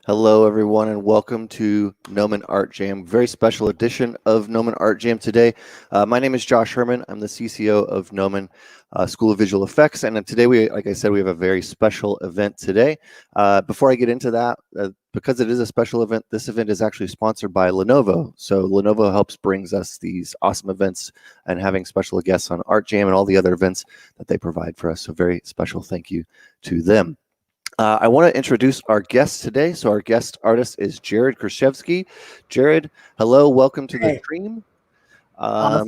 Hello, everyone, and welcome to Gnomon Art Jam. Very special edition of Gnomon Art Jam today. My name is Josh Herman. I'm the CCO of Gnomon School of Visual Effects, and today, like I said, we have a very special event today. Before I get into that, because it is a special event, this event is actually sponsored by Lenovo. So Lenovo helps brings us these awesome events and having special guests on Art Jam and all the other events that they provide for us. So very special thank you to them. I want to introduce our guest today. So our guest artist is Jared Krivchevsky. Jared, hello, welcome to the stream. I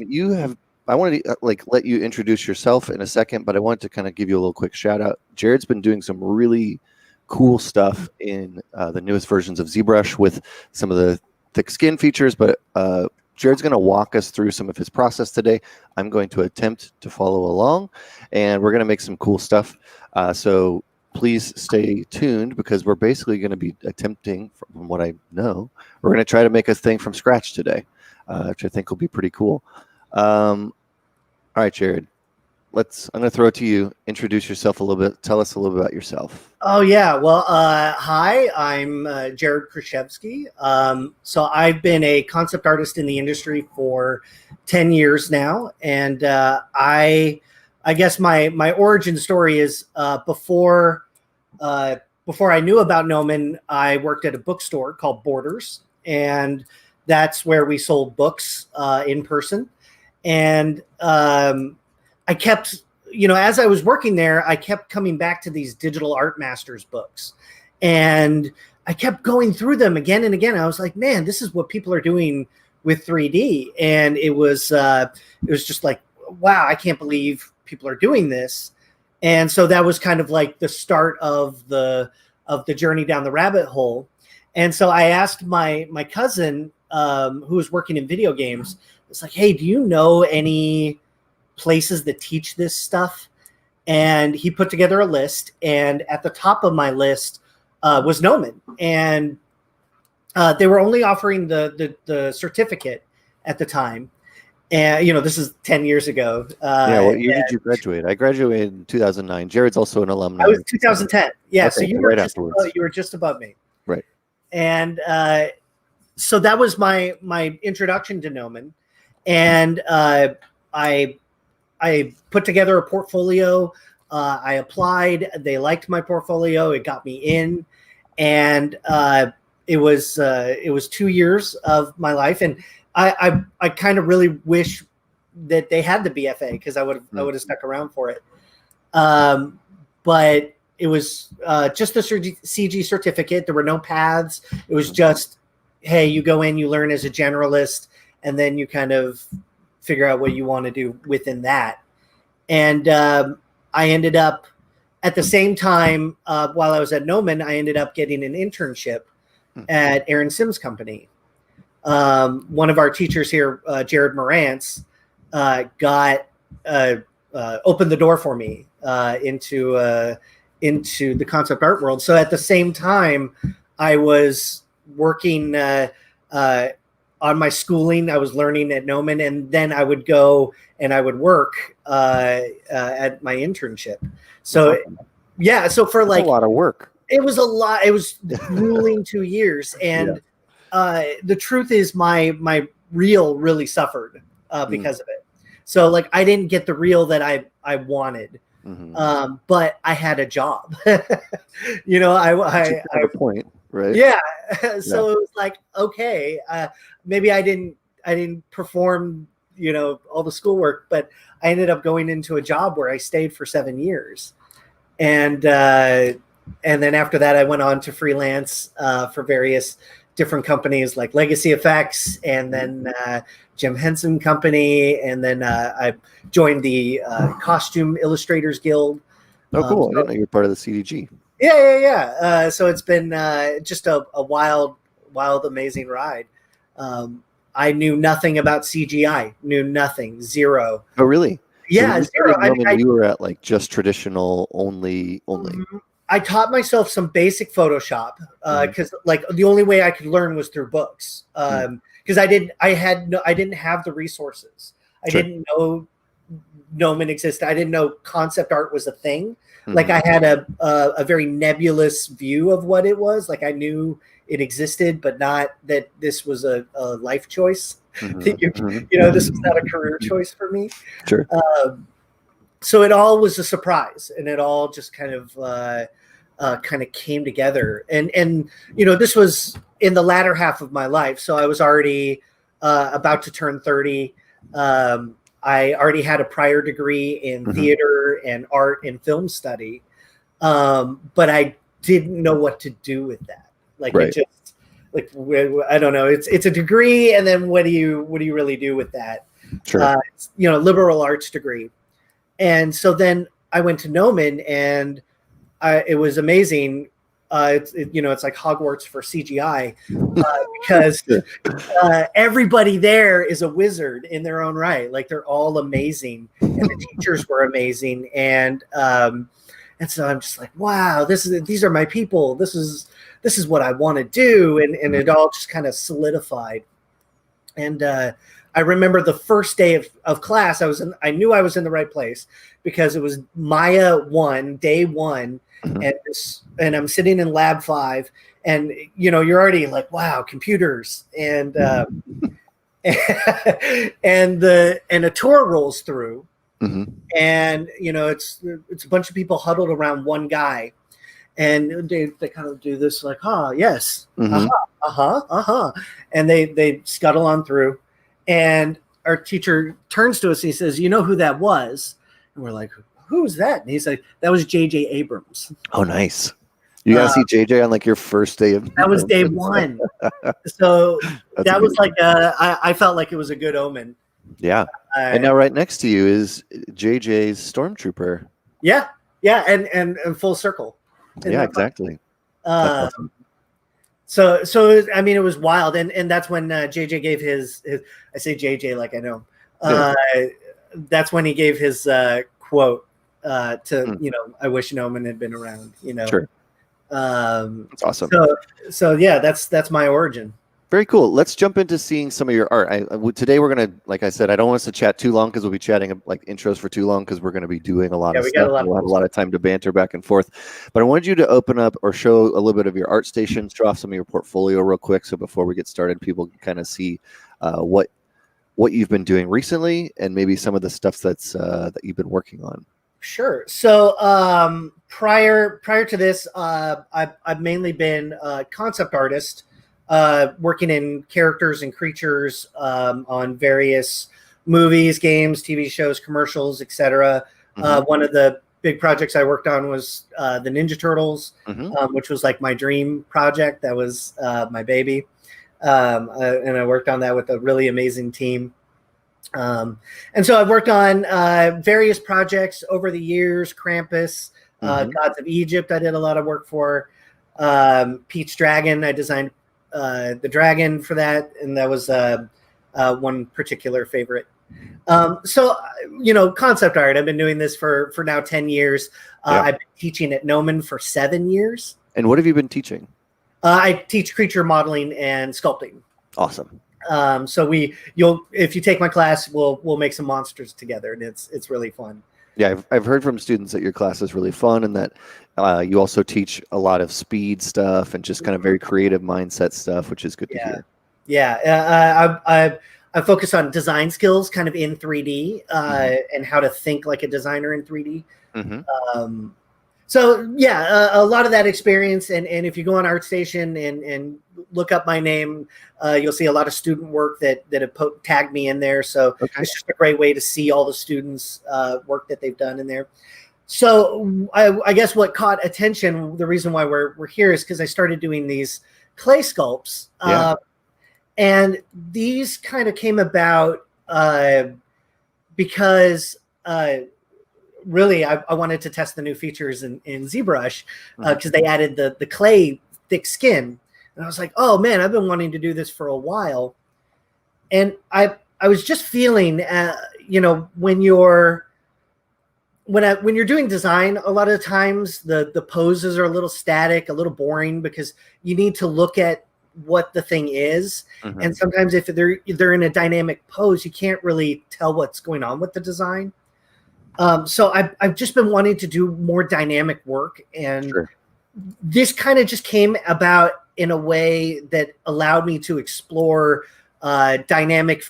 wanted to let you introduce yourself in a second, but I wanted to kind of give you a little quick shout out. Jared's been doing some really cool stuff in the newest versions of ZBrush with some of the thick skin features, but Jared's going to walk us through some of his process today. I'm going to attempt to follow along, and we're going to make some cool stuff. So please stay tuned because we're basically going to be attempting, from what I know, we're going to try to make a thing from scratch today, which I think will be pretty cool. All right, Jared, I'm going to throw it to you. Introduce yourself a little bit. Tell us a little bit about yourself. Oh, yeah. Well, hi, I'm Jared Krivchevsky. So I've been a concept artist in the industry for 10 years now. And I guess my origin story is before I knew about Gnomon, I worked at a bookstore called Borders, and that's where we sold books in person. And I kept, as I was working there, I kept coming back to these digital art masters books, and I kept going through them again and again. I was like, man, this is what people are doing with 3D, and it was just like, wow, I can't believe people are doing this. And so that was kind of like the start of the journey down the rabbit hole. And so I asked my cousin, who was working in video games, it's like, hey, do you know any places that teach this stuff? And he put together a list, and at the top of my list was Gnomon. And they were only offering the certificate at the time. And, this is 10 years ago. What year did you graduate? I graduated in 2009. Jared's also an alumni. I was 2010. Yeah, okay, so you were afterwards. You were just above me. Right. And so that was my introduction to Gnomon. And I put together a portfolio. I applied. They liked my portfolio. It got me in. And it was 2 years of my life. And I kind of really wish that they had the BFA because I would have stuck around for it. But it was just a CG certificate. There were no paths. It was just, hey, you go in, you learn as a generalist, and then you kind of figure out what you want to do within that. And I ended up, at the same time, while I was at Gnomon, I ended up getting an internship at Aaron Sims' company. One of our teachers here, Jared Morantz, opened the door for me into the concept art world. So at the same time, I was working on my schooling. I was learning at Gnomon, and then I would go and I would work at my internship. So yeah, so for a lot of work. It was a lot. It was grueling 2 years, and the truth is my reel really suffered because of it. So I didn't get the reel that I wanted, but I had a job. I had a point, right? Yeah. So it was like, okay, maybe I didn't perform, all the schoolwork, but I ended up going into a job where I stayed for 7 years, and then after that, I went on to freelance for various different companies like Legacy Effects, and then Jim Henson Company, and then I joined the Costume Illustrators Guild. Oh, cool! I didn't know you were part of the CDG. Yeah. So it's been just a wild, amazing ride. I knew nothing about CGI. Knew nothing. Zero. Oh, really? Yeah, so zero. You were at just traditional only. I taught myself some basic Photoshop because the only way I could learn was through books. Because I didn't have the resources. I didn't know Gnomon existed. I didn't know concept art was a thing. Like I had a very nebulous view of what it was. Like I knew it existed, but not that this was a life choice. This was not a career choice for me. Sure. So it all was a surprise, and it all just kind of came together. And this was in the latter half of my life, so I was already about to turn 30. I already had a prior degree in theater and art and film study, but I didn't know what to do with that. Like it just, like I don't know. It's a degree, and then what do you really do with that? Sure. Liberal arts degree. And so then I went to Gnomon, and it was amazing. It's like Hogwarts for CGI because everybody there is a wizard in their own right. Like they're all amazing, and the teachers were amazing, and so I'm just like, wow, these are my people. This is what I want to do, and it all just kind of solidified. And I remember the first day of class, I knew I was in the right place because it was Maya 1, day 1. And I'm sitting in lab 5, and you're already like, wow, computers, and and a tour rolls through, and it's a bunch of people huddled around one guy, and they kind of do this like, yes, and they scuttle on through, and our teacher turns to us and he says, "You know who that was?" And we're like, "Who's that?" And he's like, "That was J.J. Abrams." Oh, nice. You got to see JJ on like your first day of. That was day 1. So that was like I felt like it was a good omen. Yeah. And now right next to you is JJ's Stormtrooper. Yeah. Yeah. And full circle. Yeah, exactly. Awesome. So I mean, it was wild. And that's when JJ gave his I say JJ like I know. That's when he gave his quote to, I wish Gnomon had been around, Sure. That's awesome. So yeah, that's my origin. Very cool. Let's jump into seeing some of your art. Today we're going to, like I said, I don't want us to chat too long because we'll be chatting like intros for too long because we're going to be doing a lot of stuff. We'll have a lot of time to banter back and forth. But I wanted you to open up or show a little bit of your art station, show off some of your portfolio real quick. So before we get started, people can kind of see what you've been doing recently and maybe some of the stuff that you've been working on. Sure. So prior to this, I've mainly been a concept artist, working in characters and creatures on various movies, games, TV shows, commercials, etc. One of the big projects I worked on was the Ninja Turtles, which was like my dream project. That was my baby, and I worked on that with a really amazing team. And so I've worked on various projects over the years. Krampus, Gods of Egypt, I did a lot of work for. Pete's Dragon, I designed the dragon for that, and that was one particular favorite. So concept art, I've been doing this for now 10 years. I've been teaching at Gnomon for 7 years. And what have you been teaching? I teach creature modeling and sculpting. Awesome. So if you take my class, we'll make some monsters together, and it's really fun. Yeah, I've heard from students that your class is really fun, and that you also teach a lot of speed stuff and just kind of very creative mindset stuff, which is good to hear. Yeah, I focus on design skills, kind of in 3D, and how to think like a designer in 3D. So yeah, a lot of that experience, and if you go on ArtStation and look up my name, you'll see a lot of student work that have tagged me in there. So it's just a great way to see all the students' work that they've done in there. So I guess what caught attention, the reason why we're here is because I started doing these clay sculpts, and these kind of came about because. Really, I wanted to test the new features in ZBrush because they added the clay thick skin, and I was like, oh man, I've been wanting to do this for a while, and I was just feeling, when you're doing design, a lot of times the poses are a little static, a little boring because you need to look at what the thing is, and sometimes if they're in a dynamic pose, you can't really tell what's going on with the design. So I've just been wanting to do more dynamic work, and Sure. this kind of just came about in a way that allowed me to explore dynamic,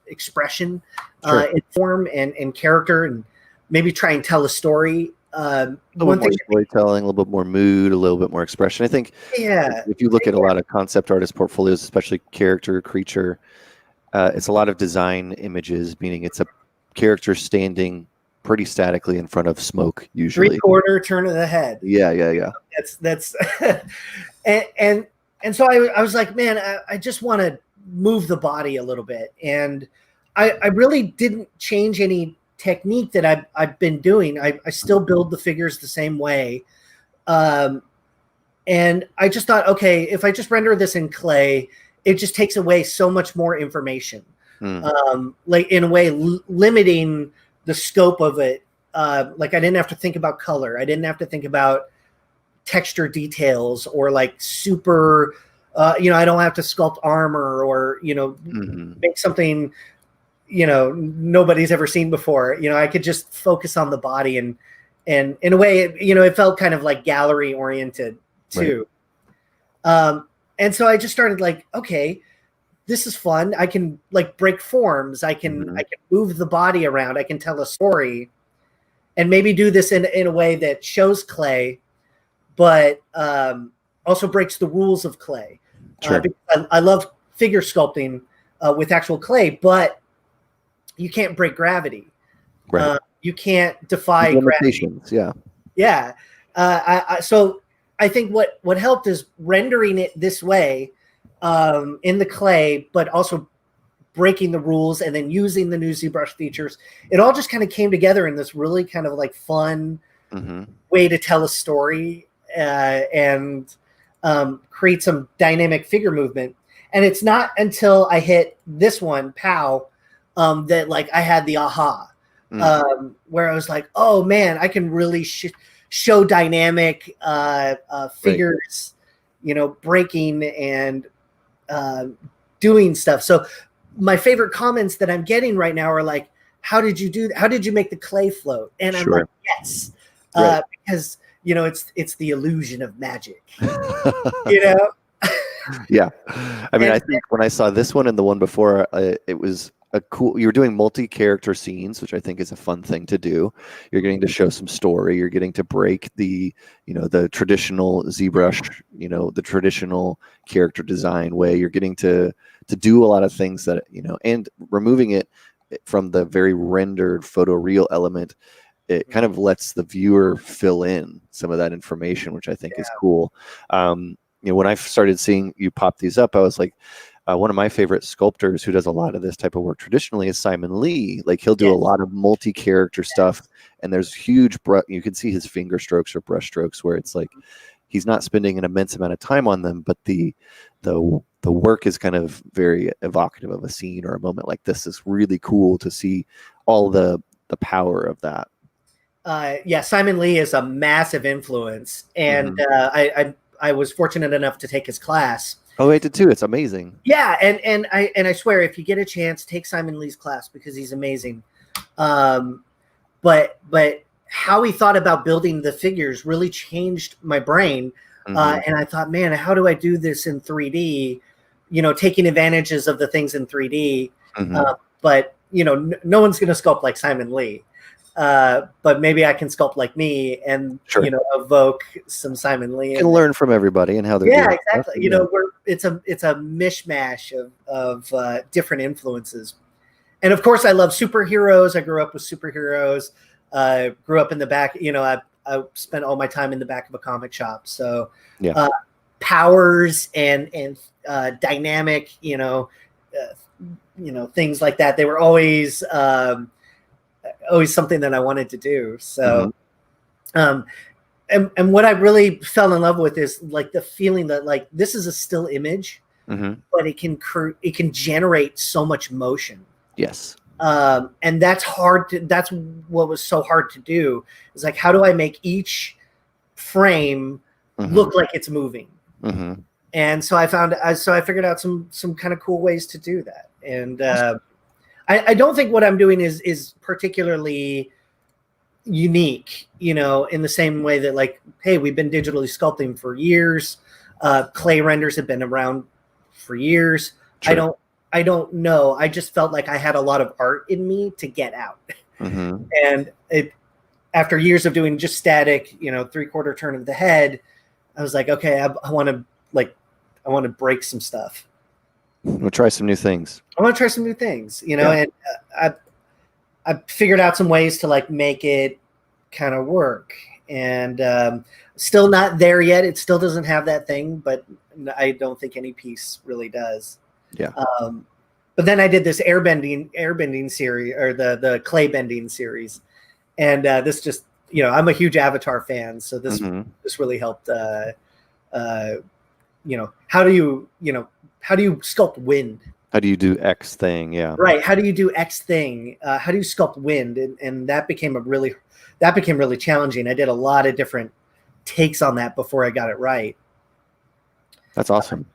expression Sure. in form and character, and maybe try and tell a story. A little bit more storytelling, a little bit more mood, a little bit more expression. I think Yeah. if you look at a lot of concept artist portfolios, especially character, creature, it's a lot of design images, meaning it's a character standing pretty statically in front of smoke, usually. 3/4 turn of the head. Yeah. That's and so I was like, man, I just want to move the body a little bit, and I really didn't change any technique that I've been doing. I still build the figures the same way, and I just thought, okay, if I just render this in clay, it just takes away so much more information, like in a way limiting the scope of it. Like I didn't have to think about color. I didn't have to think about texture details or like super, I don't have to sculpt armor or, make something, nobody's ever seen before. I could just focus on the body and in a way, it felt kind of like gallery oriented too. Right. And so I just started like, okay, this is fun. I can like break forms. I can move the body around. I can tell a story, and maybe do this in a way that shows clay, but also breaks the rules of clay. Sure. I love figure sculpting with actual clay, but you can't break gravity. Right. You can't defy gravity. Yeah. So I think what helped is rendering it this way in the clay, but also breaking the rules and then using the new ZBrush features. It all just kind of came together in this really kind of like fun way to tell a story and create some dynamic figure movement. And it's not until I hit this one, POW, that like I had the aha, where I was like, oh man, I can really show dynamic figures, breaking and doing stuff. So my favorite comments that I'm getting right now are like, how did you do that? How did you make the clay float? And I'm like, yes, because it's the illusion of magic. Yeah. I mean, I think when I saw this one and the one before, it was a cool, you're doing multi-character scenes, which I think is a fun thing to do. You're getting to show some story. You're getting to break the, the traditional ZBrush, the traditional character design way. You're getting to do a lot of things that, and removing it from the very rendered photoreal element. It kind of lets the viewer fill in some of that information, which I think is cool. When I started seeing you pop these up, I was like, one of my favorite sculptors who does a lot of this type of work traditionally is Simon Lee. Like he'll do a lot of multi-character stuff, and there's huge you can see his finger strokes or brush strokes where it's like he's not spending an immense amount of time on them, but the work is kind of very evocative of a scene or a moment like this. Is really cool to see all the power of that. Simon Lee is a massive influence, and I was fortunate enough to take his class. Oh, I did too. It's amazing. Yeah, and I swear, if you get a chance, take Simon Lee's class because he's amazing. But how he thought about building the figures really changed my brain, and I thought, man, how do I do this in 3D? Taking advantages of the things in 3D, but no one's going to sculpt like Simon Lee. But maybe I can sculpt like me and evoke some Simon Lee. You can learn from everybody and how they're doing exactly. Stuff. It's a mishmash of different influences. And of course, I love superheroes. I grew up with superheroes. Grew up in the back. I spent all my time in the back of a comic shop. So powers and dynamic, things like that. They were always something that I wanted to do. So, and what I really fell in love with is like the feeling that like this is a still image, but it can generate so much motion. Yes. And that's that's what was so hard to do, is like, how do I make each frame look like it's moving? And so I figured out some kind of cool ways to do that. And I don't think what I'm doing is particularly unique, you know, in the same way that like, hey, we've been digitally sculpting for years. Clay renders have been around for years. Sure. I don't know. I just felt like I had a lot of art in me to get out. Mm-hmm. And after years of doing just static, you know, 3/4 turn of the head, I was like, okay, I want to break some stuff. We'll try some new things. I want to try some new things, you know, and I figured out some ways to like make it kind of work, and still not there yet. It still doesn't have that thing, but I don't think any piece really does. Yeah. But then I did this airbending series, or the clay bending series, and this just, you know, I'm a huge Avatar fan, so this really helped. You know, how do you sculpt wind? How do you do X thing? Yeah. Right. How do you do X thing? How do you sculpt wind? And that became really challenging. I did a lot of different takes on that before I got it right. That's awesome.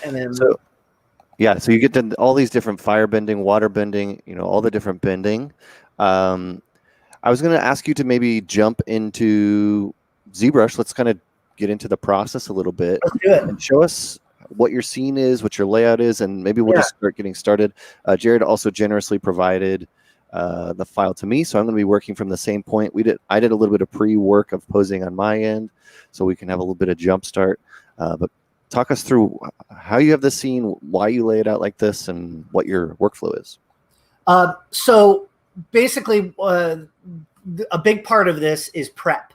And then so you get to all these different fire bending, water bending, you know, all the different bending. I was going to ask you to maybe jump into ZBrush. Let's kind of get into the process a little bit. Let's do it. And show us what your scene is, what your layout is, and maybe we'll just start getting started. Jared also generously provided the file to me, so I'm going to be working from the same point. I did a little bit of pre-work of posing on my end, so we can have a little bit of jump start. But talk us through how you have the scene, why you lay it out like this, and what your workflow is. So basically, a big part of this is prep.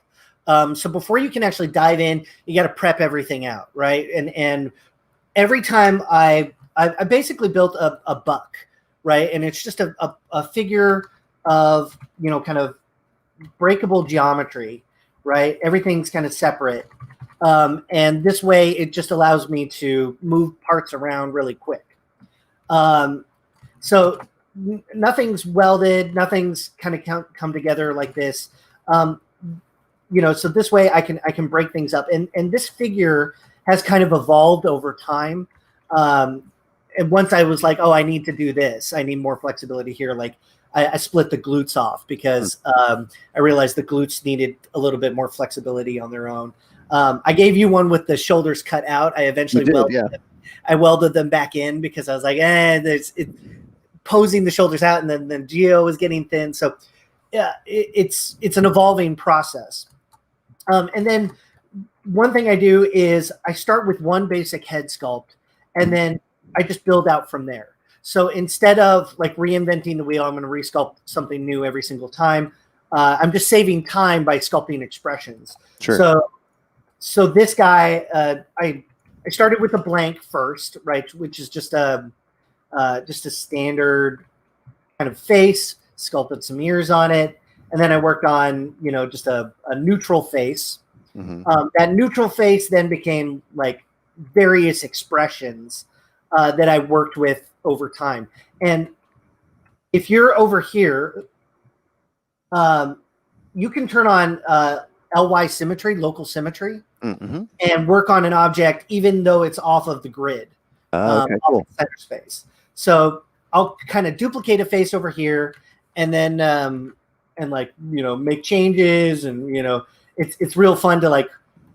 So before you can actually dive in, you got to prep everything out, right? And every time I basically built a buck, right? And it's just a figure of, you know, kind of breakable geometry, right? Everything's kind of separate. And this way it just allows me to move parts around really quick. So nothing's welded, nothing's kind of come together like this. You know, so this way I can break things up. And this figure has kind of evolved over time. And once I was like, oh, I need to do this, I need more flexibility here. Like I split the glutes off because I realized the glutes needed a little bit more flexibility on their own. I gave you one with the shoulders cut out. I eventually welded them back in because I was like, posing the shoulders out, and then Geo was getting thin. So yeah, it's an evolving process. And then one thing I do is I start with one basic head sculpt, and then I just build out from there. So instead of like reinventing the wheel, I'm going to resculpt something new every single time. I'm just saving time by sculpting expressions. Sure. So this guy, I started with a blank first, right, which is just a standard kind of face, sculpted some ears on it. And then I worked on, you know, just a neutral face. That neutral face then became like various expressions that I worked with over time. And if you're over here, you can turn on LY symmetry, local symmetry, and work on an object even though it's off of the grid, okay, cool. off the center space. So I'll kind of duplicate a face over here, and then and like, you know, make changes, and, you know, it's real fun to like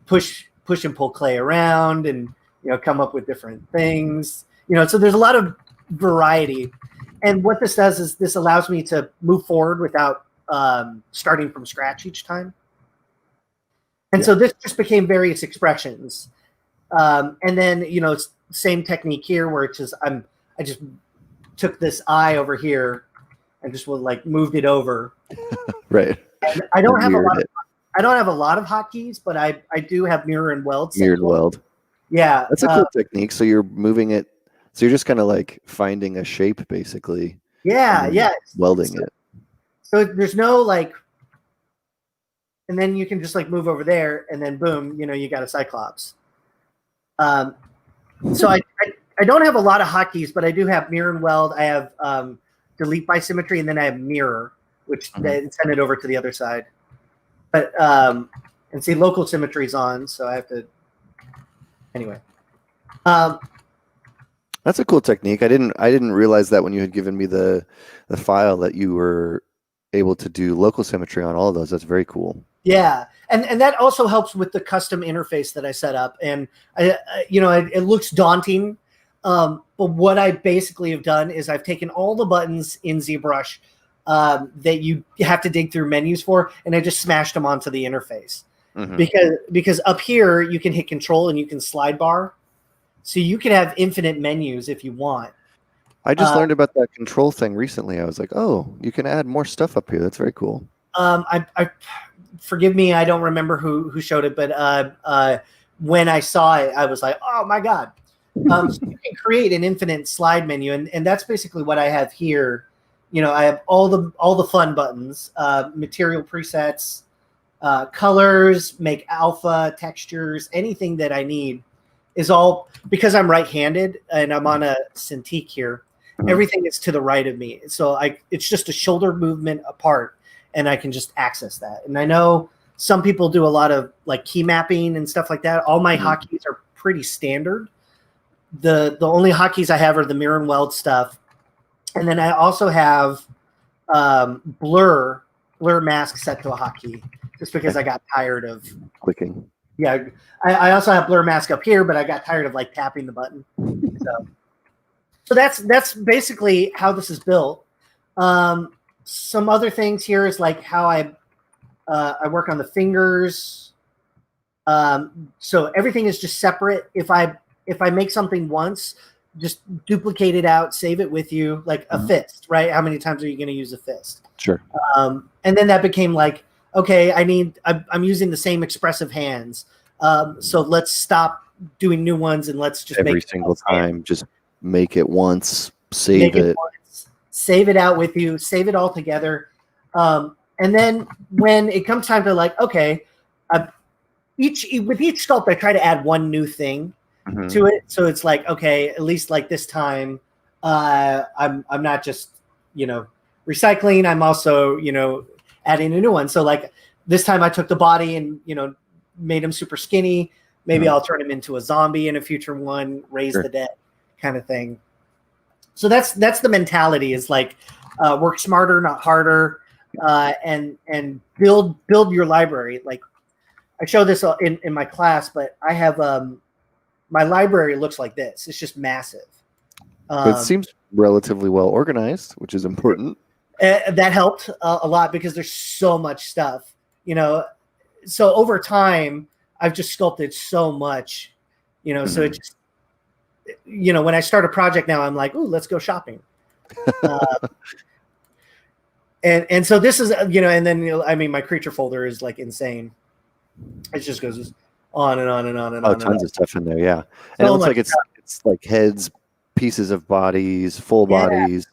push and pull clay around, and, you know, come up with different things, you know. So there's a lot of variety, and what this does is this allows me to move forward without starting from scratch each time. And so this just became various expressions, and then, you know, same technique here where it's just I just took this eye over here and just like moved it over. Right. And I don't have a lot of hotkeys, but I do have mirror and weld. Mirrored weld. Yeah. That's a cool technique. So you're moving it. So you're just kind of like finding a shape, basically. Yeah. Yeah. Welding it. So there's no like, and then you can just like move over there, and then boom, you know, you got a Cyclops. So I don't have a lot of hotkeys, but I do have mirror and weld. I have delete by symmetry, and then I have mirror, which then send it over to the other side. But and see, local symmetry is on, so I have to. Anyway. That's a cool technique. I didn't realize that when you had given me the file that you were able to do local symmetry on all of those. That's very cool. Yeah, and that also helps with the custom interface that I set up. And it looks daunting, but what I basically have done is I've taken all the buttons in ZBrush that you have to dig through menus for, and I just smashed them onto the interface. Because up here you can hit Control and you can slide bar, so you can have infinite menus if you want. I just learned about that control thing recently. I was like, oh, you can add more stuff up here. That's very cool. I forgive me, I don't remember who showed it, but when I saw it, I was like, oh my God. So you can create an infinite slide menu, and that's basically what I have here. I have all the fun buttons, material presets, colors, make alpha, textures, anything that I need is all, because I'm right-handed and I'm on a Cintiq here. Everything is to the right of me. So it's just a shoulder movement apart, and I can just access that. And I know some people do a lot of like key mapping and stuff like that. All my hotkeys are pretty standard. The only hotkeys I have are the mirror and weld stuff. And then I also have blur mask set to a hotkey, just because I got tired of clicking. Yeah, I also have blur mask up here, but I got tired of like tapping the button. So that's basically how this is built. Some other things here is like how I work on the fingers. So everything is just separate. If I make something once, just duplicate it out, save it with you, like a fist, right? How many times are you going to use a fist? Sure. And then that became like, okay, I'm using the same expressive hands. So let's stop doing new ones and let's just every single time, just make it once, save it. Save it out with you, save it all together. And then when it comes time to like, okay, with each sculpt, I try to add one new thing to it. So it's like, okay, at least like this time, I'm not just, recycling. I'm also, adding a new one. So like this time I took the body and, made him super skinny. Maybe I'll turn him into a zombie in a future one, raise the dead kind of thing. So that's the mentality, is like work smarter, not harder, and build your library. Like I show this in my class, but I have my library looks like this. It's just massive. It seems relatively well organized, which is important. That helped a lot because there's so much stuff, So over time, I've just sculpted so much, So it just, when I start a project now, I'm like, ooh, let's go shopping. And so this is, and then my creature folder is like insane. It just goes on and on and on and on. Tons of stuff in there, yeah. And it looks like it's like heads, pieces of bodies, full bodies.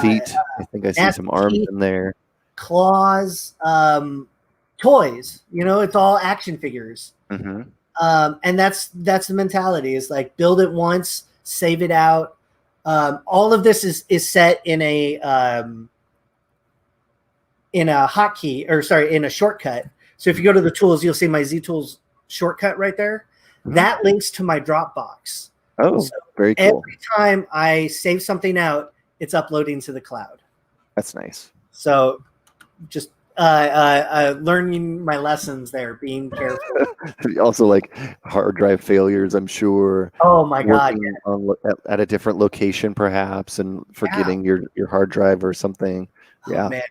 Feet. I think I see some arms in there. Claws, toys. It's all action figures. And that's the mentality. Is like build it once, save it out. All of this is set in a hotkey, or sorry, in a shortcut. So if you go to the tools, you'll see my Z Tools shortcut right there. That links to my Dropbox. Oh, so very cool. Every time I save something out, it's uploading to the cloud. That's nice. So just learning my lessons there, being careful. Also like hard drive failures, I'm sure. Oh my God. At a different location perhaps, and forgetting your hard drive or something. Yeah. Oh, man.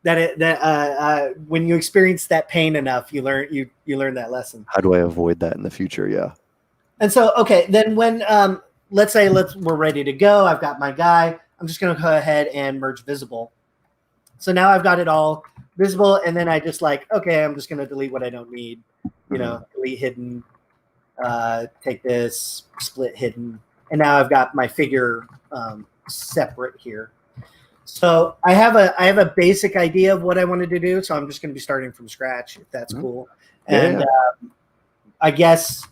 That when you experience that pain enough, you learn that lesson. How do I avoid that in the future? Yeah. And so, okay, then when let's say we're ready to go, I've got my guy. I'm just going to go ahead and merge visible. So now I've got it all visible, and then I just like, okay, I'm just going to delete what I don't need. Delete hidden, take this, split hidden, and now I've got my figure separate here. So I have a basic idea of what I wanted to do, so I'm just going to be starting from scratch, if that's cool. And I guess,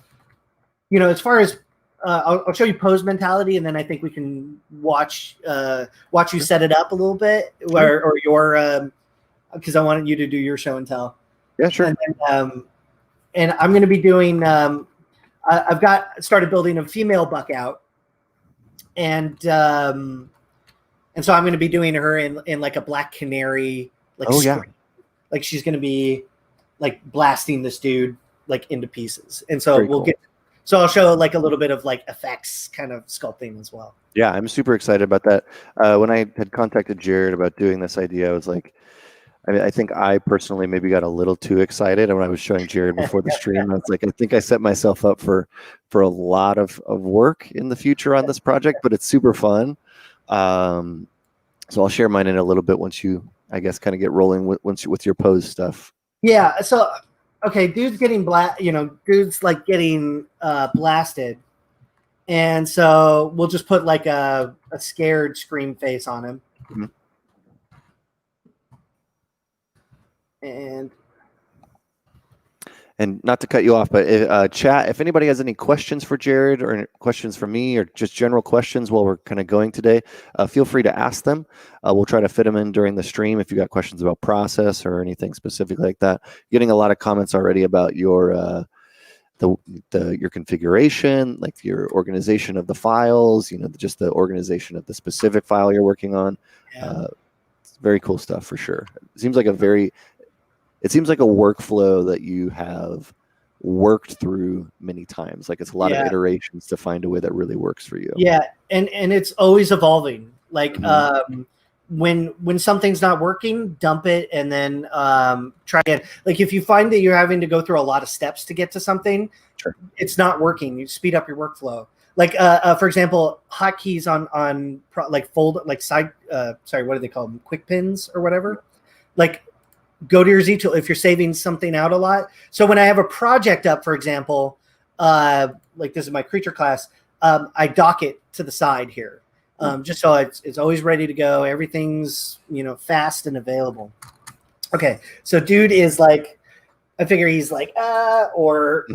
as far as I'll show you pose mentality, and then I think we can watch you set it up a little bit, or your because I wanted you to do your show and tell. Yeah, sure. And then, and I'm going to be doing. I've started building a female buck out, so I'm going to be doing her in like a black canary, like like she's going to be like blasting this dude like into pieces, and so so I'll show like a little bit of like effects kind of sculpting as well. Yeah, I'm super excited about that. When I had contacted Jared about doing this idea, I was like, I think I personally maybe got a little too excited. And when I was showing Jared before the stream, I was like, I think I set myself up for a lot of work in the future on this project, but it's super fun. So I'll share mine in a little bit once you, I guess, kind of get rolling with your pose stuff. Yeah. So, okay, dude's getting dude's like getting blasted. And so we'll just put like a scared scream face on him. Mm-hmm. And not to cut you off, but chat, if anybody has any questions for Jared or questions for me or just general questions while we're kind of going today, feel free to ask them. We'll try to fit them in during the stream if you got questions about process or anything specific like that. Getting a lot of comments already about your your configuration, like your organization of the files, just the organization of the specific file you're working on. Yeah. Very cool stuff for sure. It seems like a workflow that you have worked through many times. Like it's a lot of iterations to find a way that really works for you. Yeah, and it's always evolving. Like when something's not working, dump it and then try again. Like if you find that you're having to go through a lot of steps to get to something, it's not working. You speed up your workflow. Like for example, hotkeys on what do they call them? Quick pins or whatever. Like go to your Z tool if you're saving something out a lot. So when I have a project up, for example, like this is my creature class, I dock it to the side here. Just so it's always ready to go. Everything's, fast and available. Okay. So dude is like, I figure he's like, or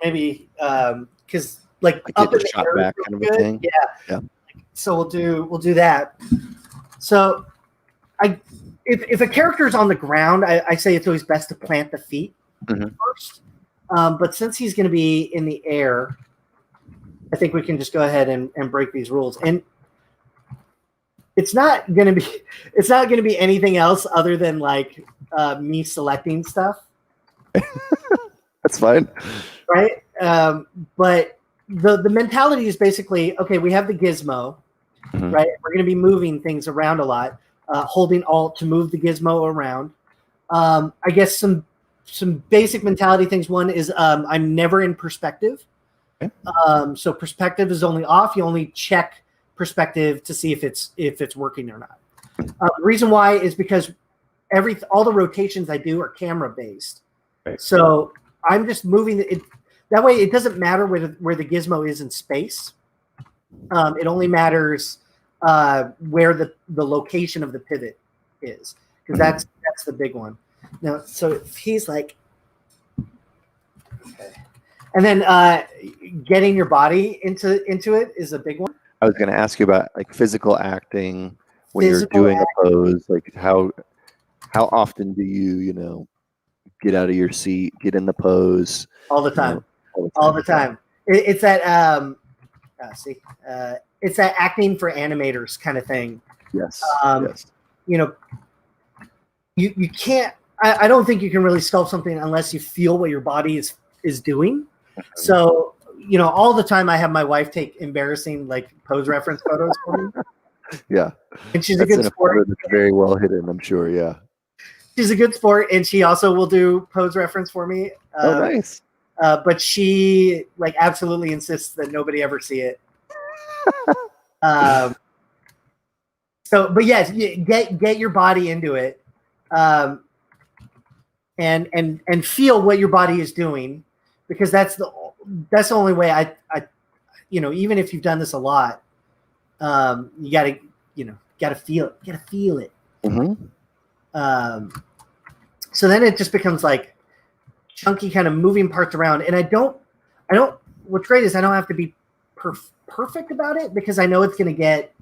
maybe, cause like up in the shot back kind of a thing. Yeah. So we'll do that. So if a character is on the ground, I say it's always best to plant the feet first. But since he's going to be in the air, I think we can just go ahead and break these rules. And it's not going to be anything else other than like me selecting stuff. That's fine. Right. But the mentality is basically, okay, we have the gizmo, right? We're going to be moving things around a lot, holding Alt to move the gizmo around. I guess some basic mentality things. One is I'm never in perspective. Okay. So perspective is only off. You only check perspective to see if it's working or not. The reason why is because all the rotations I do are camera based. Right. So I'm just moving it. That way, it doesn't matter where the gizmo is in space. It only matters where the location of the pivot is, because that's the big one. Now, so if he's like, okay, and then getting your body into it is a big one. I was going to ask you about like physical acting when you're doing a pose. Like how often do you get out of your seat, get in the pose? All the time. All the time. It's that it's that acting for animators kind of thing. Yes. Yes. You can't. I don't think you can really sculpt something unless you feel what your body is doing. So all the time I have my wife take embarrassing like pose reference photos for me. Yeah. And she's a good sport. That's very well hidden, I'm sure. Yeah. She's a good sport, and she also will do pose reference for me. Oh, nice. But she like absolutely insists that nobody ever see it. But yes, get your body into it, and feel what your body is doing, because that's the only way I even if you've done this a lot, you gotta feel it. You gotta feel it. So then it just becomes like chunky kind of moving parts around, and I don't what's great is I don't have to be perfect about it, because I know it's going to get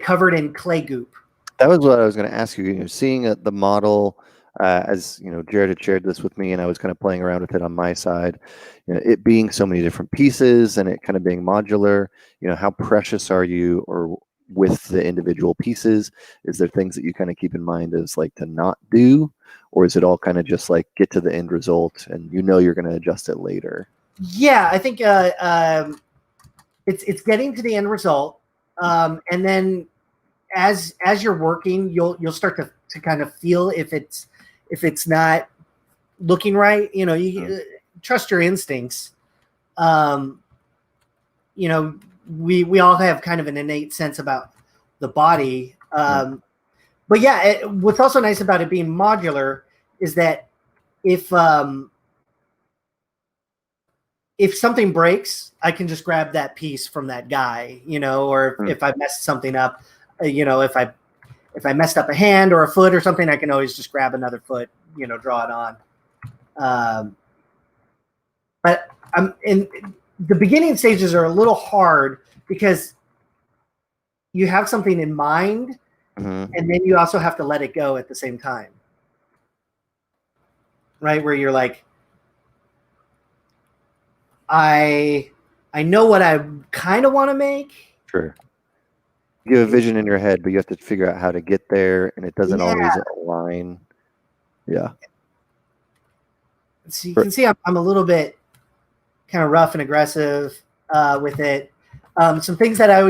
covered in clay goop. That was what I was going to ask you. Seeing the model as you know, Jared had shared this with me, and I was kind of playing around with it on my side. You know, it being so many different pieces and it kind of being modular. You know, how precious are you, or with the individual pieces? Is there things that you kind of keep in mind as like to not do, or is it all kind of just like get to the end result and you know you're going to adjust it later? Yeah, I think it's getting to the end result, and then as you're working, you'll start to kind of feel if it's not looking right. You know, you trust your instincts. You know, we all have kind of an innate sense about the body. But yeah, what's also nice about it being modular is that if something breaks, I can just grab that piece from that guy, you know, or if I messed something up, you know, if I messed up a hand or a foot or something, I can always just grab another foot, you know, draw it on. But in the beginning stages are a little hard because you have something in mind, and then you also have to let it go at the same time, right? Where you're like, I know what I kind of want to make. Sure. You have a vision in your head, but you have to figure out how to get there, and it doesn't always align. Yeah. So you can see I'm a little bit kind of rough and aggressive with it. Some things that I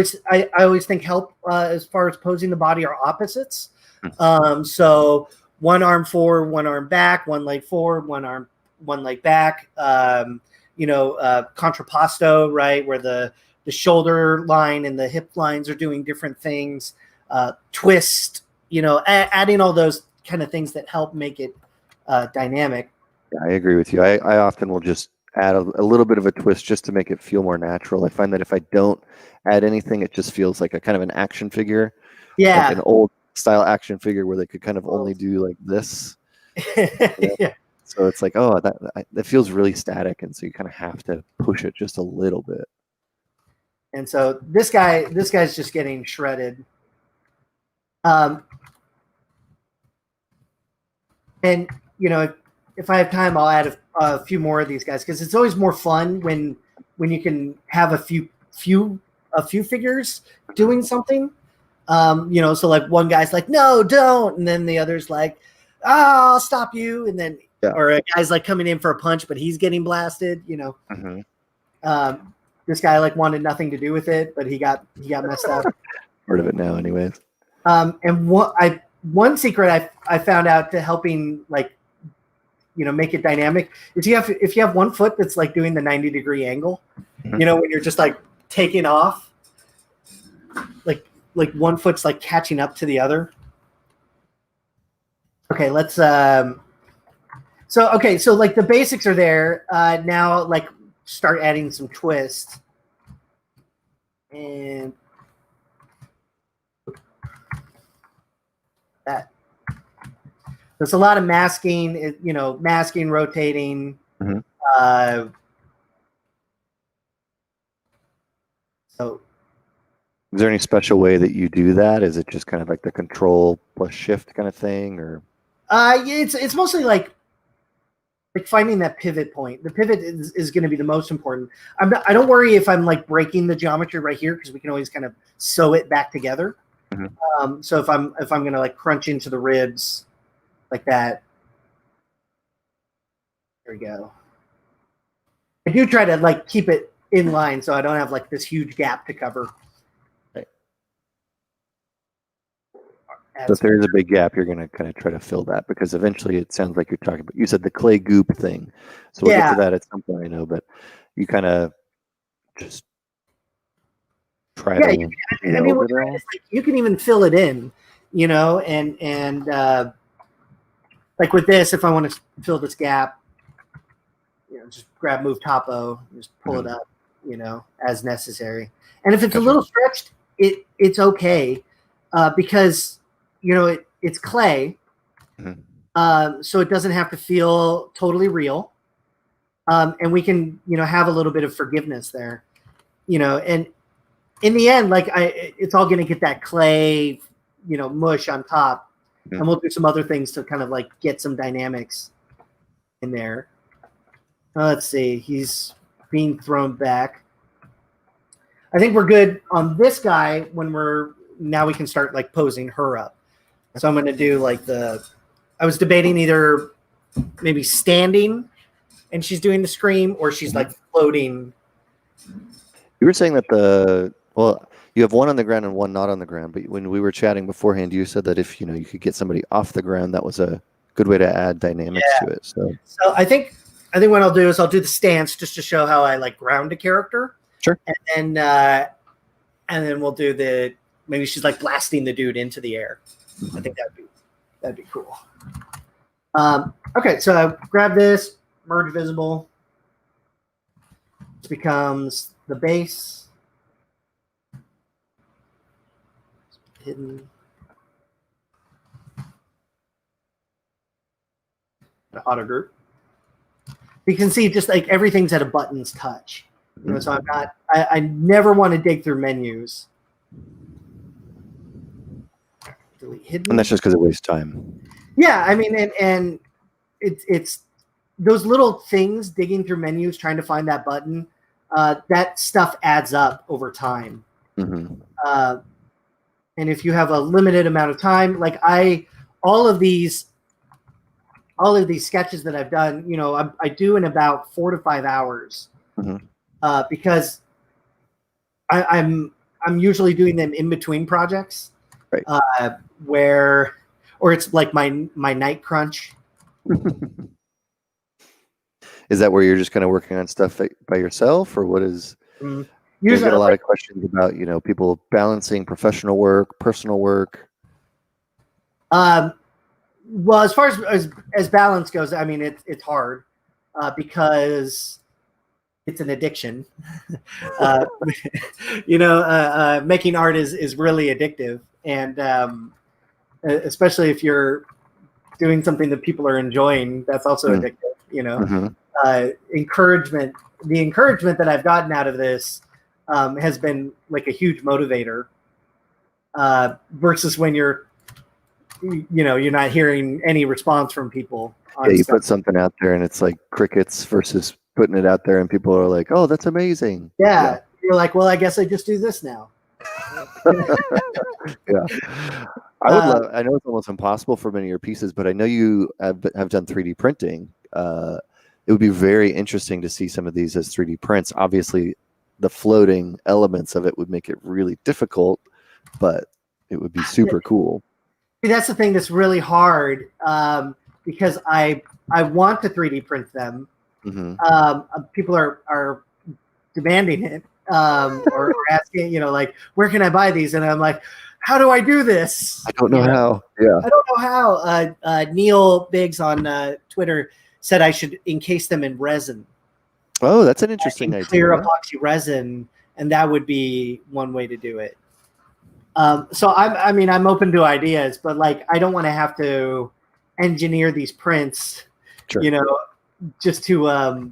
always think help as far as posing the body are opposites. So one arm forward, one arm back, one leg forward, one leg back. You know, contrapposto, right, where the shoulder line and the hip lines are doing different things. Twist, you know, adding all those kind of things that help make it dynamic. Yeah, I agree with you. I often will just add a little bit of a twist just to make it feel more natural. I find that if I don't add anything, it just feels like a kind of an action figure. Yeah. Like an old style action figure where they could kind of only do like this. Yeah. So it's like, oh, that feels really static, and so you kind of have to push it just a little bit. And so this guy's just getting shredded. And you know, if I have time, I'll add a few more of these guys because it's always more fun when you can have a few figures doing something. You know, so like one guy's like, no, don't, and then the other's like, oh, I'll stop you, and then or a guy's like coming in for a punch, but he's getting blasted. You know, this guy like wanted nothing to do with it, but he got messed up. Part of it now, anyways. And one secret I found out to helping like, you know, make it dynamic is if you have one foot that's like doing the 90-degree angle, you know, when you're just like taking off, like one foot's like catching up to the other. Okay, let's so like the basics are there. Now like start adding some twist. And that. There's a lot of masking, you know, masking, rotating. So is there any special way that you do that? Is it just kind of like the control plus shift kind of thing, or? It's mostly like finding that pivot point. The pivot is going to be the most important. I don't worry if I'm like breaking the geometry right here because we can always kind of sew it back together. So if I'm going to like crunch into the ribs like that, there we go. I do try to like keep it in line so I don't have like this huge gap to cover. So if there is a big gap, you're going to kind of try to fill that because eventually it sounds like you're talking about, you said the clay goop thing. So we'll get to that at some point, I know, but you kind of just try to. I mean, like, you can even fill it in, you know, and like with this, if I want to fill this gap, you know, just grab move topo, just pull it up, you know, as necessary. And if it's a little stretched, it's okay because you know, it's clay, so it doesn't have to feel totally real. And we can, you know, have a little bit of forgiveness there, you know, and in the end, like it's all going to get that clay, you know, mush on top. and we'll do some other things to kind of like get some dynamics in there. Let's see. He's being thrown back. I think we're good on this guy when now we can start like posing her up. So I'm going to do like I was debating either maybe standing and she's doing the scream, or she's like floating. You were saying that you have one on the ground and one not on the ground, but when we were chatting beforehand, you said that if you could get somebody off the ground, that was a good way to add dynamics to it. So I think what I'll do is I'll do the stance just to show how I like ground a character. Sure. And then we'll do maybe she's like blasting the dude into the air. I think that'd be cool. Okay, so I grab this, merge visible. This becomes the base. Hidden. The auto group. You can see just like everything's at a button's touch. So I never want to dig through menus. Delete hidden. And that's just because it wastes time. Yeah, I mean, and it's those little things, digging through menus, trying to find that button. That stuff adds up over time. And if you have a limited amount of time, like all of these sketches that I've done, I do in about 4 to 5 hours, because I'm usually doing them in between projects, right? Or it's like my night crunch. Is that where you're just kind of working on stuff by yourself, or what is? You get a lot of questions about people balancing professional work, personal work. Well, as far as balance goes, I mean it's hard because it's an addiction. Making art is really addictive, and especially if you're doing something that people are enjoying, that's also addictive. Encouragement. The encouragement that I've gotten out of this has been like a huge motivator, versus when you're not hearing any response from people. You put something out there and it's like crickets versus putting it out there and people are like, oh, that's amazing. Yeah. You're like, well, I guess I just do this now. Yeah. I know it's almost impossible for many of your pieces, but I know you have done 3D printing. It would be very interesting to see some of these as 3D prints. Obviously, the floating elements of it would make it really difficult, but it would be super cool. See, that's the thing that's really hard, because I want to 3D print them. People are demanding it, or asking, like, where can I buy these? And I'm like, how do I do this? I don't know how. Yeah, I don't know how. Neil Biggs on Twitter said I should encase them in resin. Oh, that's an interesting idea. Clear epoxy resin, and that would be one way to do it. So I'm open to ideas, but like I don't want to have to engineer these prints, sure. Just to have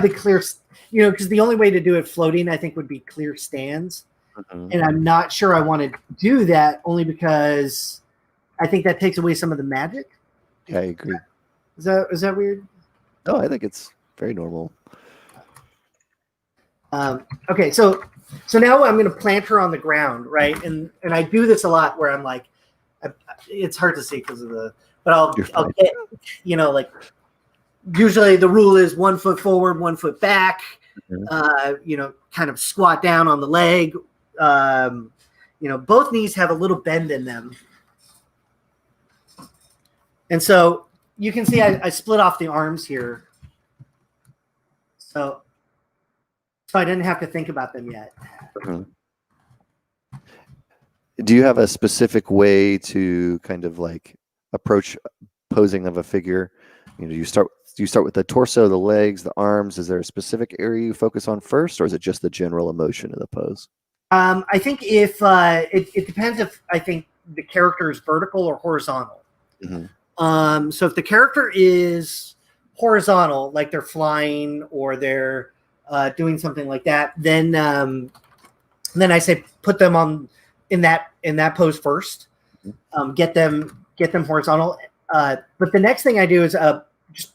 the clear, because the only way to do it floating, I think, would be clear stands, and I'm not sure I want to do that, only because I think that takes away some of the magic. Yeah, I agree. Is that weird? No, I think it's very normal. Okay, so now I'm going to plant her on the ground, right? And I do this a lot where I'm like, it's hard to see because of but I'll get, like, usually the rule is 1 foot forward, 1 foot back, kind of squat down on the leg. Both knees have a little bend in them. And so you can see I split off the arms here. So I didn't have to think about them yet. Do you have a specific way to kind of like approach posing of a figure? Do you start with the torso, the legs, the arms? Is there a specific area you focus on first, or is it just the general emotion of the pose? I think if it depends if I think the character is vertical or horizontal. So if the character is horizontal, like they're flying or they're doing something like that, then I say put them on in that pose first. get them horizontal. But the next thing I do is just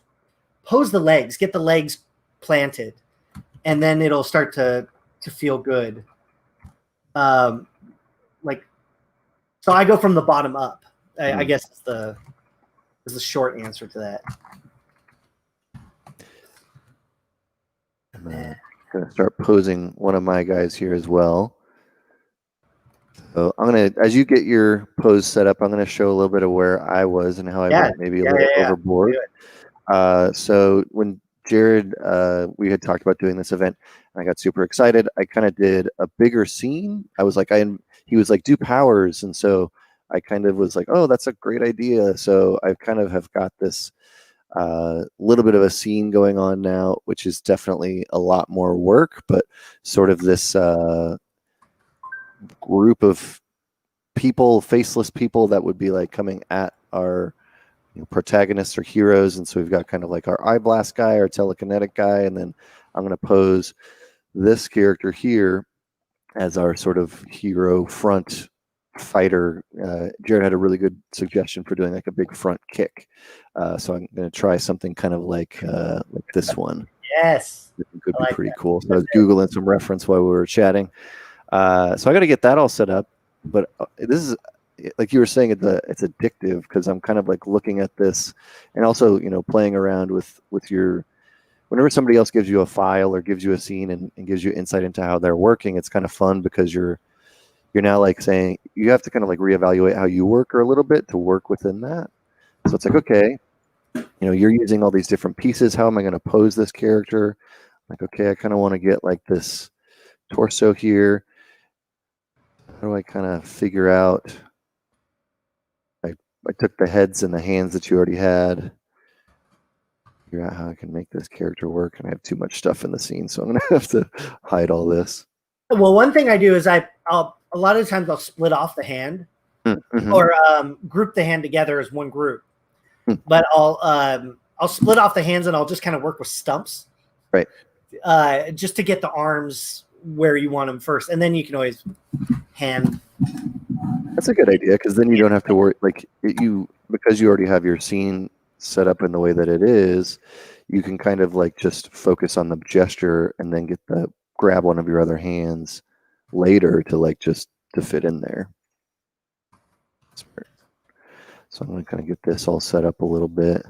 pose the legs, get the legs planted, and then it'll start to feel good. Like, so I go from the bottom up. I guess is the short answer to that. I'm gonna start posing one of my guys here as well. So I'm gonna, as you get your pose set up, I'm gonna show a little bit of where I was and how I went maybe a little overboard. So when Jared, we had talked about doing this event, and I got super excited. I kind of did a bigger scene. I was like, he was like, do powers, and so I kind of was like, oh, that's a great idea. So I kind of have got this little bit of a scene going on now, which is definitely a lot more work, but sort of this group of people, faceless people that would be like coming at our protagonists or heroes. And so we've got kind of like our eye blast guy, our telekinetic guy, and then I'm going to pose this character here as our sort of hero front fighter. Jared had a really good suggestion for doing like a big front kick. So I'm going to try something kind of like this one. Yes. It could be pretty cool. So I was Googling some reference while we were chatting. So I got to get that all set up. But this is, like you were saying, it's addictive because I'm kind of like looking at this and also, playing around with your, whenever somebody else gives you a file or gives you a scene and gives you insight into how they're working, it's kind of fun because you're now like saying you have to kind of like reevaluate how you work or a little bit to work within that. So it's like, okay, you're using all these different pieces. How am I going to pose this character? Like, okay, I kind of want to get like this torso here. How do I kind of figure out? I took the heads and the hands that you already had. Figure out how I can make this character work, and I have too much stuff in the scene, so I'm gonna have to hide all this. Well, one thing I do is I'll a lot of times I'll split off the hand or group the hand together as one group. But I'll split off the hands and I'll just kind of work with stumps, right? Just to get the arms where you want them first, and then you can always hand. That's a good idea because then you don't have to worry. Like because you already have your scene set up in the way that it is, you can kind of like just focus on the gesture and then grab one of your other hands later to like just to fit in there. So I'm going to kind of get this all set up a little bit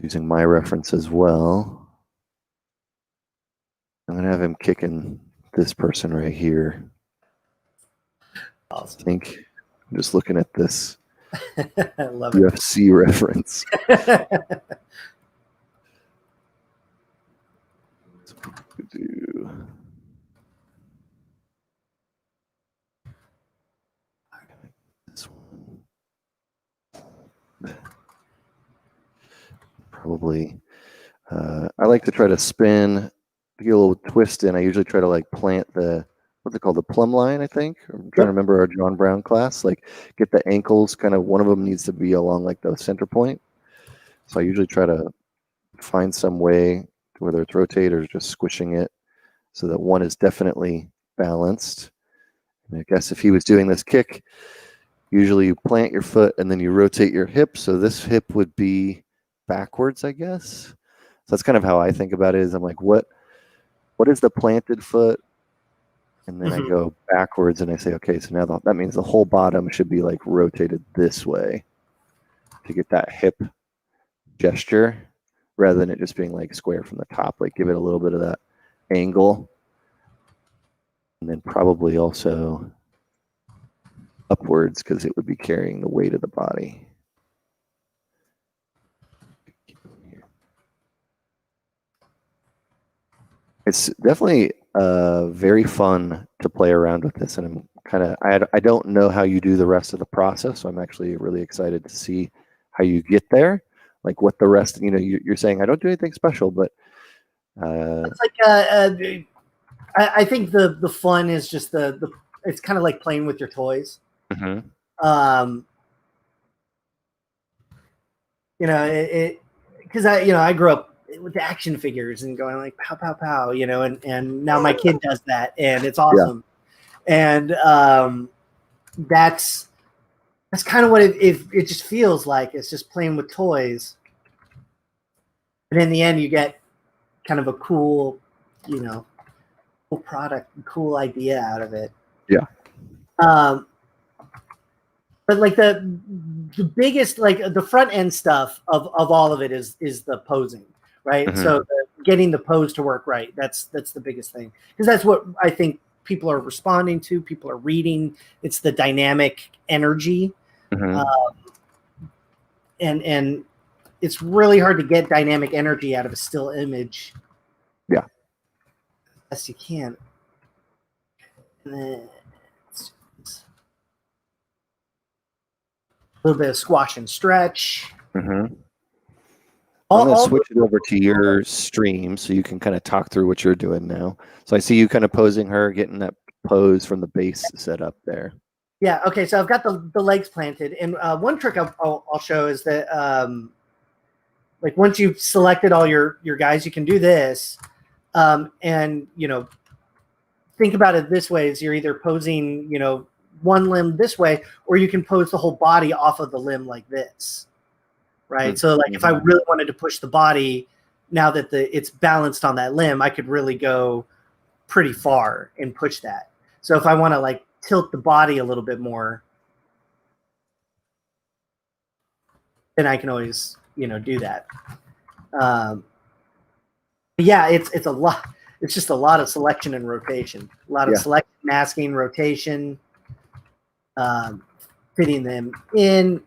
using my reference as well. I'm going to have him kicking this person right here. Awesome. I think I'm just looking at this I love UFC reference. Probably I like to try to spin to get a little twist in. I usually try to like plant what's it called, the plumb line, I think. I'm trying to remember our John Brown class. Like get the ankles kind of, one of them needs to be along like the center point. So I usually try to find some way, whether it's rotate or just squishing it, so that one is definitely balanced. And I guess if he was doing this kick, usually you plant your foot and then you rotate your hip. So this hip would be backwards, I guess. So that's kind of how I think about it. Is I'm like, what is the planted foot? And then I go backwards and I say, okay, so now that means the whole bottom should be like rotated this way to get that hip gesture rather than it just being like square from the top. Like give it a little bit of that angle. And then probably also upwards because it would be carrying the weight of the body. It's definitely very fun to play around with this, and I'm kind of I don't know how you do the rest of the process, so I'm actually really excited to see how you get there, like what the rest. You're saying I don't do anything special, but it's like I think the fun is just the it's kind of like playing with your toys. Because I grew up with the action figures and going like pow pow pow, and now my kid does that and it's awesome. Yeah. And that's that's kind of what it just feels like. It's just playing with toys. And in the end, you get kind of a cool, cool product, cool idea out of it. Yeah. But like the biggest, like the front end stuff of all of it is the posing, right? Mm-hmm. So getting the pose to work right. That's the biggest thing, because that's what I think people are responding to. People are reading. It's the dynamic energy, Mm-hmm. And it's really hard to get dynamic energy out of a still image. Yeah. Yes, you can. And then a little bit of squash and stretch. Mm-hmm. I'm going to switch it over to your stream so you can kind of talk through what you're doing now. So I see you kind of posing her, getting that pose from the base set up there. Yeah. Okay. So I've got the legs planted, and one trick I'll show is that like once you've selected all your guys, you can do this, and think about it this way: is you're either posing one limb this way, or you can pose the whole body off of the limb like this, right? Mm-hmm. So like if I really wanted to push the body, now that it's balanced on that limb, I could really go pretty far and push that. So if I want to like tilt the body a little bit more, then I can always do that. Yeah, it's a lot. It's just a lot of selection and rotation. A lot of selection, masking, rotation, fitting them in.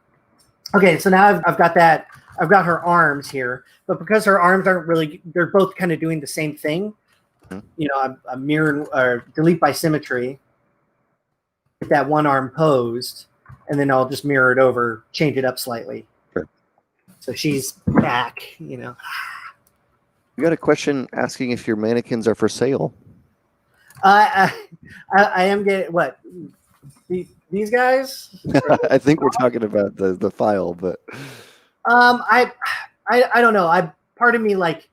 Okay, so now I've got that. I've got her arms here, but because her arms aren't really, they're both kind of doing the same thing. I'm mirroring or delete by symmetry. Get that one arm posed, and then I'll just mirror it over, change it up slightly. Sure. So she's back. You got a question asking if your mannequins are for sale. I am getting what these guys. I think we're talking about the file, but I don't know. Part of me like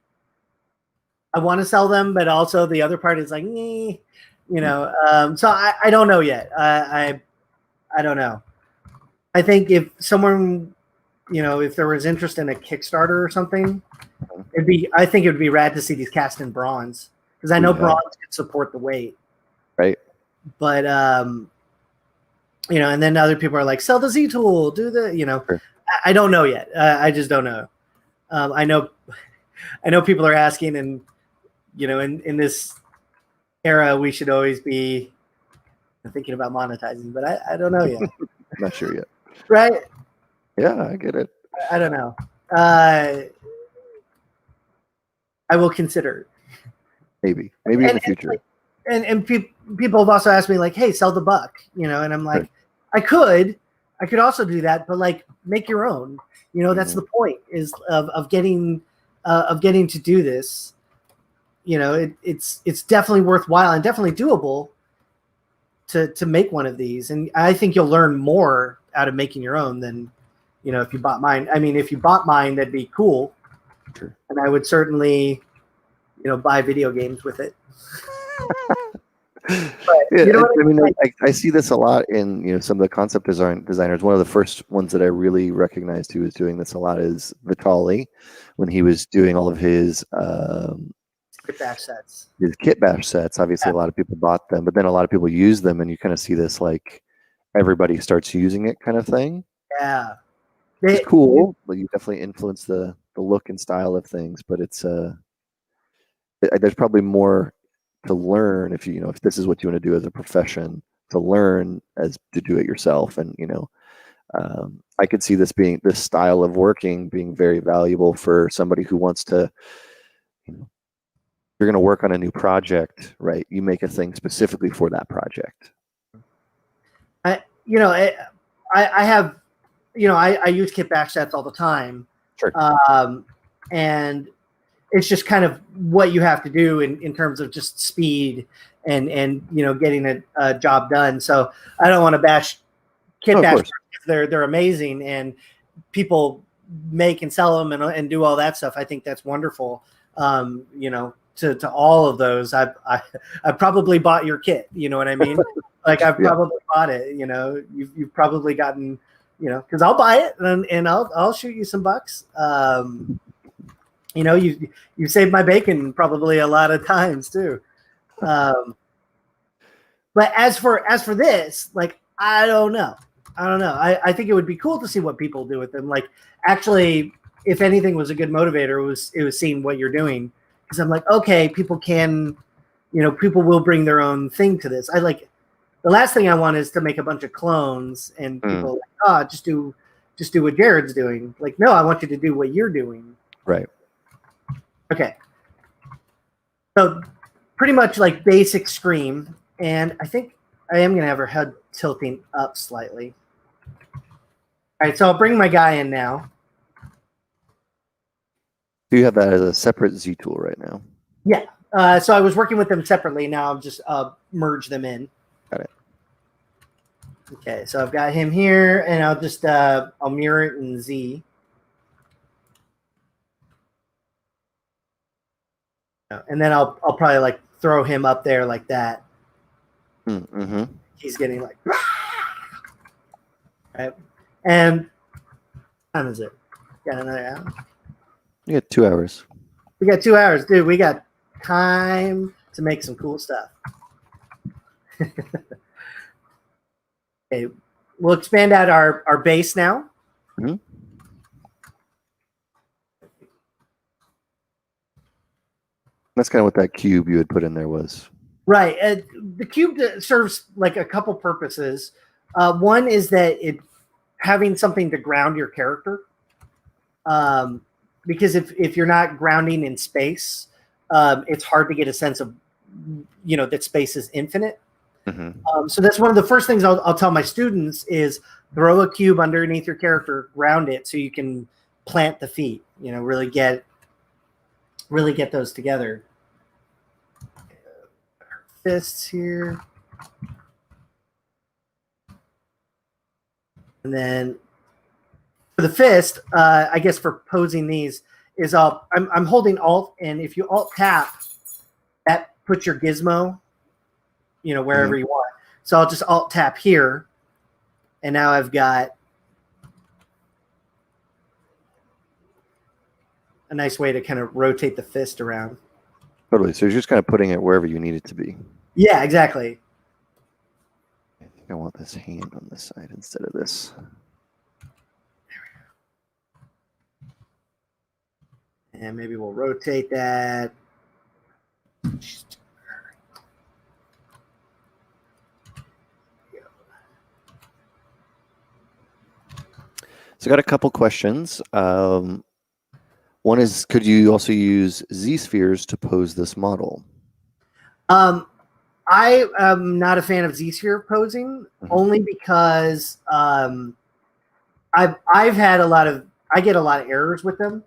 I want to sell them, but also the other part is like, so I don't know yet. I don't know. I think if someone, if there was interest in a Kickstarter or something, I think it would be rad to see these cast in bronze, because I know bronze can support the weight. Right. But, and then other people are like, sell the Z tool, do the, Sure. I don't know yet. I just don't know. I know people are asking, and, in this era, we should always be thinking about monetizing, but I don't know yet. Not sure yet. Right? Yeah, I get it. I don't know. I will consider. Maybe in the future. And people have also asked me like, hey, sell the buck, and I'm like, right. I could also do that, but like make your own. That's the point is of getting to do this. It's definitely worthwhile and definitely doable to make one of these. And I think you'll learn more out of making your own than, if you bought mine. I mean, if you bought mine, that'd be cool. Sure. And I would certainly, buy video games with it. But, I see this a lot in some of the concept designers. One of the first ones that I really recognized who was doing this a lot is Vitaly, when he was doing all of his kit bash sets. His kit bash sets. Obviously, a lot of people bought them, but then a lot of people use them, and you kind of see this like everybody starts using it kind of thing. Yeah, it's cool. But you definitely influence the look and style of things, but it's there's probably more to learn if if this is what you want to do as a profession, to learn as to do it yourself. And I could see this style of working being very valuable for somebody who wants to, you're going to work on a new project, right? You make a thing specifically for that project. I have, I use kit bash sets all the time. Sure. And it's just kind of what you have to do in terms of just speed and getting a job done. So I don't want to bash kit bash. They're amazing, and people make and sell them and do all that stuff. I think that's wonderful. To all of those, I probably bought your kit. You know what I mean? Like I've probably bought it. You've probably gotten because I'll buy it and I'll shoot you some bucks. You saved my bacon probably a lot of times too. But as for this, like, I don't know. I think it would be cool to see what people do with them. Like, actually, if anything was a good motivator, it was seeing what you're doing. Because I'm like, okay, people will bring their own thing to this. The last thing I want is to make a bunch of clones and people just do what Jared's doing. Like, no, I want you to do what you're doing. Right. Okay. So pretty much like basic Scream. And I think I am going to have her head tilting up slightly. All right, so I'll bring my guy in now. Do you have that as a separate Z tool right now? Yeah. So I was working with them separately. Now I'll just merge them in. Got it. Okay, so I've got him here, and I'll just I'll mirror it in Z. And then I'll probably like throw him up there like that. Mm-hmm. He's getting like, right? And what time is it? Got another hour? You got 2 hours. We got 2 hours, dude. We got time to make some cool stuff. Okay, we'll expand out our base now. Mm-hmm. That's kind of what that cube you had put in there was. Right. The cube serves like a couple purposes. One is that having something to ground your character. Because if you're not grounding in space, it's hard to get a sense of, that space is infinite. Mm-hmm. So that's one of the first things I'll tell my students is throw a cube underneath your character, ground it so you can plant the feet, really get those together. Fists here. And then for the fist, I guess for posing these is I'm holding Alt, and if you Alt tap, that puts your gizmo, wherever you want. So I'll just Alt tap here, and now I've got a nice way to kind of rotate the fist around. Totally. So you're just kind of putting it wherever you need it to be. Yeah, exactly. I think I want this hand on this side instead of this. And maybe we'll rotate that. So I got a couple questions. One is, could you also use Z-spheres to pose this model? I am not a fan of Z-sphere posing, only because I've had I get a lot of errors with them.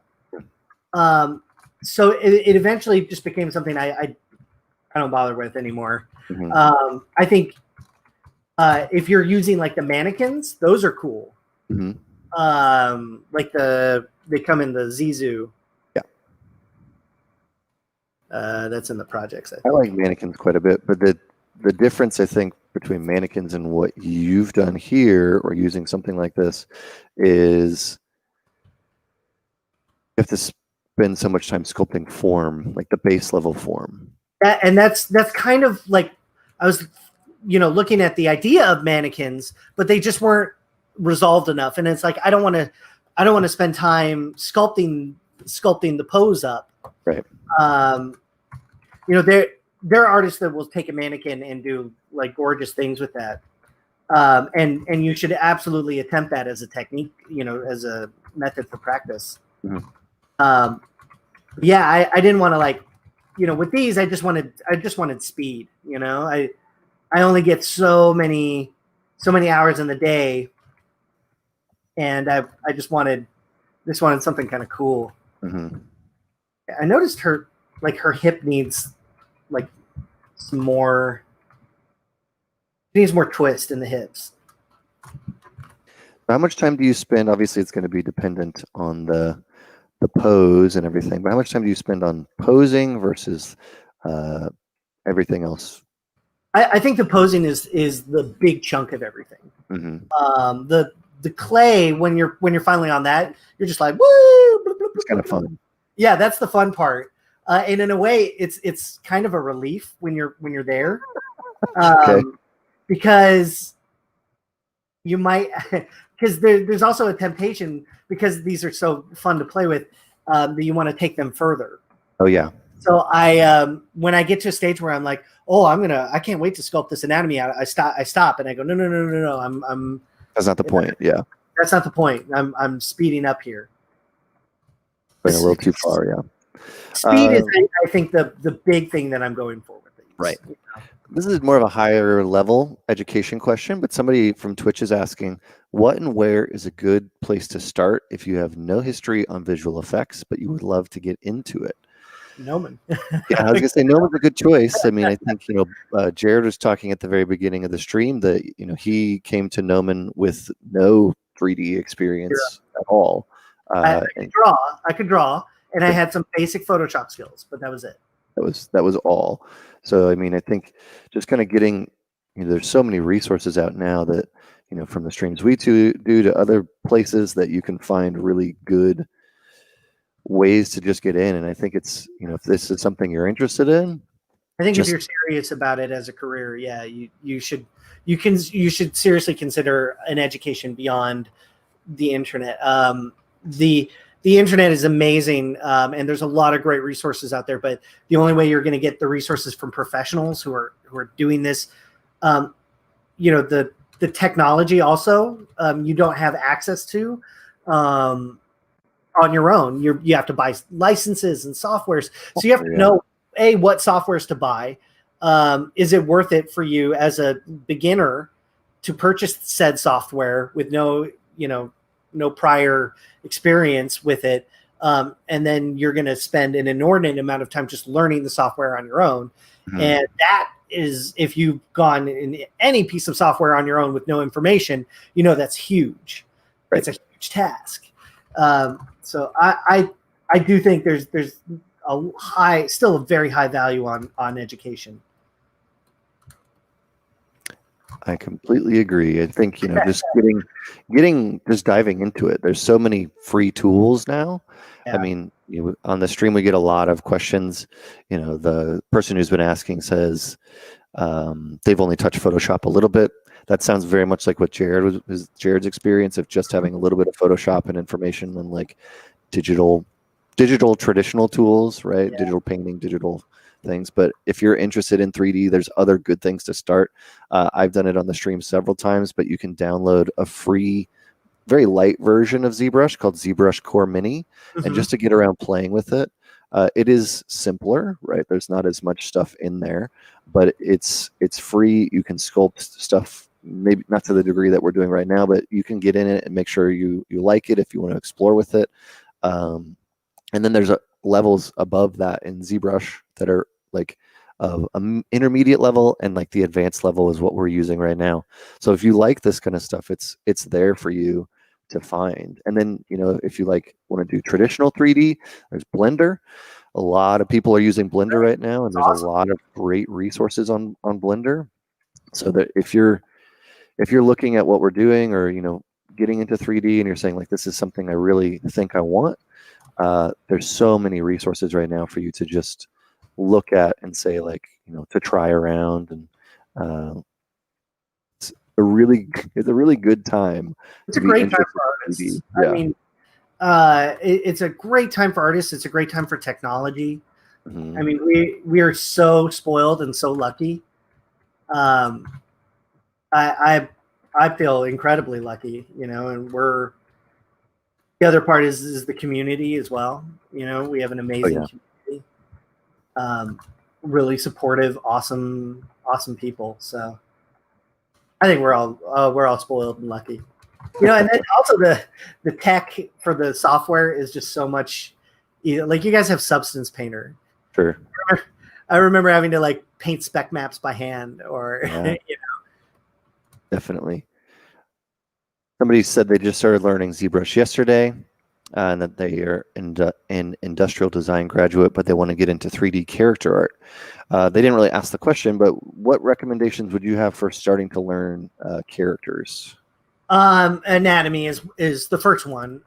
So it eventually just became something I don't bother with anymore. Mm-hmm. I think if you're using like the mannequins, those are cool. Mm-hmm. Like they come in the Zizu. Yeah. That's in the projects. I like mannequins quite a bit, but the difference I think between mannequins and what you've done here or using something like this is you have to spend so much time sculpting form, like the base level form. That's kind of like I was, looking at the idea of mannequins, but they just weren't resolved enough. And it's like I don't want to spend time sculpting the pose up. Right. There are artists that will take a mannequin and do like gorgeous things with that. And you should absolutely attempt that as a technique, as a method for practice. Mm-hmm. Yeah, I didn't want to with these, I just wanted speed, I only get so many hours in the day, and I just wanted something kind of cool. Mm-hmm. I noticed her hip needs some more. She needs more twist in the hips. How much time do you spend? Obviously, it's going to be dependent on the pose and everything. But how much time do you spend on posing versus everything else? I think the posing is the big chunk of everything. Mm-hmm. the clay, when you're finally on that, you're just like, woo! It's kind of fun. Yeah, that's the fun part. And in a way, it's kind of a relief when you're there, Okay. because you might, because there's also a temptation, because these are so fun to play with, that you want to take them further. Oh yeah. So when I get to a stage where I'm like, oh, I can't wait to sculpt this anatomy out, I stop and I go, no, I'm. That's not the point. Yeah. That's not the point. I'm speeding up here. Going a little too far. Yeah. Speed is, I think, the big thing that I'm going for with these. Right. This is more of a higher level education question, but somebody from Twitch is asking, what and where is a good place to start if you have no history on visual effects, but you would love to get into it? Gnomon. Yeah, I was gonna say Gnomon's a good choice. I mean, I think Jared was talking at the very beginning of the stream that he came to Gnomon with no 3D experience at all. I could draw, and I had some basic Photoshop skills, but that was it. That was all. So I mean, I think just kind of getting, there's so many resources out now that from the streams we do to other places that you can find really good ways to just get in. And I think it's, if this is something you're interested in, I think if you're serious about it as a career, yeah, you should seriously consider an education beyond the internet. The internet is amazing, and there's a lot of great resources out there, but the only way you're going to get the resources from professionals who are doing this, the technology also, you don't have access to on your own. You have to buy licenses and softwares, so you have to know what softwares to buy. Is it worth it for you as a beginner to purchase said software with no prior experience with it, and then you're going to spend an inordinate amount of time just learning the software on your own. Mm-hmm. And that is, if you've gone in any piece of software on your own with no information, that's huge. Right. It's a huge task. So I do think there's still a very high value on education. I completely agree. I think, just just diving into it. There's so many free tools now. Yeah. I mean, on the stream, we get a lot of questions. The person who's been asking says they've only touched Photoshop a little bit. That sounds very much like what Jared's experience of just having a little bit of Photoshop and information and like digital traditional tools, right? Yeah. Digital painting, digital things. But if you're interested in 3D, there's other good things to start. I've done it on the stream several times, but you can download a free, very light version of ZBrush called ZBrush Core Mini. Mm-hmm. And just to get around playing with it, it is simpler, right? There's not as much stuff in there, but it's free. You can sculpt stuff, maybe not to the degree that we're doing right now, but you can get in it and make sure you like it if you want to explore with it. And then there's levels above that in ZBrush that are like intermediate level, and like the advanced level is what we're using right now. So if you like this kind of stuff, it's there for you to find. And then if you want to do traditional 3D, there's Blender. A lot of people are using Blender right now, and there's a lot of great resources on Blender. So that if you're looking at what we're doing, or getting into 3D, and you're saying like, this is something I really think I want, there's so many resources right now for you to just look at and say, like, to try around. And it's a really good time. It's a great time for artists. Yeah. I mean, it's a great time for artists. It's a great time for technology. Mm-hmm. I mean, we are so spoiled and so lucky. I feel incredibly lucky, and the other part is the community as well. We have an amazing community, really supportive, awesome people. So I think we're all spoiled and lucky, and then also the tech for the software is just so much. Like, you guys have Substance Painter. Sure. I remember having to like paint spec maps by hand, or Definitely. Somebody said they just started learning ZBrush yesterday, and that they are an industrial design graduate, but they want to get into 3D character art. They didn't really ask the question, but what recommendations would you have for starting to learn characters? Anatomy is the first one.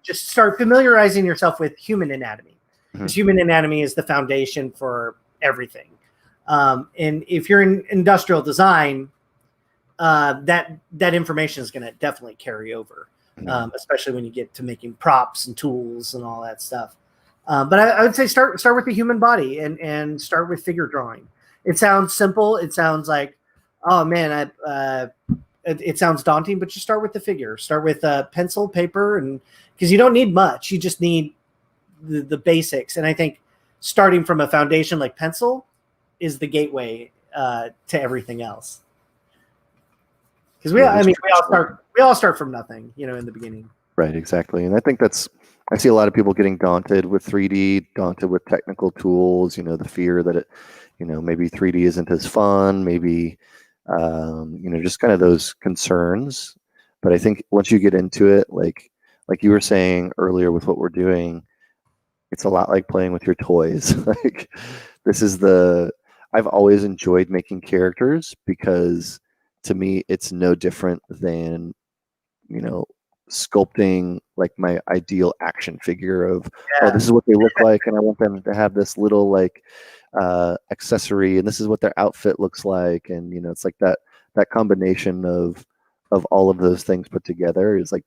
Just start familiarizing yourself with human anatomy, because human anatomy is the foundation for everything. And if you're in industrial design, that information is going to definitely carry over, especially when you get to making props and tools and all that stuff. But I would say start with the human body and start with figure drawing. It sounds simple. It sounds like, oh man, it sounds daunting, but you start with the figure. Start with pencil, paper, and because you don't need much. You just need the basics. And I think starting from a foundation like pencil is the gateway to everything else. Because we all start from nothing, in the beginning. Right, exactly. And I think I see a lot of people getting daunted with 3D, daunted with technical tools, the fear that it, maybe 3D isn't as fun, maybe, just kind of those concerns. But I think once you get into it, like you were saying earlier with what we're doing, it's a lot like playing with your toys. Like I've always enjoyed making characters because to me, it's no different than, sculpting like my ideal action figure of, oh, this is what they look like, and I want them to have this little like accessory, and this is what their outfit looks like, and it's like that combination of all of those things put together is like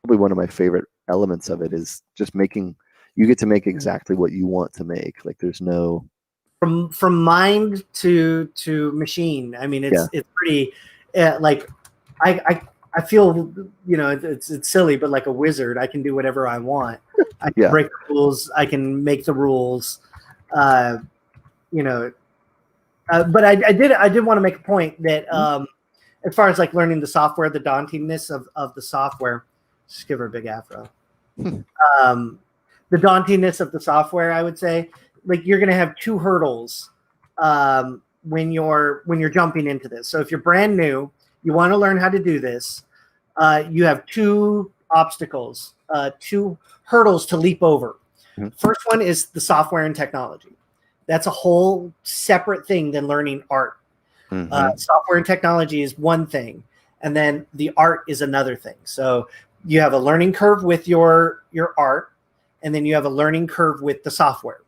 probably one of my favorite elements of it is just you get to make exactly what you want to make. Like there's no from mind to machine. I mean, it's pretty like I feel, it's silly, but like a wizard, I can do whatever I want. I can break the rules. I can make the rules. But I did want to make a point that as far as like learning the software, the dauntingness of the software, just give her a big afro. The dauntingness of the software, I would say, like you're going to have two hurdles when you're jumping into this. So if you're brand new, you want to learn how to do this. You have two obstacles, two hurdles to leap over. First one is the software and technology. That's a whole separate thing than learning art. Software and technology is one thing, and then the art is another thing. So you have a learning curve with your art, and then you have a learning curve with the software.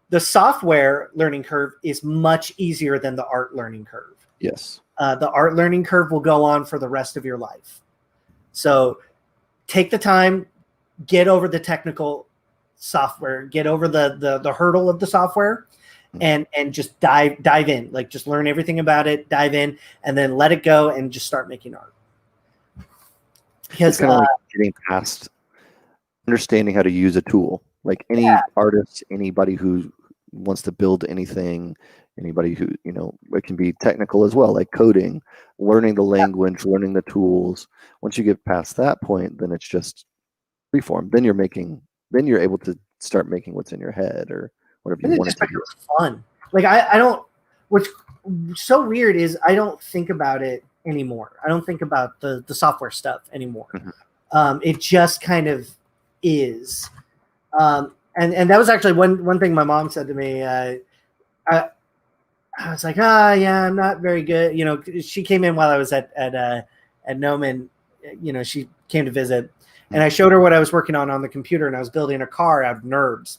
The software learning curve is much easier than the art learning curve. Yes. The art learning curve will go on for the rest of your life. So take the time, get over the technical software, get over the hurdle of the software, and just dive in. Like just learn everything about it, dive in, and then let it go and just start making art. Because it's kind of like getting past understanding how to use a tool. Like any artist, anybody who wants to build anything, anybody who, it can be technical as well, like coding, learning the language, learning the tools. Once you get past that point, then it's just freeform. Then you're able to start making what's in your head or whatever you want it to be. Fun. Like I don't, what's so weird is I don't think about it anymore. I don't think about the software stuff anymore. It just kind of is. And that was actually one thing my mom said to me. I was like, I'm not very good. She came in while I was at Gnomon. She came to visit, and I showed her what I was working on the computer, and I was building a car out of NURBS.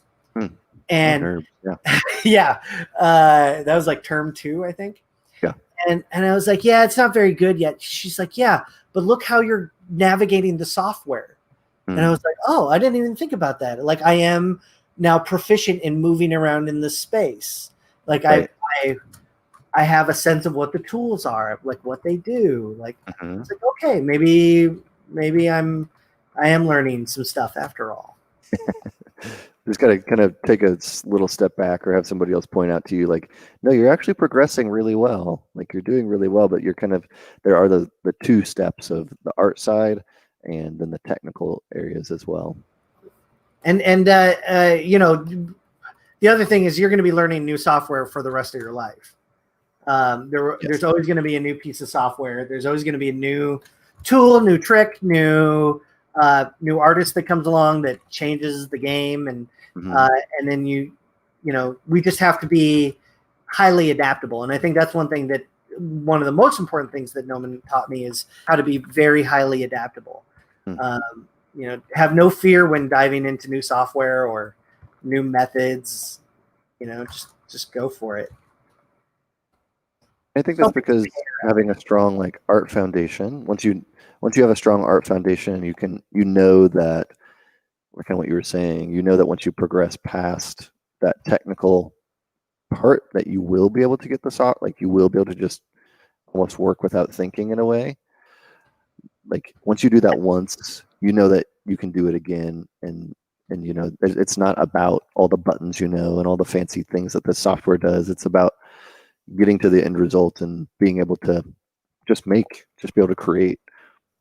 And that was like term 2, I think. Yeah. And I was like, it's not very good yet. She's like, but look how you're navigating the software. And I was like, oh, I didn't even think about that. Like I am now proficient in moving around in the space. Like I have a sense of what the tools are, like what they do. Like it's like, okay, maybe I am learning some stuff after all. Just got to kind of take a little step back or have somebody else point out to you, like, no, you're actually progressing really well. Like you're doing really well, but there are the 2 steps of the art side and then the technical areas as well. And the other thing is you're going to be learning new software for the rest of your life. There's always going to be a new piece of software. There's always going to be a new tool, new trick, new artist that comes along that changes the game. And then we just have to be highly adaptable. And I think that's one thing that one of the most important things that Gnomon taught me is how to be very highly adaptable. Have no fear when diving into new software or new methods. Just go for it. I think that's because having a strong like art foundation, once you have a strong art foundation, you know that, kind of what you were saying, that once you progress past that technical part, that you will be able to get the soft, like you will be able to just almost work without thinking in a way. Like once you do that once, you know that you can do it again, and it's not about all the buttons and all the fancy things that the software does. It's about getting to the end result and being able to just be able to create.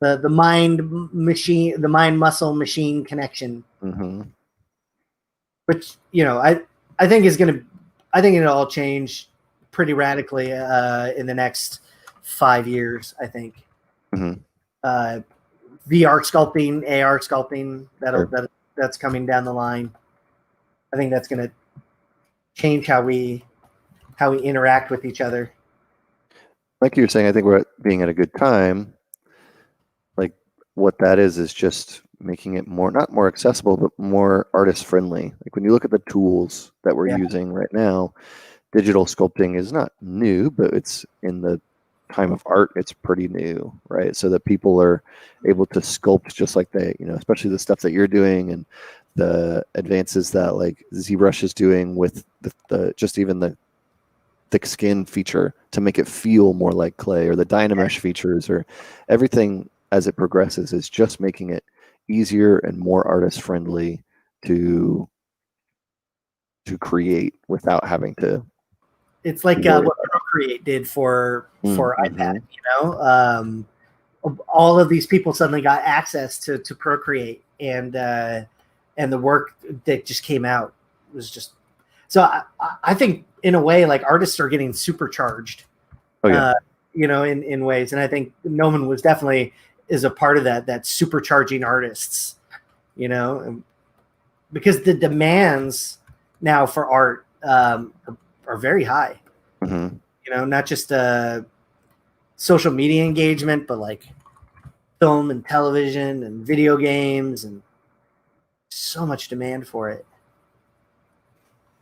The mind muscle machine connection, which I think it'll all change pretty radically in the next 5 years. I think VR sculpting, AR sculpting, that's coming down the line. I think that's going to change how we interact with each other. Like you were saying, I think we're being at a good time. Like what that is just making it not more accessible, but more artist friendly. Like when you look at the tools that we're using right now, digital sculpting is not new, but it's in the time of art, it's pretty new, right? So that people are able to sculpt just like they, especially the stuff that you're doing and the advances that like ZBrush is doing with the just even the thick skin feature to make it feel more like clay, or the Dynamesh features, or everything as it progresses is just making it easier and more artist friendly to create without having to. It's like what Procreate did for iPad. All of these people suddenly got access to Procreate, and the work that just came out was just. So I think in a way, like artists are getting supercharged, in ways. And I think Gnomon was definitely is a part of that supercharging artists, because the demands now for art are very high, not just social media engagement, but like film and television and video games, and so much demand for it.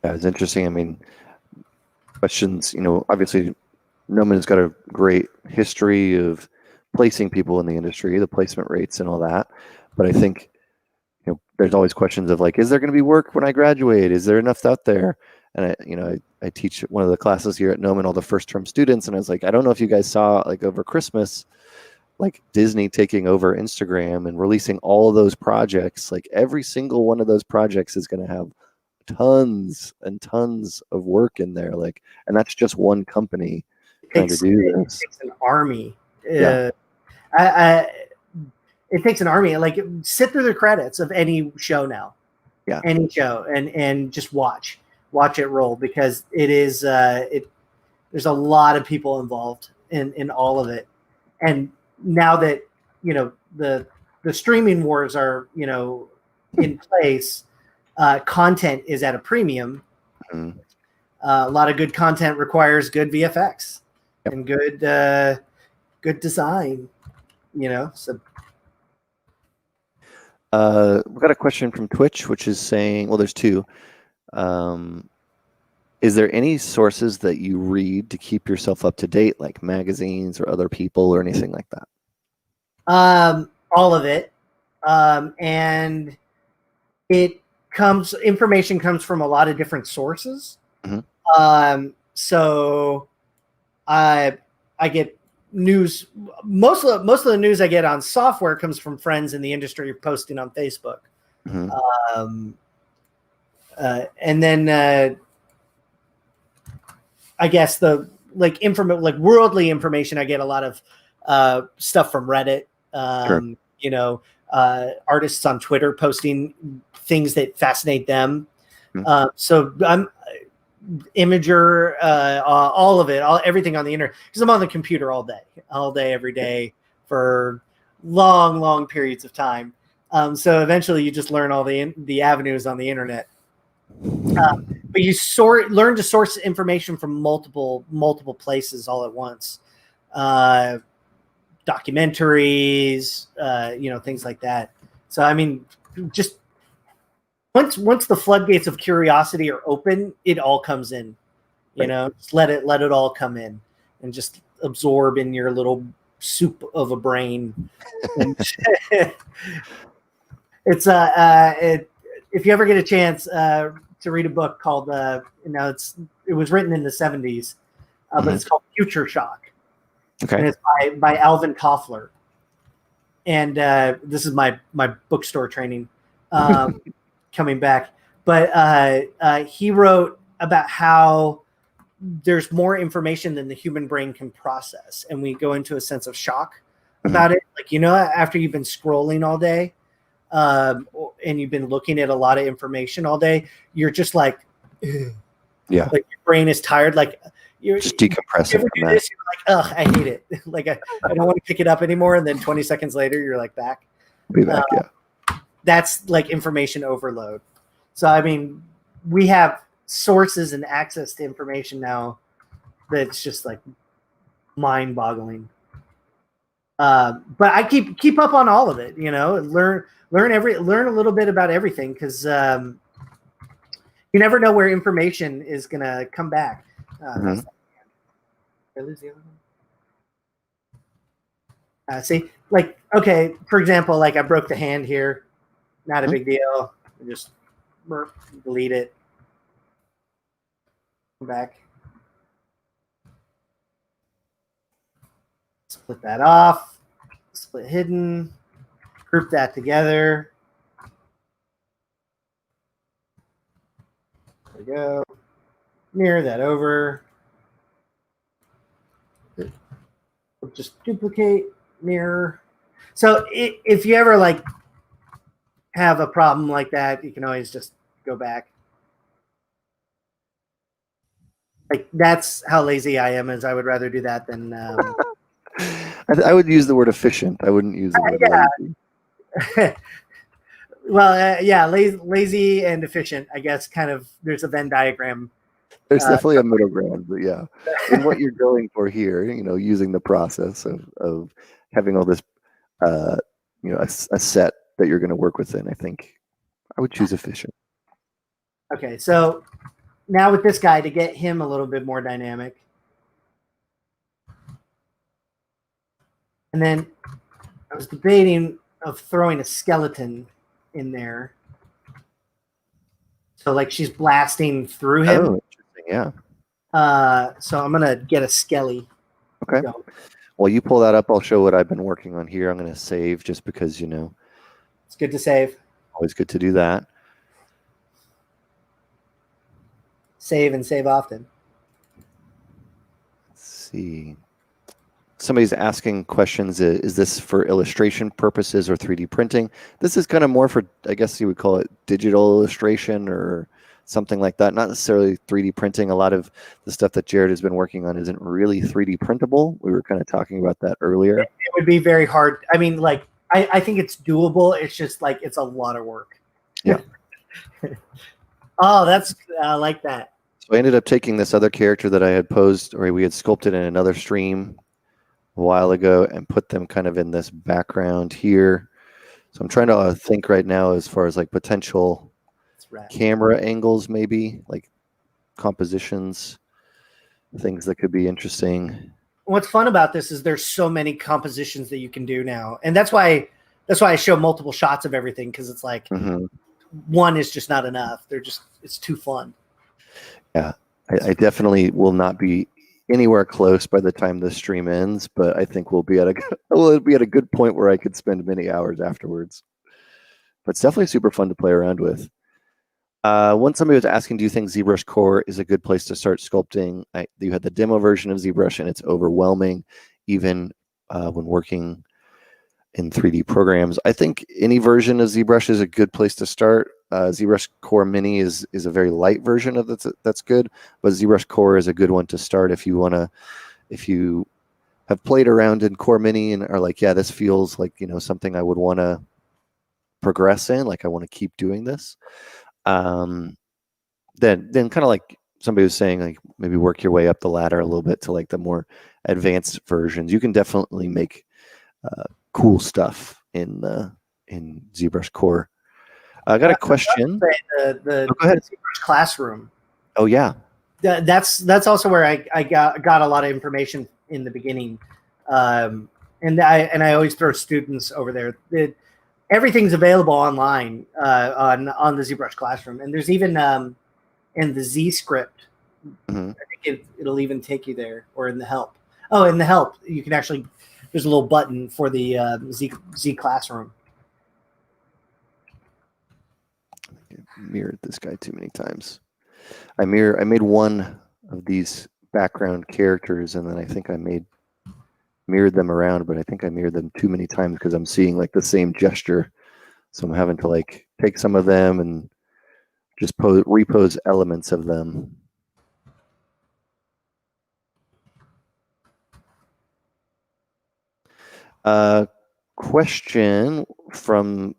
Yeah, it's interesting. I mean, questions, obviously Gnomon's got a great history of placing people in the industry, the placement rates and all that. But I think, there's always questions of like, is there going to be work when I graduate? Is there enough out there? And I teach one of the classes here at Gnomon, all the first term students. And I was like, I don't know if you guys saw like over Christmas, like Disney taking over Instagram and releasing all of those projects. Like every single one of those projects is going to have tons and tons of work in there, like, and that's just one company trying to do this. It takes an army. It takes an army. Like, sit through the credits of any show now, any show, and just watch it roll, because it is there's a lot of people involved in all of it. And now that the streaming wars are in place, content is at a premium. A lot of good content requires good VFX and good design. So we've got a question from Twitch, which is saying, well, there's two. Is there any sources that you read to keep yourself up to date, like magazines or other people or anything like that? All of it, and information comes from a lot of different sources. So I get news. Most of the news I get on software comes from friends in the industry posting on Facebook. And then I guess the worldly information, I get a lot of stuff from Reddit. Artists on Twitter posting things that fascinate them. So I'm Imager, all of it, everything on the internet, because I'm on the computer all day, every day for long periods of time. So eventually you just learn all the avenues on the internet. But you learn to source information from multiple places all at once. documentaries, things like that. So, I mean, just once the floodgates of curiosity are open, it all comes in. Just let it all come in and just absorb in your little soup of a brain. And it's if you ever get a chance to read a book called it was written in the 70s, but it's called Future Shock. Okay. And it's by Alvin Toffler. And this is my bookstore training coming back. But he wrote about how there's more information than the human brain can process. And we go into a sense of shock about it. Like, after you've been scrolling all day and you've been looking at a lot of information all day, you're just like, ugh. Yeah. Like your brain is tired. Like, you're just decompressing. You ever do this, you're like, ugh, I hate it. Like, I don't want to pick it up anymore. And then 20 seconds later, you're like back. Be back, yeah. That's like information overload. So, I mean, we have sources and access to information now that's just like mind-boggling. But I keep up on all of it, learn a little bit about everything, because you never know where information is gonna come back. See, like, okay, for example, like I broke the hand here, not a big deal. Just delete it. Come back. Split that off. Split hidden. Group that together. There we go. Mirror that over. Just duplicate, mirror. So if you ever like have a problem like that, you can always just go back. Like, that's how lazy I am, is I would rather do that than I would use the word efficient. I wouldn't use the word lazy. Well, lazy and efficient, I guess, kind of, there's a Venn diagram. There's definitely a middle ground, but yeah. And what you're going for here, using the process of having all this, a set that you're going to work within, I think I would choose efficient. Okay, so now with this guy, to get him a little bit more dynamic. And then I was debating of throwing a skeleton in there. So like she's blasting through him. Oh, interesting, yeah. So I'm going to get a skelly. Okay. Go. Well, you pull that up. I'll show what I've been working on here. I'm going to save just because, It's good to save. Always good to do that. Save and save often. Let's see. Somebody's asking questions. Is this for illustration purposes or 3D printing? This is kind of more for, I guess you would call it digital illustration or something like that. Not necessarily 3D printing. A lot of the stuff that Jared has been working on isn't really 3D printable. We were kind of talking about that earlier. It would be very hard. I mean, like, I think it's doable. It's just like, it's a lot of work. Yeah. Oh, I like that. So I ended up taking this other character that I had posed, or we had sculpted in another stream a while ago, and put them kind of in this background here. So I'm trying to think right now as far as like potential camera angles, maybe like compositions, things that could be interesting. What's fun about this is there's so many compositions that you can do now, and that's why I show multiple shots of everything, because it's like one is just not enough. It's too fun. Yeah, I definitely will not be anywhere close by the time this stream ends, but I think we'll be at a good point where I could spend many hours afterwards. But it's definitely super fun to play around with. Once somebody was asking, do you think ZBrush Core is a good place to start sculpting? You had the demo version of ZBrush, and it's overwhelming, even when working in 3D programs. I think any version of ZBrush is a good place to start. ZBrush Core Mini is a very light version of that's good, but ZBrush Core is a good one to start if you have played around in Core Mini and are like, yeah, this feels like something I would want to progress in, like I want to keep doing this. Then kind of like somebody was saying, like maybe work your way up the ladder a little bit to like the more advanced versions, you can definitely make cool stuff in ZBrush Core. I got a question. The go ahead. ZBrush classroom. Oh yeah, that's also where I got a lot of information in the beginning, and I always throw students over there. Everything's available online on the ZBrush classroom, and there's even in the Z script. mm-hmm. I think it'll even take you there, or in the help. Oh, in the help, you can actually, there's a little button for the Z classroom. I mirrored this guy too many times. I made one of these background characters, and then I think I mirrored them around, but I think I mirrored them too many times because I'm seeing like the same gesture. So I'm having to like take some of them and just repose elements of them. Question from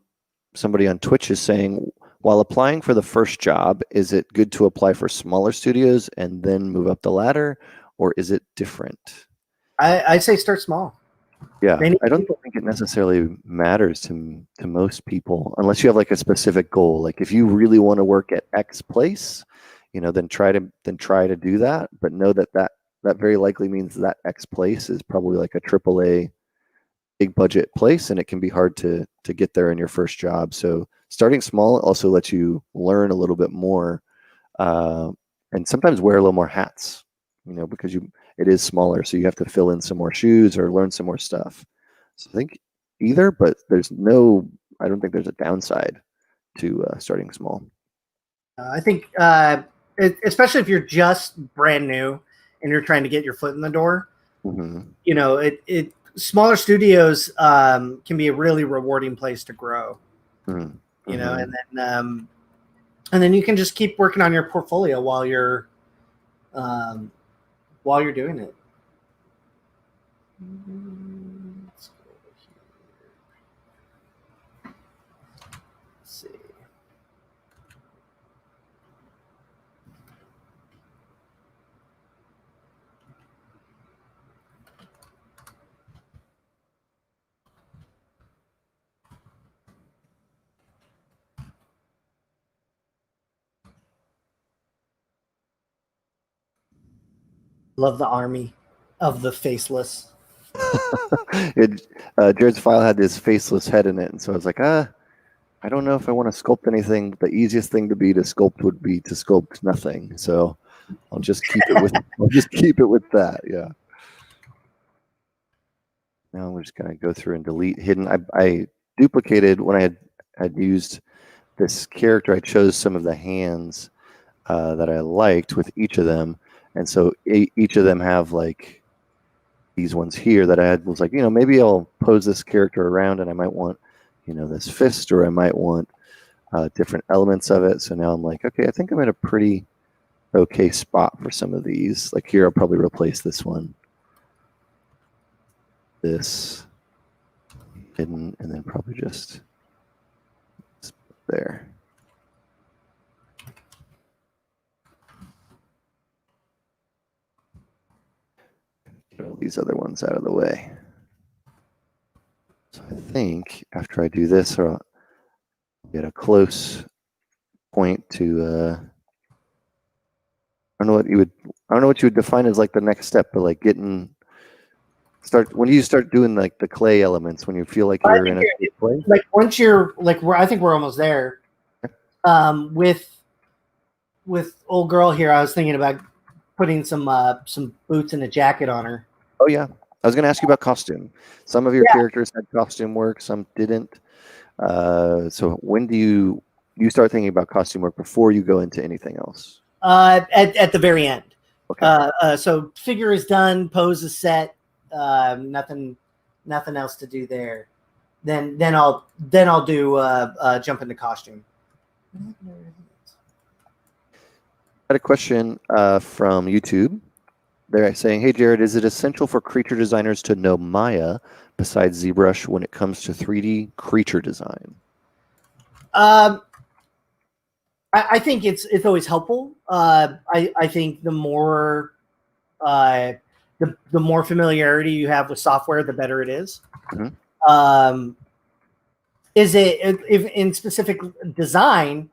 somebody on Twitch is saying, while applying for the first job, is it good to apply for smaller studios and then move up the ladder, or is it different? I say start small. Yeah, I don't think it necessarily matters to most people unless you have like a specific goal. Like if you really want to work at X place, then try to do that. But know that very likely means that X place is probably like a AAA big budget place, and it can be hard to get there in your first job. So starting small also lets you learn a little bit more, and sometimes wear a little more hats. Because it is smaller, so you have to fill in some more shoes or learn some more stuff. So I think either, but I don't think there's a downside to starting small. I think, especially if you're just brand new and you're trying to get your foot in the door, mm-hmm. Smaller studios can be a really rewarding place to grow. Mm-hmm. And then you can just keep working on your portfolio while you're doing it. Let's go over here. Let's see. Love the army of the faceless. Jared's file had this faceless head in it, and so I was like, I don't know if I want to sculpt anything. The easiest thing to sculpt would be to sculpt nothing. So I'll just keep it with that. Yeah. Now we're just gonna go through and delete hidden. I duplicated when I had used this character. I chose some of the hands that I liked with each of them. And so each of them have like these ones here that I was like, maybe I'll pose this character around and I might want, this fist, or I might want different elements of it. So now I'm like, okay, I think I'm at a pretty okay spot for some of these. Like here, I'll probably replace this one, this hidden, and then probably just there. Get all these other ones out of the way. So I think after I do this, I'll get a close point to I don't know what you would define as like the next step, but like when you start doing like the clay elements, when you feel like you're in a good place. Like once you're like, I think we're almost there. With old girl here, I was thinking about putting some boots and a jacket on her. Oh yeah, I was going to ask you about costume. Some of your characters had costume work, some didn't. So when do you start thinking about costume work before you go into anything else? At the very end. Okay. So figure is done, pose is set, nothing else to do there. Then I'll do jump into costume. I had a question from YouTube. They're saying, hey, Jared, is it essential for creature designers to know Maya besides ZBrush when it comes to 3D creature design? I think it's always helpful. I think the more the more familiarity you have with software, the better it is. Is it if in specific design?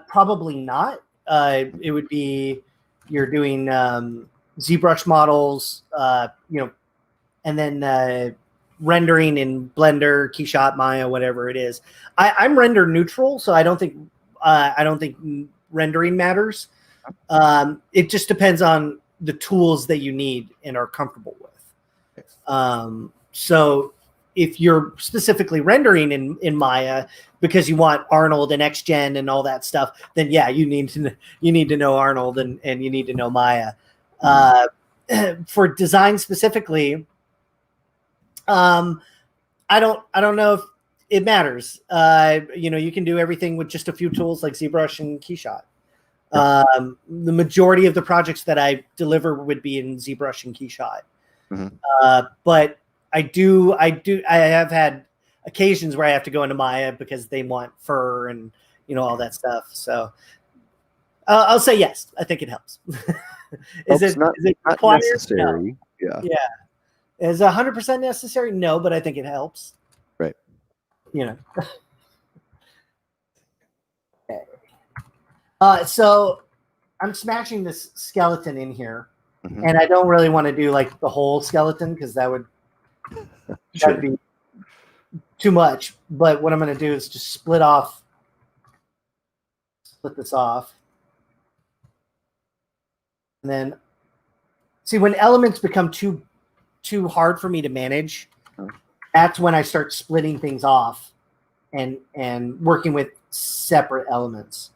Probably not. It would be you're doing ZBrush models, and then rendering in Blender, Keyshot, Maya, whatever it is. I'm render neutral, so I don't think rendering matters. It just depends on the tools that you need and are comfortable with. So if you're specifically rendering in Maya because you want Arnold and XGen and all that stuff, then yeah, you need to know Arnold and you need to know Maya. For design specifically, I don't know if it matters. You can do everything with just a few tools like ZBrush and Keyshot. The majority of the projects that I deliver would be in ZBrush and Keyshot. But I have had occasions where I have to go into Maya because they want fur and all that stuff. So I'll say yes. I think it helps. Is it required? Necessary? No. Yeah. Is 100% necessary? No, but I think it helps. Right. Okay. So I'm smashing this skeleton in here, and I don't really want to do like the whole skeleton because that would be too much. But what I'm going to do is just split this off. And then see when elements become too hard for me to manage, that's when I start splitting things off and working with separate elements.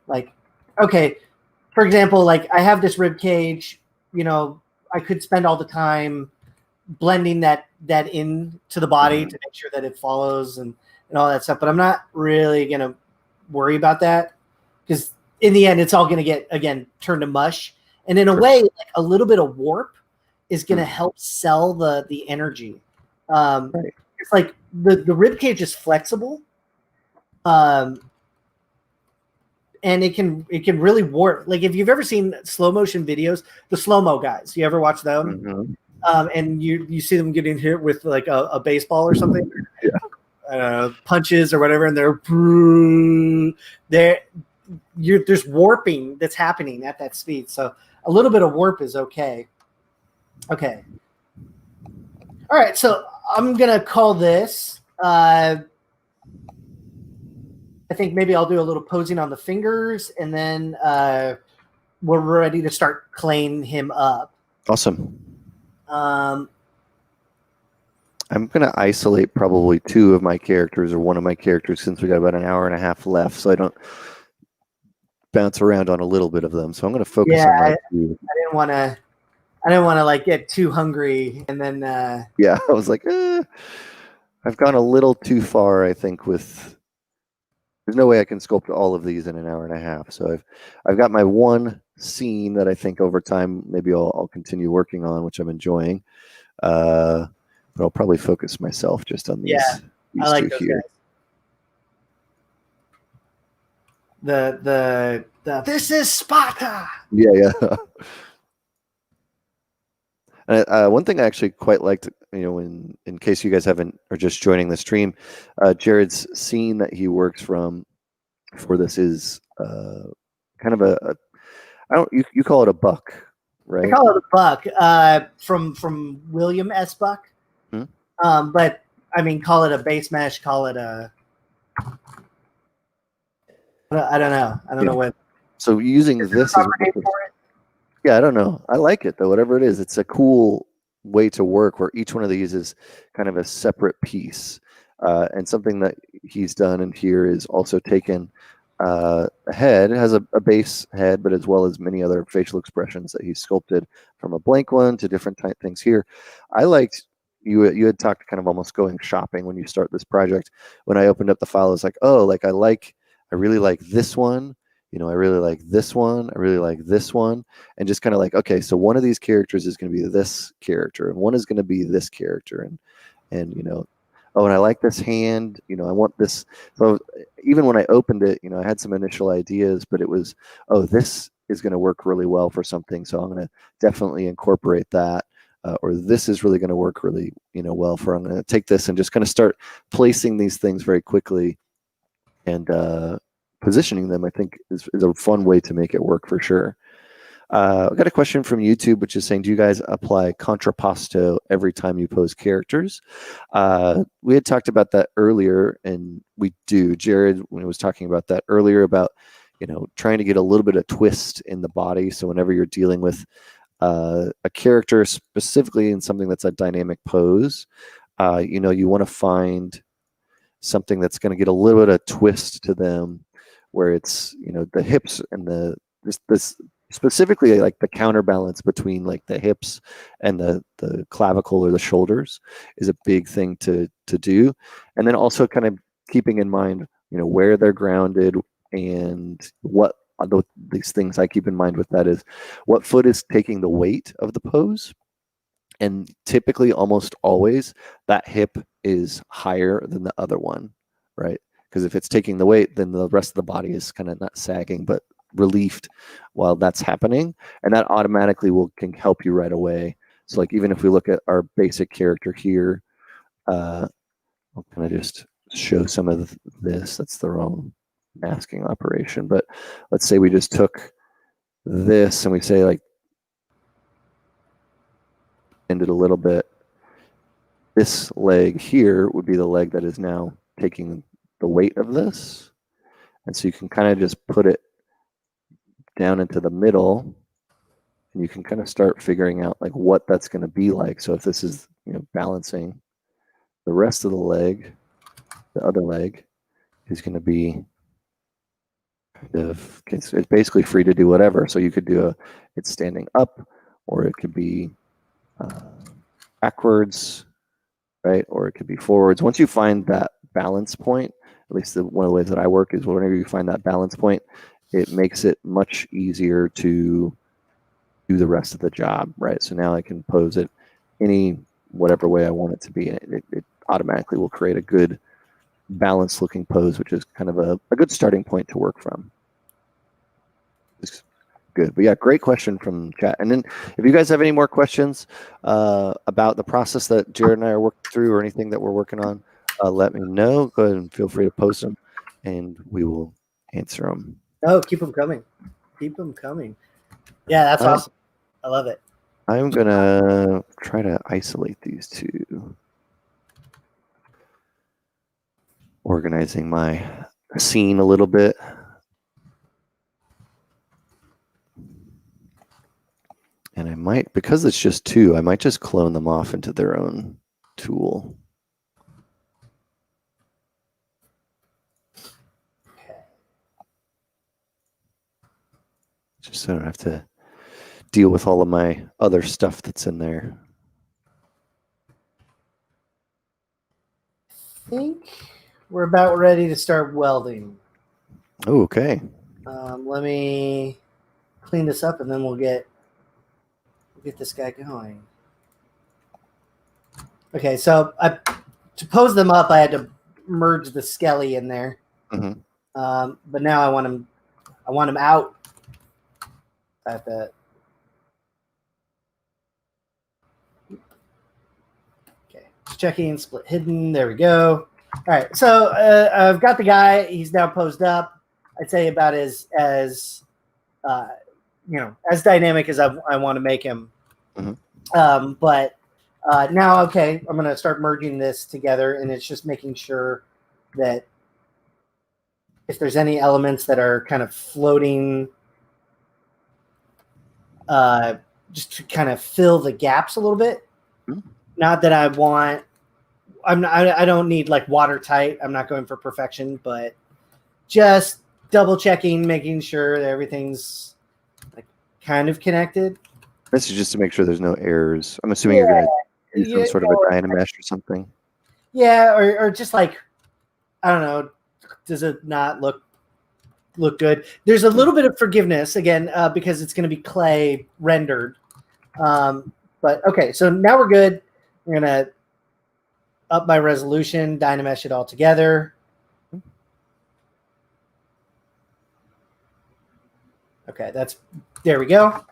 Like, okay, for example, like I have this rib cage, I could spend all the time blending that in to the body to make sure that it follows and all that stuff. But I'm not really going to worry about that because in the end, it's all going to get, again, turned to mush. And in a way, like a little bit of warp is going to help sell the energy. It's like the rib cage is flexible. And it can really warp. Like if you've ever seen slow motion videos, the slow-mo guys, you ever watch them? And you see them getting hit with like a baseball or something, punches or whatever, and there's warping that's happening at that speed. So a little bit of warp is okay. Okay. All right. So I'm going to call this, I think maybe I'll do a little posing on the fingers and then we're ready to start claying him up. Awesome. I'm going to isolate probably two of my characters or one of my characters since we got about an hour and a half left, so I don't bounce around on a little bit of them. So I'm going to focus on my two. I didn't want to like get too hungry and then I was like, I've gone a little too far, I think, with there's no way I can sculpt all of these in an hour and a half. So I've got my one scene that I think over time maybe I'll continue working on, which I'm enjoying. But I'll probably focus myself just on these. I like two those here. Guys. The this is Sparta. Yeah. And one thing I actually quite liked, in case you guys haven't are just joining the stream, Jared's scene that he works from for this is kind of you call it a buck, right? I call it a buck from William S. Buck. But I mean, call it a base mesh, call it a I don't know. I don't know what. So using this as I don't know. I like it though. Whatever it is, it's a cool way to work where each one of these is kind of a separate piece. And something that he's done in here is also taken a head. It has a base head, but as well as many other facial expressions that he's sculpted from a blank one to different type things here. I liked you had talked kind of almost going shopping when you start this project. When I opened up the file, I was like, oh, like I really like this one. I really like this one. I really like this one. And just kind of like, okay, so one of these characters is going to be this character and one is going to be this character. And oh, and I like this hand, I want this. So even when I opened it, I had some initial ideas, but it was, oh, this is going to work really well for something. So I'm going to definitely incorporate that. Or this is really going to work really, well for, I'm going to take this and just going to start placing these things very quickly and positioning them, I think is a fun way to make it work for sure. I got a question from YouTube, which is saying, do you guys apply contrapposto every time you pose characters? We had talked about that earlier, and we do. Jared, when he was talking about that earlier, about trying to get a little bit of twist in the body. So whenever you're dealing with a character, specifically in something that's a dynamic pose, you want to find something that's going to get a little bit of twist to them, where it's the hips and this specifically like the counterbalance between like the hips and the clavicle or the shoulders is a big thing to do. And then also kind of keeping in mind where they're grounded, and what these things I keep in mind with that is what foot is taking the weight of the pose. And typically, almost always, that hip is higher than the other one, right? Because if it's taking the weight, then the rest of the body is kind of not sagging, but relieved while that's happening. And that automatically can help you right away. So like, even if we look at our basic character here, I'll kind of just show some of this. That's the wrong masking operation. But let's say we just took this and we say like, ended a little bit. This leg here would be the leg that is now taking the weight of this. And so you can kind of just put it down into the middle, and you can kind of start figuring out like what that's going to be like. So if this is balancing the rest of the leg, the other leg is going to be it's basically free to do whatever. So you could do it's standing up, or it could be backwards, right? Or it could be forwards. Once you find that balance point, at least one of the ways that I work is whenever you find that balance point, it makes it much easier to do the rest of the job, right? So now I can pose it any whatever way I want it to be, and it automatically will create a good balanced looking pose, which is kind of a good starting point to work from. It's good. But yeah, great question from chat. And then if you guys have any more questions about the process that Jared and I are working through, or anything that we're working on, let me know. Go ahead and feel free to post them, and we will answer them. Oh, keep them coming. Keep them coming. Yeah, that's awesome. I love it. I'm going to try to isolate these two. Organizing my scene a little bit. And I might, because it's just two, I might just clone them off into their own tool. Just so I don't have to deal with all of my other stuff that's in there. I think we're about ready to start welding. Oh, okay. Let me clean this up, and then we'll get this guy going. Okay, so to pose them up, I had to merge the skelly in there. Mm-hmm. But now I want him out. I have to. Okay, just checking split hidden. There we go. All right, so I've got the guy. He's now posed up. I'd say about as dynamic as I want to make him. Mm-hmm. But now, okay, I'm going to start merging this together, and it's just making sure that if there's any elements that are kind of floating, just to kind of fill the gaps a little bit. Mm-hmm. Not that I don't need like watertight. I'm not going for perfection, but just double checking, making sure that everything's like kind of connected. This is just to make sure there's no errors. I'm assuming you're going to use some sort of a Dynamesh or something. Yeah, or just like, I don't know, does it not look good? There's a little bit of forgiveness, again, because it's going to be clay rendered. But okay, so now we're good. We're going to up my resolution, Dynamesh it all together. Okay, there we go.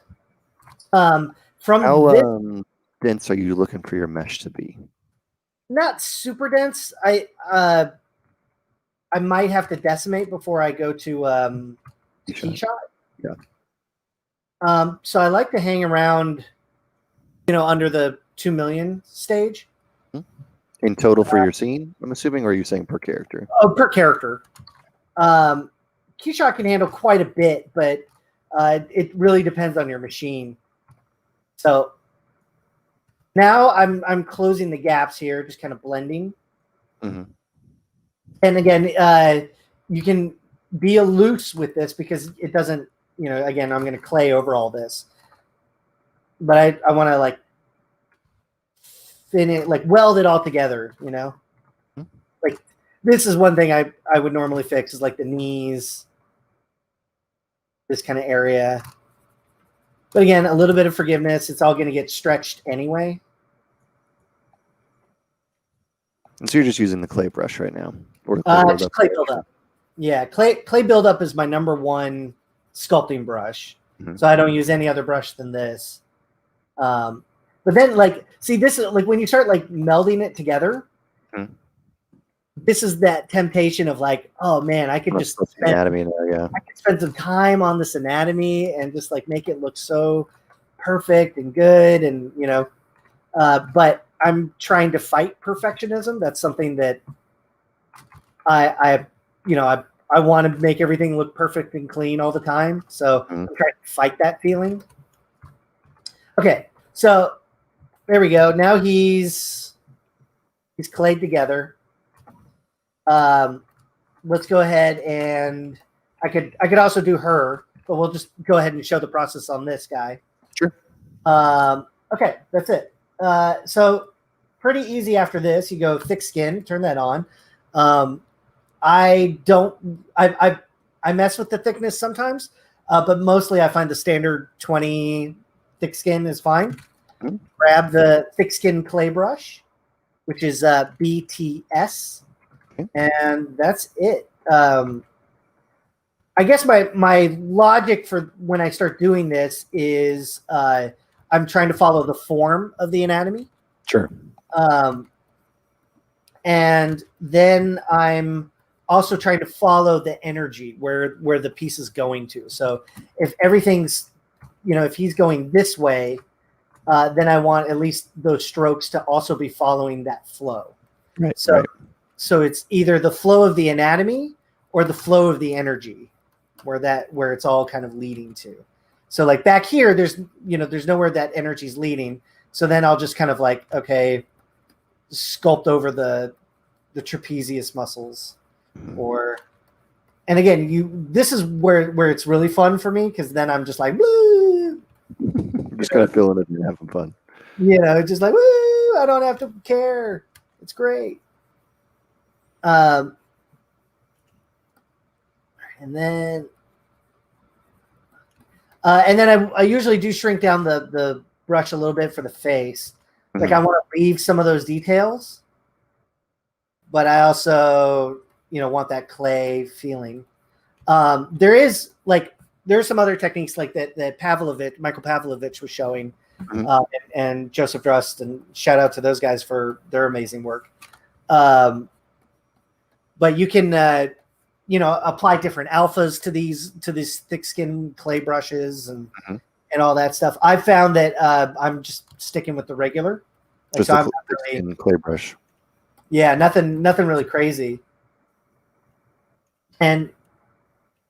From How this, dense are you looking for your mesh to be? not super dense. I might have to decimate before I go to Keyshot. Yeah. So I like to hang around, under the 2 million stage. In total for your scene, I'm assuming, or are you saying per character? Oh, per character. Keyshot can handle quite a bit, but it really depends on your machine. So now I'm closing the gaps here, just kind of blending. Mm-hmm. And again, you can be loose with this because it doesn't, again, I'm going to clay over all this. But I want to like finish, like weld it all together, Mm-hmm. Like this is one thing I would normally fix is like the knees, this kind of area. But again, a little bit of forgiveness. It's all going to get stretched anyway. And so you're just using the clay brush right now? Or Just clay buildup. Yeah, clay buildup is my number one sculpting brush. Mm-hmm. So I don't use any other brush than this. But then, like, see, this is like when you start like melding it together. Mm-hmm. This is that temptation of like, oh man, I could just spend, anatomy there, yeah. I could spend some time on this anatomy and just like make it look so perfect and good, and but I'm trying to fight perfectionism. That's something that I want to make everything look perfect and clean all the time. So I'm trying to fight that feeling. Okay, so there we go. Now he's clayed together. Let's go ahead and I could also do her, but we'll just go ahead and show the process on this guy. Sure. Okay, that's it. So pretty easy after this. You go thick skin, turn that on. I mess with the thickness sometimes, but mostly I find the standard 20 thick skin is fine. Mm-hmm. Grab the thick skin clay brush, which is BTS. And that's it. I guess my logic for when I start doing this is I'm trying to follow the form of the anatomy. Sure. And then I'm also trying to follow the energy where the piece is going to. So if everything's, if he's going this way, then I want at least those strokes to also be following that flow. Right. So. Right. So it's either the flow of the anatomy or the flow of the energy where it's all kind of leading to. So like back here, there's nowhere that energy is leading. So then I'll just kind of like, okay, sculpt over the trapezius muscles and again, this is where it's really fun for me. Cause then I'm just like, woo! Just kind of feeling it and having fun. Just like, woo! I don't have to care. It's great. And then I usually do shrink down the brush a little bit for the face. Mm-hmm. Like I want to leave some of those details, but I also, want that clay feeling. There's some other techniques like that Michael Pavlovich was showing, mm-hmm. And Joseph Drust, and shout out to those guys for their amazing work. But you can, apply different alphas to these thick skin clay brushes and mm-hmm. and all that stuff. I found that I'm just sticking with the regular, just so thick skin clay brush. Yeah, nothing really crazy. And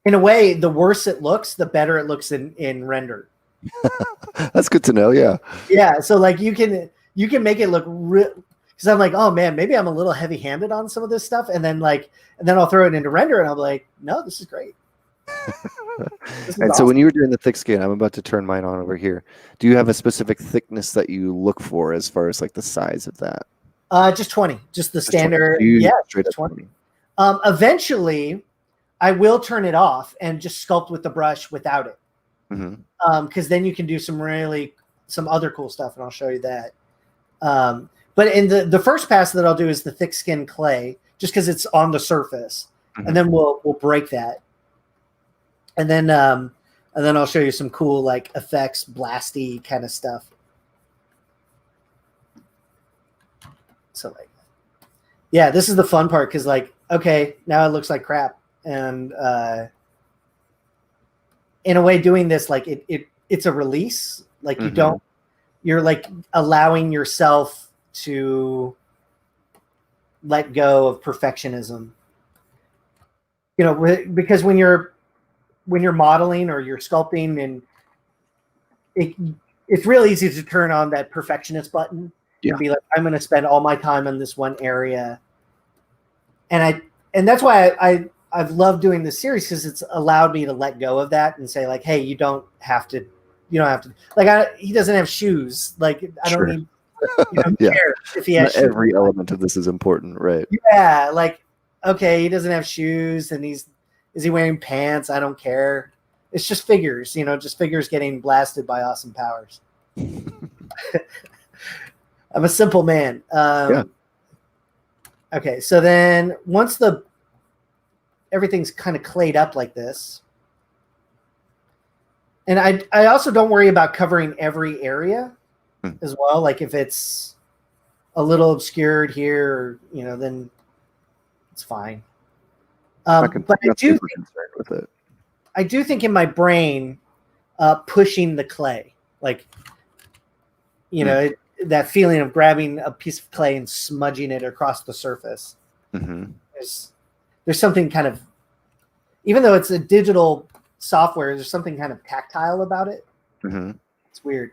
in a way, the worse it looks, the better it looks in render. That's good to know. Yeah. Yeah. So like you can make it look real. Because I'm like, oh man, maybe I'm a little heavy-handed on some of this stuff, and then I'll throw it into render, and I'll be like, no, this is great. And so when you were doing the thick skin, I'm about to turn mine on over here. Do you have a specific thickness that you look for as far as like the size of that? Just 20, just the standard. Yeah, straight up 20. Eventually, I will turn it off and just sculpt with the brush without it. Mm-hmm. Because then you can do some other cool stuff, and I'll show you that. But in the first pass that I'll do is the thick skin clay, just because it's on the surface, mm-hmm. and then we'll break that, and then And then I'll show you some cool like effects, blasty kind of stuff. So like, yeah, this is the fun part because like, okay, now it looks like crap. And in a way doing this, like it's a release. Like you're like allowing yourself to let go of perfectionism. You know, because when you're modeling or you're sculpting, and it's real easy to turn on that perfectionist button and be like, I'm going to spend all my time on this one area. And that's why I've loved doing this series, because it's allowed me to let go of that and say like, hey, you don't have to like, he doesn't have shoes. Like I don't need, you don't care if he has shoes. Every element of this is important, right? Yeah. Like, okay, he doesn't have shoes, and is he wearing pants? I don't care. It's just figures, just figures getting blasted by awesome powers. I'm a simple man. Okay, so then once everything's kind of clayed up like this, and I also don't worry about covering every area as well. Like if it's a little obscured here, then it's fine. But I do think in my brain, pushing the clay, like, that feeling of grabbing a piece of clay and smudging it across the surface. There's something kind of, even though it's a digital software, there's something kind of tactile about it. It's weird.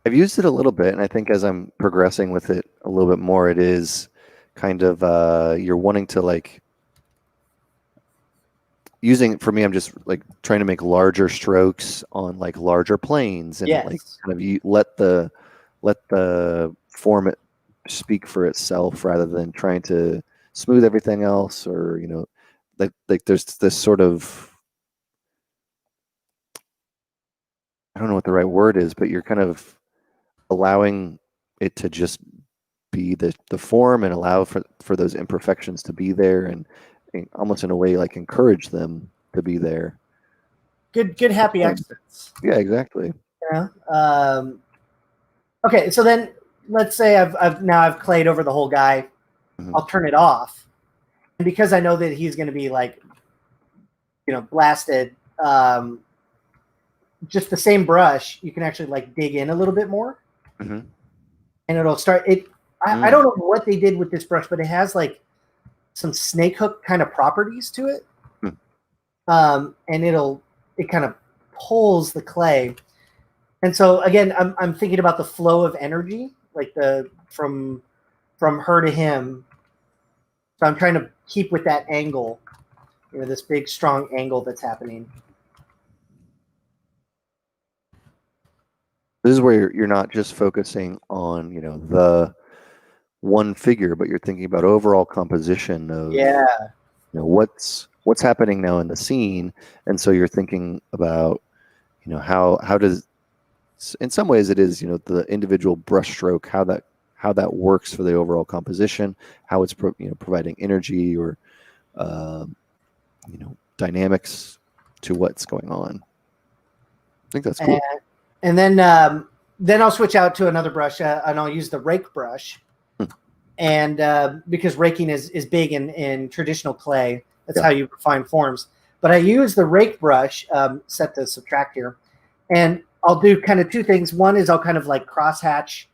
I've used it a little bit, and I think as I'm progressing with it a little bit more, it is kind of you're wanting to like for me, I'm just like trying to make larger strokes on like larger planes, and like kind of you let the form it speak for itself rather than trying to smooth everything else, or like there's this sort of, I don't know what the right word is, but you're kind of allowing it to just be the form and allow for those imperfections to be there, and almost in a way like encourage them to be there. Good happy accidents. Yeah, exactly. Okay, so then let's say I've clayed over the whole guy. I'll turn it off, and because I know that he's going to be like, blasted, just the same brush, you can actually like dig in a little bit more, and it'll start it. I don't know what they did with this brush, but it has like some snake hook kind of properties to it. And it kind of pulls the clay. And so again, I'm thinking about the flow of energy, like from her to him. So I'm trying to keep with that angle, this big strong angle that's happening. This is where you're not just focusing on, the one figure, but you're thinking about overall composition of what's happening now in the scene. And so you're thinking about how does, in some ways it is the individual brush stroke, how that works for the overall composition, how it's providing energy or dynamics to what's going on. I think that's cool. And then I'll switch out to another brush, and I'll use the rake brush. And because raking is big in traditional clay, that's how you refine forms. But I use the rake brush, set to subtract here, and I'll do kind of two things. One is I'll kind of like crosshatch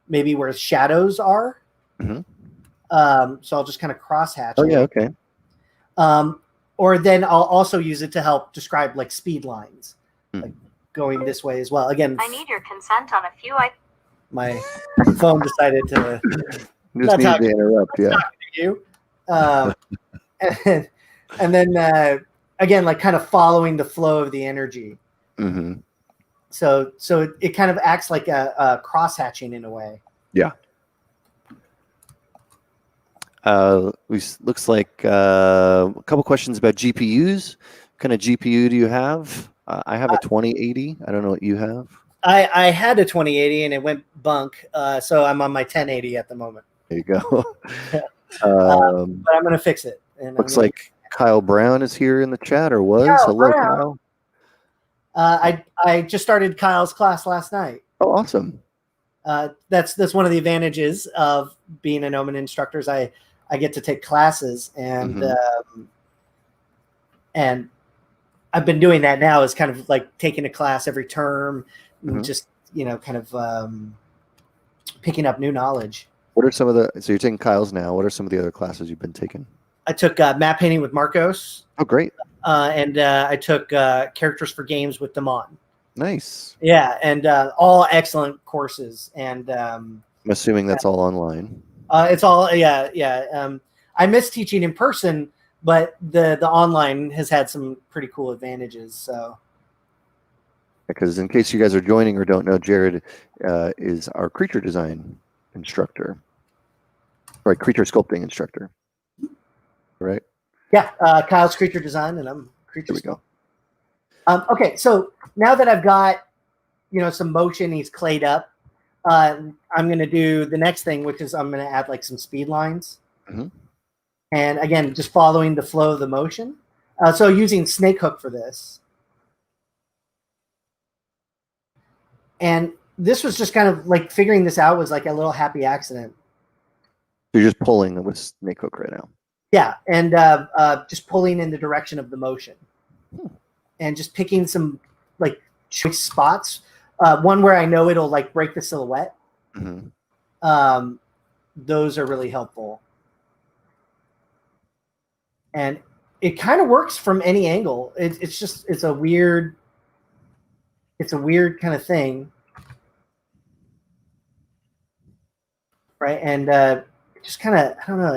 maybe where shadows are. So I'll just kind of crosshatch. Oh, yeah, okay. Or then I'll also use it to help describe like speed lines, like going this way as well. Again, I need your consent on a few. My phone decided to. Just need to interrupt, yeah. To you. And then again, like kind of following the flow of the energy. So it kind of acts like a cross-hatching in a way. Yeah. Looks like a couple questions about GPUs. What kind of GPU do you have? I have a 2080. I don't know what you have. I had a 2080 and it went bunk, so I'm on my 1080 at the moment. There you go. But I'm going to fix it. And looks like Kyle Brown is here in the chat, or was. Kyle Hello, Brown. Kyle. I just started Kyle's class last night. Oh, awesome. That's one of the advantages of being a Gnomon instructor is I get to take classes, and and I've been doing that now is kind of like taking a class every term and just, kind of picking up new knowledge. What are some of the, so you're taking Kyle's now. What are some of the other classes you've been taking? I took map painting with Marcos. Oh, great. And I took characters for games with Gnomon. Nice. Yeah. And all excellent courses. And I'm assuming that's all online. It's all, yeah. I miss teaching in person, but the online has had some pretty cool advantages. So, because in case you guys are joining or don't know, Jared is our creature design instructor, right? Creature sculpting instructor, right? Yeah, Kyle's creature design, and I'm creature. Here we go. Okay, so now that I've got some motion, he's clayed up. I'm going to do the next thing, which is I'm going to add like some speed lines. And again, just following the flow of the motion. So using snake hook for this. And this was just kind of like figuring this out was like a little happy accident. So you're just pulling with snake hook right now. Yeah, and just pulling in the direction of the motion. And just picking some like choice spots. One where I know it'll like break the silhouette. Those are really helpful. And it kind of works from any angle. It's a weird kind of thing, right? And just kind of, I don't know.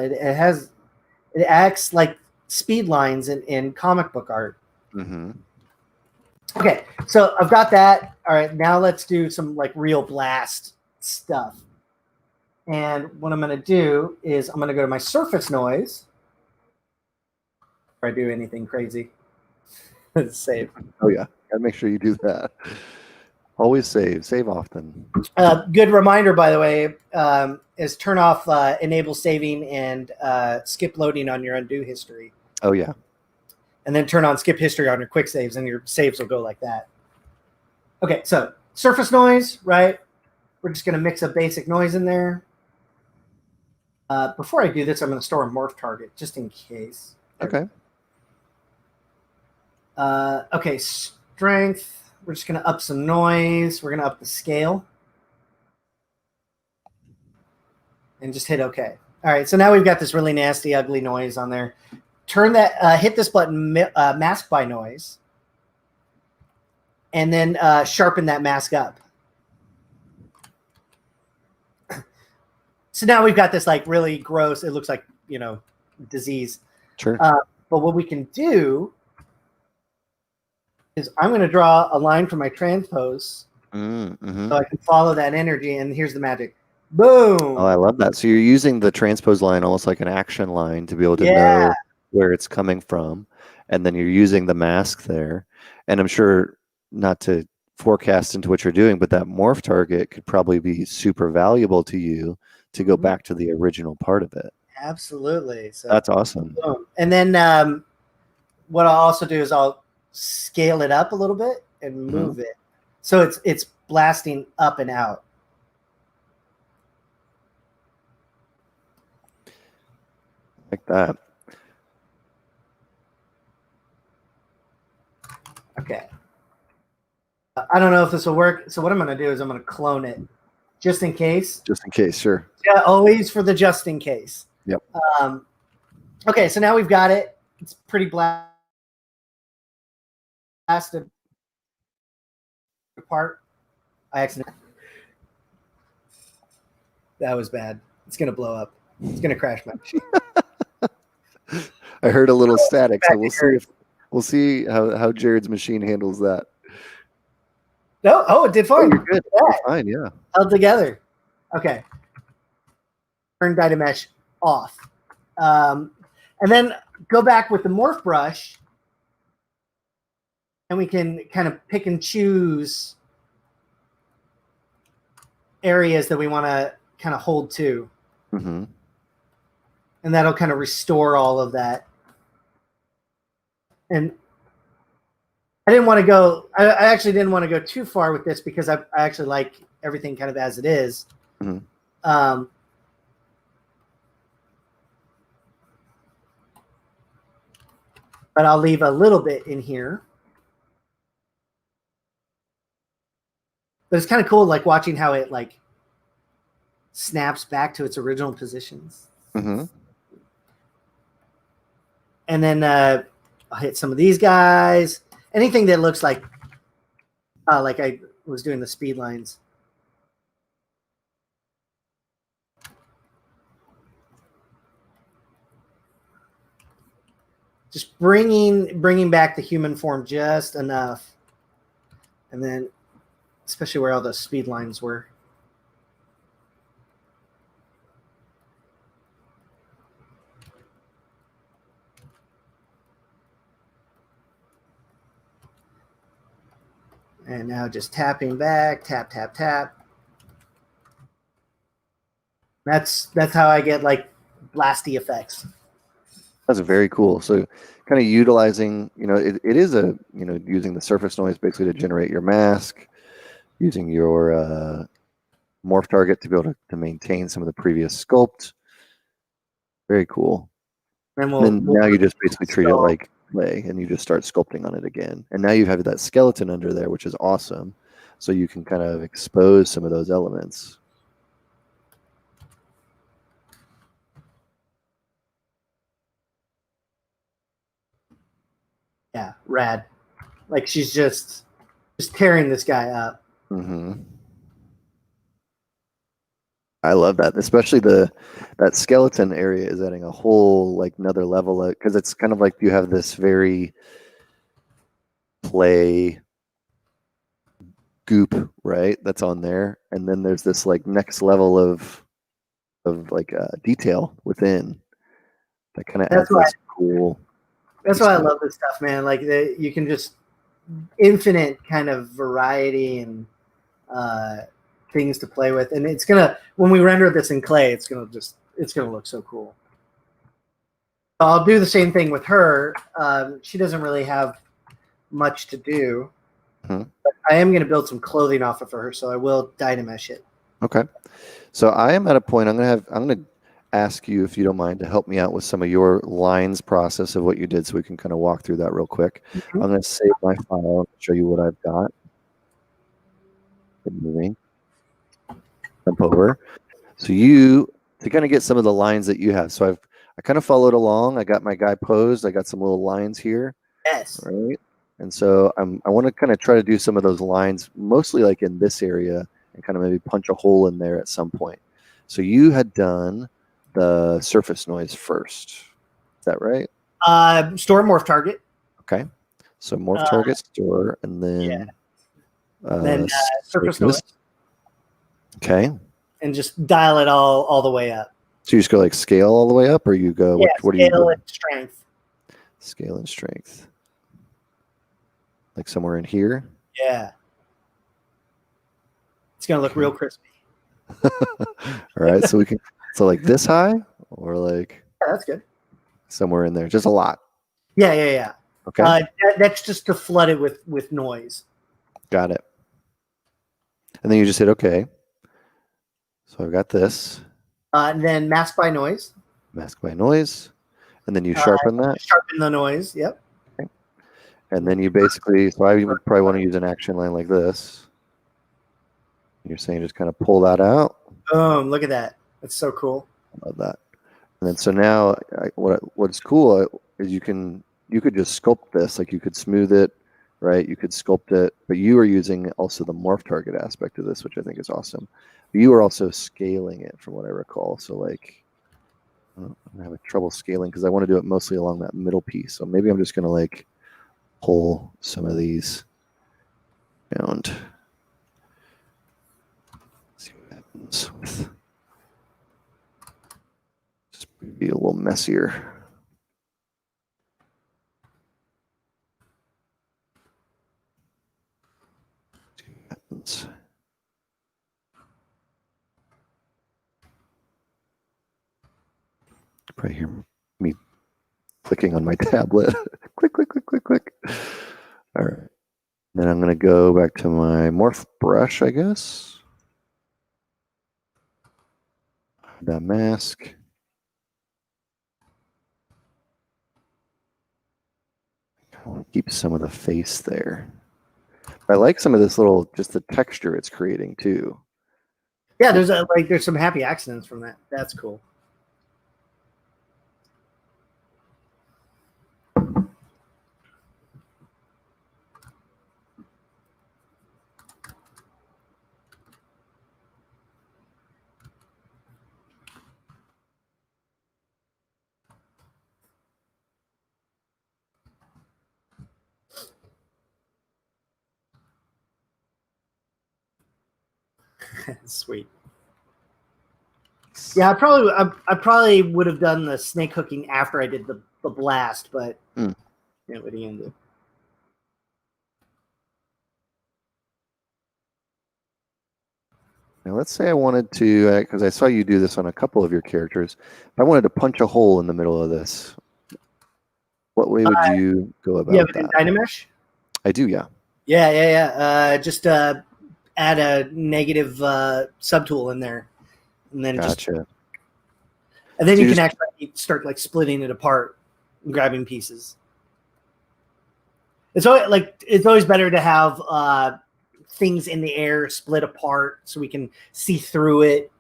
It acts like speed lines in comic book art. Okay, so I've got that. All right, now let's do some like real blast stuff. And what I'm going to do is I'm going to go to my surface noise. If I do anything crazy, save. Oh yeah, gotta make sure you do that. Always save often. Good reminder, by the way, is turn off enable saving and skip loading on your undo history. Oh yeah. And then turn on skip history on your quick saves, and your saves will go like that. Okay, so surface noise, right? We're just going to mix a basic noise in there. Before I do this, I'm going to store a morph target just in case. Okay. Okay, strength. We're just going to up some noise. We're going to up the scale. And just hit OK. All right, so now we've got this really nasty, ugly noise on there. Turn that, hit this button, mask by noise. And then sharpen that mask up. So now we've got this like really gross, it looks like, disease. Sure. But what we can do is I'm going to draw a line from my transpose so I can follow that energy. And here's the magic. Boom. Oh, I love that. So you're using the transpose line almost like an action line to be able to know where it's coming from. And then you're using the mask there. And I'm sure, not to forecast into what you're doing, but that morph target could probably be super valuable to you to go back to the original part of it. Absolutely. So that's awesome. Boom. And then what I'll also do is I'll scale it up a little bit and move it. So it's blasting up and out. Like that. Okay. I don't know if this will work. So what I'm going to do is I'm going to clone it just in case. Just in case, sure. Yeah, always for the just in case. Yep. Okay, so now we've got it. It's pretty blasted apart. I accidentally. That was bad. It's going to blow up. It's going to crash my machine. I heard a little static, so we'll see how Jared's machine handles that. No, it did fine. Oh, you're good. You're fine, yeah. Held together. Okay. Turn Dynamesh off. And then go back with the morph brush, and we can kind of pick and choose areas that we want to kind of hold to. And that'll kind of restore all of that. And I didn't want to go. I actually didn't want to go too far with this because I actually like everything kind of as it is. Mm-hmm. But I'll leave a little bit in here. But it's kind of cool, like watching how it like snaps back to its original positions. Mm-hmm. And then I'll hit some of these guys. Anything that looks like I was doing the speed lines. Just bringing back the human form just enough. And then especially where all the speed lines were. And now just tapping back, tap, tap, tap. That's how I get like blasty effects. That's very cool. So kind of utilizing, it is using the surface noise basically to generate your mask, using your morph target to be able to maintain some of the previous sculpt. Very cool. And then now you just basically treat it like clay and you just start sculpting on it again. And now you have that skeleton under there, which is awesome. So you can kind of expose some of those elements. Yeah, rad. Like she's just tearing this guy up. Mm-hmm. I love that, especially that skeleton area is adding a whole like another level because it's kind of like you have this very play goop, right? That's on there, and then there's this like next level of like detail within that kind of adds this cool. That's why I love this stuff, man. Like you can just infinite kind of variety and things to play with, and it's gonna when we render this in clay, it's gonna look so cool. I'll do the same thing with her. She doesn't really have much to do, but I am gonna build some clothing off of her, so I will Dynamesh it. Okay, so I am at a point. I'm gonna ask you if you don't mind to help me out with some of your lines process of what you did, so we can kind of walk through that real quick. I'm gonna save my file and show you what I've got. Good moving. Jump over. So to kind of get some of the lines that you have. So I kind of followed along. I got my guy posed. I got some little lines here. Yes. Right. And so I want to kind of try to do some of those lines, mostly like in this area, and kind of maybe punch a hole in there at some point. So you had done the surface noise first. Is that right? Store morph target. Okay. So morph target store, and then surface noise. Okay. And just dial it all the way up. So you just go like scale all the way up, or you go what do you do? Scale and strength. Scale and strength. Like somewhere in here. Yeah. It's gonna look real crispy. All right, so like this high, or like that's good. Somewhere in there, just a lot. Yeah. Okay. That's just to flood it with noise. Got it. And then you just hit OK. So I've got this. And then mask by noise. Mask by noise, and then you sharpen that. Sharpen the noise. Yep. Okay. And then you basically, so I would probably want to use an action line like this. You're saying just kind of pull that out. Boom! Look at that. That's so cool. I love that. And then so now, what's cool is you could just sculpt this. Like you could smooth it, right? You could sculpt it, but you are using also the morph target aspect of this, which I think is awesome. But you are also scaling it, from what I recall. So like, I'm having trouble scaling because I want to do it mostly along that middle piece. So maybe I'm just going to like pull some of these around. See what happens with. Just be a little messier. See what happens. Probably hear me clicking on my tablet. Click, click, click, click, click. All right. Then I'm going to go back to my morph brush, I guess. That mask. Keep some of the face there. I like some of this little, just the texture it's creating too. Yeah, there's some happy accidents from that. That's cool. Sweet. Yeah, I probably would have done the snake hooking after I did the blast, but what are you gonna do? Now, let's say I wanted to, because I saw you do this on a couple of your characters. If I wanted to punch a hole in the middle of this, what way would you go about Yeah, that? Dynamesh? I do, yeah. Yeah. Just add a negative subtool in there, and then Gotcha. and then So you can actually start like splitting it apart and grabbing pieces. It's always better to have things in the air split apart so we can see through it,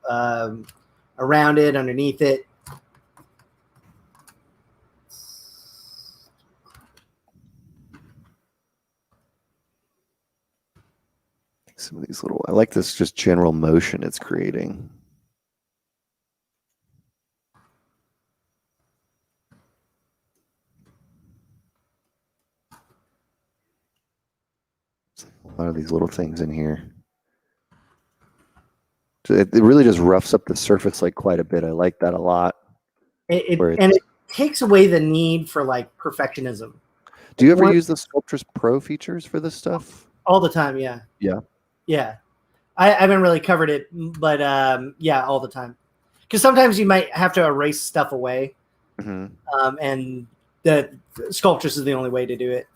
around it, underneath it. some of these little, I like this just general motion it's creating. A lot of these little things in here. So it really just roughs up the surface like quite a bit. I like that a lot. It takes away the need for like perfectionism. Do you ever use the Sculptress Pro features for this stuff? All the time, yeah. Yeah. I haven't really covered it, but yeah, all the time. Because sometimes you might have to erase stuff away, and the Sculptress is the only way to do it.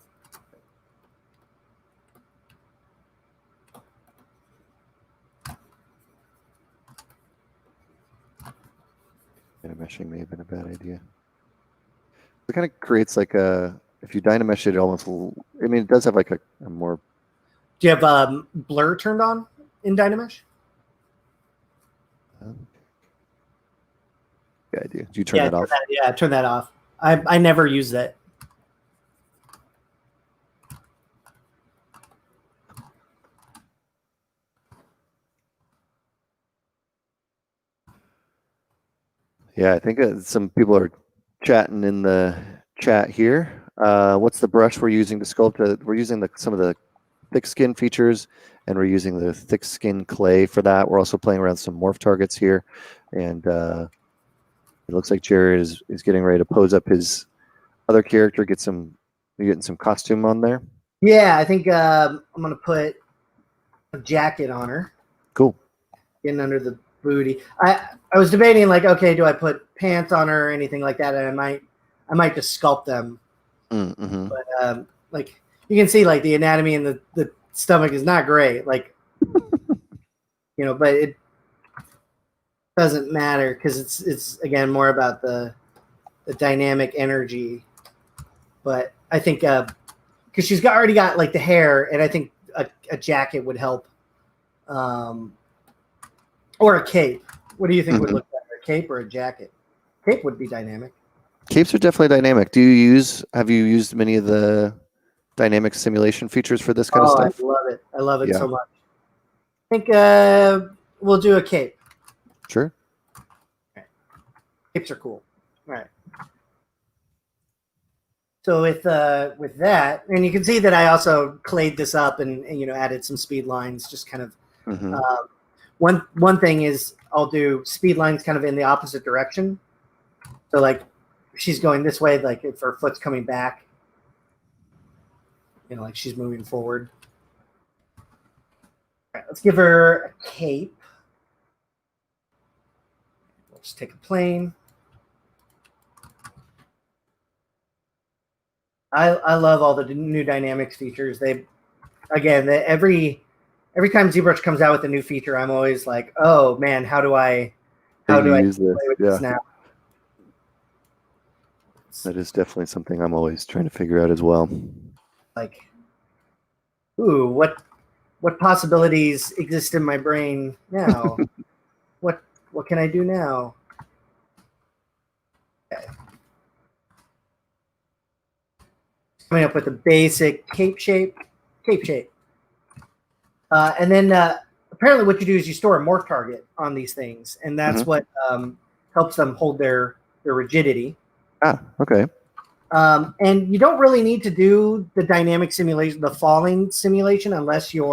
Dynameshing may have been a bad idea. It kind of creates like a, if you dynamesh it almost, I mean, it does have like a more. Do you have blur turned on in Dynamesh? Good idea. Do you turn that off? Turn that off. I never use that. Yeah, I think some people are chatting in the chat here. What's the brush we're using to sculpt? We're using some of the thick skin features, and we're using the thick skin clay for that. We're also playing around some morph targets here, and it looks like Jared is getting ready to pose up his other character. You're getting some costume on there. Yeah, I think I'm gonna put a jacket on her. Cool. Getting under the booty. I was debating like, okay, do I put pants on her or anything like that? And I might just sculpt them. But like you can see, like the anatomy and the stomach is not great. Like but it doesn't matter because it's again more about the dynamic energy. But I think because she's already got like the hair, and I think a jacket would help. Or a cape. What do you think would look better, a cape or a jacket? Cape would be dynamic. Capes are definitely dynamic. Have you used many of the dynamic simulation features for this kind of stuff? I love it. I love it so much. I think we'll do a cape. Sure. Right. Capes are cool. All right. So with that, and you can see that I also clayed this up and added some speed lines, just kind of. One thing is I'll do speed lines kind of in the opposite direction. So like she's going this way, like if her foot's coming back, like she's moving forward. All right, let's give her a cape. We'll just take a plane. I love all the new dynamics features. Every time ZBrush comes out with a new feature, I'm always like, oh man, how do I use this? play with Yeah, this now? that is definitely something I'm always trying to figure out as well. Like, ooh, what possibilities exist in my brain now? what can I do now? Okay. Coming up with a basic cape shape. And then apparently what you do is you store a morph target on these things, and that's what helps them hold their rigidity. Ah, okay. And you don't really need to do the dynamic simulation, the falling simulation, unless you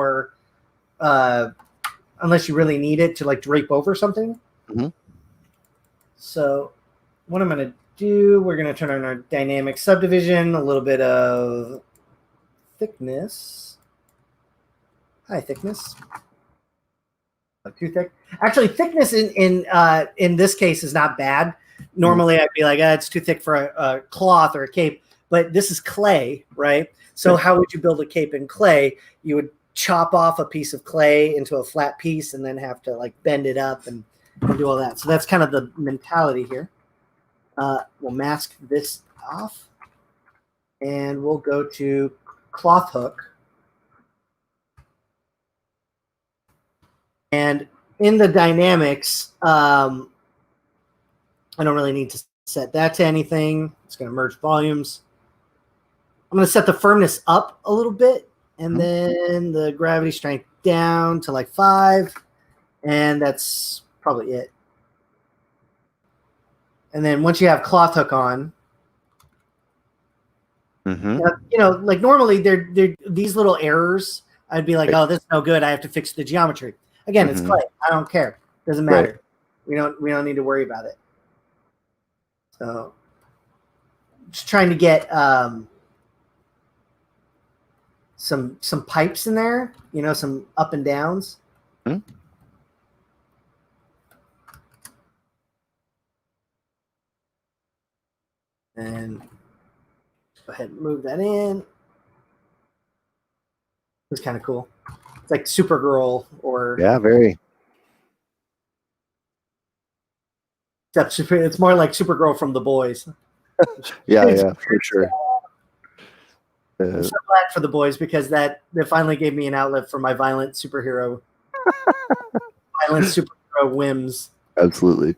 really need it to like drape over something. So what I'm going to do, we're going to turn on our dynamic subdivision, a little bit of thickness. Hi, thickness. Not too thick. Actually, thickness in this case is not bad. Normally, I'd be like, it's too thick for a cloth or a cape, but this is clay, right? So how would you build a cape in clay? You would chop off a piece of clay into a flat piece and then have to like bend it up and do all that. So that's kind of the mentality here. We'll mask this off, and we'll go to cloth hook. And in the dynamics, I don't really need to set that to anything. It's going to merge volumes. I'm going to set the firmness up a little bit, and then the gravity strength down to like 5, and that's probably it. And then once you have cloth hook on, like normally they're these little errors. I'd be like, oh, this is no good. I have to fix the geometry. Again, it's clay. I don't care. Doesn't matter. Right. We don't need to worry about it. So just trying to get some pipes in there, some up and downs. And go ahead and move that in. It's kind of cool. It's like Supergirl or very. It's more like Supergirl from The Boys. yeah, for sure. I'm so glad for The Boys because that finally gave me an outlet for my violent superhero whims. Absolutely.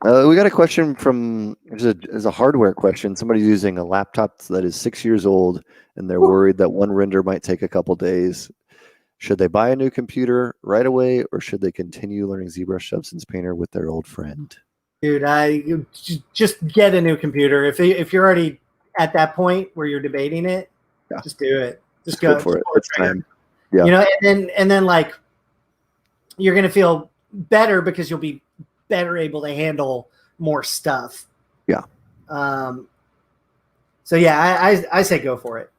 We got a question from is a hardware question. Somebody's using a laptop that is 6 years old, and they're worried that one render might take a couple days. Should they buy a new computer right away, or should they continue learning ZBrush Substance Painter with their old friend? Dude, I just get a new computer. If you're already at that point where you're debating it, just do it. Just go for it. It's time. Yeah. And then like you're gonna feel better because you'll be better able to handle more stuff. Yeah. So yeah, I say go for it.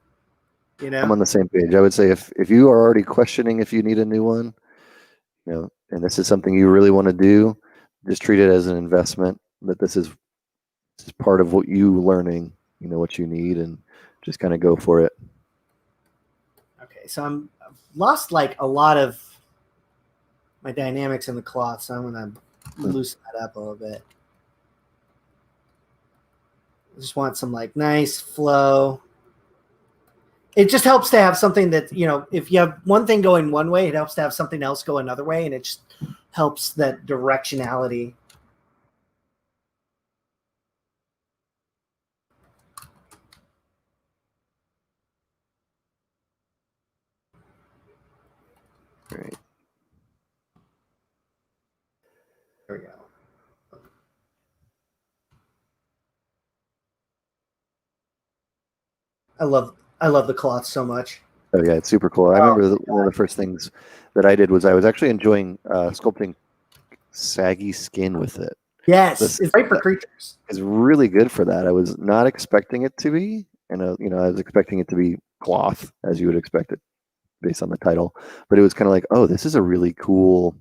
I'm on the same page. I would say if you are already questioning if you need a new one, and this is something you really want to do, just treat it as an investment. That this is part of what you learning, what you need, and just kind of go for it. Okay, so I've lost like a lot of my dynamics in the cloth, so I'm gonna loosen that up a little bit. I just want some like nice flow. It just helps to have something that, if you have one thing going one way, it helps to have something else go another way, and it just helps that directionality. Great. There we go. I love the cloth so much. Oh yeah, it's super cool. I remember one of the first things that I did was I was actually enjoying sculpting saggy skin with it. Yes, it's great for creatures. It's really good for that. I was not expecting it to be, and I was expecting it to be cloth, as you would expect it based on the title. But it was kind of like, oh, this is a really cool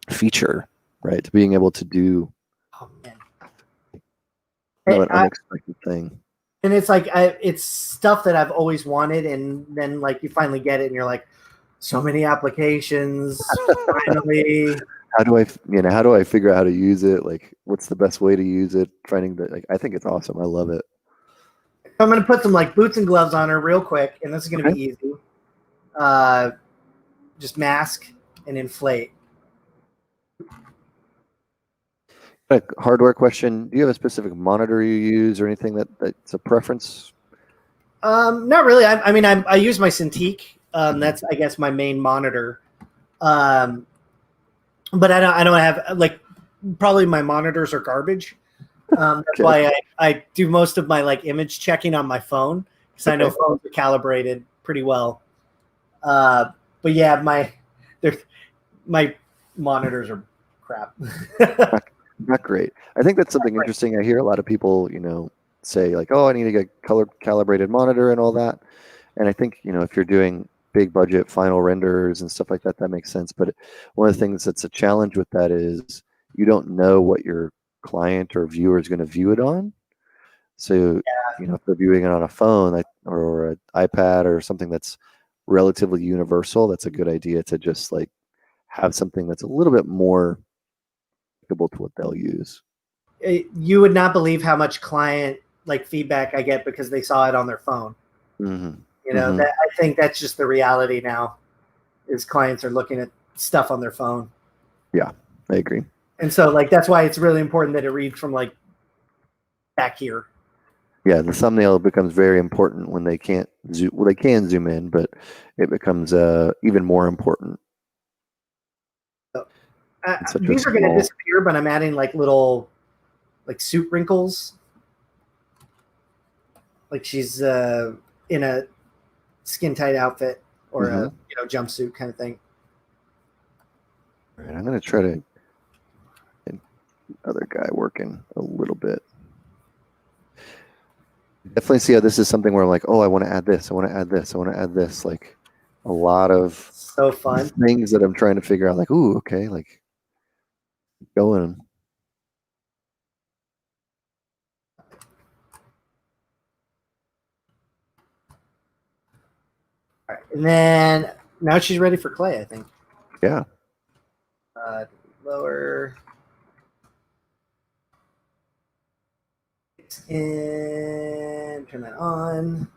feature, right? Being able to do. Oh man. kind of an unexpected thing. And it's like it's stuff that I've always wanted, and then like you finally get it, and you're like, so many applications. Finally, How do I figure out how to use it? Like, what's the best way to use it? Finding that, like, I think it's awesome. I love it. I'm gonna put some like boots and gloves on her real quick, and this is gonna Okay. be easy. Just mask and inflate. A hardware question: do you have a specific monitor you use, or anything that's a preference? Not really. I mean, I use my Cintiq. That's I guess my main monitor. But I don't have like probably my monitors are garbage. That's Okay. why I do most of my like image checking on my phone because I know phones are calibrated pretty well. But yeah, my monitors are crap. Not great. I think that's something interesting. I hear a lot of people, say like, "Oh, I need to get color calibrated monitor and all that." And I think, if you're doing big budget final renders and stuff like that, that makes sense. But one of the things that's a challenge with that is you don't know what your client or viewer is going to view it on. So, if they're viewing it on a phone or an iPad or something that's relatively universal, that's a good idea to just like have something that's a little bit more applicable to what they'll use. You would not believe how much client like feedback I get because they saw it on their phone. Mm-hmm. That I think that's just the reality now is clients are looking at stuff on their phone. Yeah, I agree. And so like that's why it's really important that it reads from like back here. Yeah, the thumbnail becomes very important when they can't zoom. Well, they can zoom in, but it becomes even more important. So, Such these are going to disappear, but I'm adding like little like suit wrinkles. Like she's in a skin tight outfit or a jumpsuit kind of thing. All right, I'm going to try to get other guy working a little bit. Definitely see how this is something where I'm like, oh, I want to add this. I want to add this. I want to add this. Like a lot of so fun things that I'm trying to figure out. Like, ooh, okay, like going. All right. And then now she's ready for clay, I think. Yeah. Lower. And turn that on.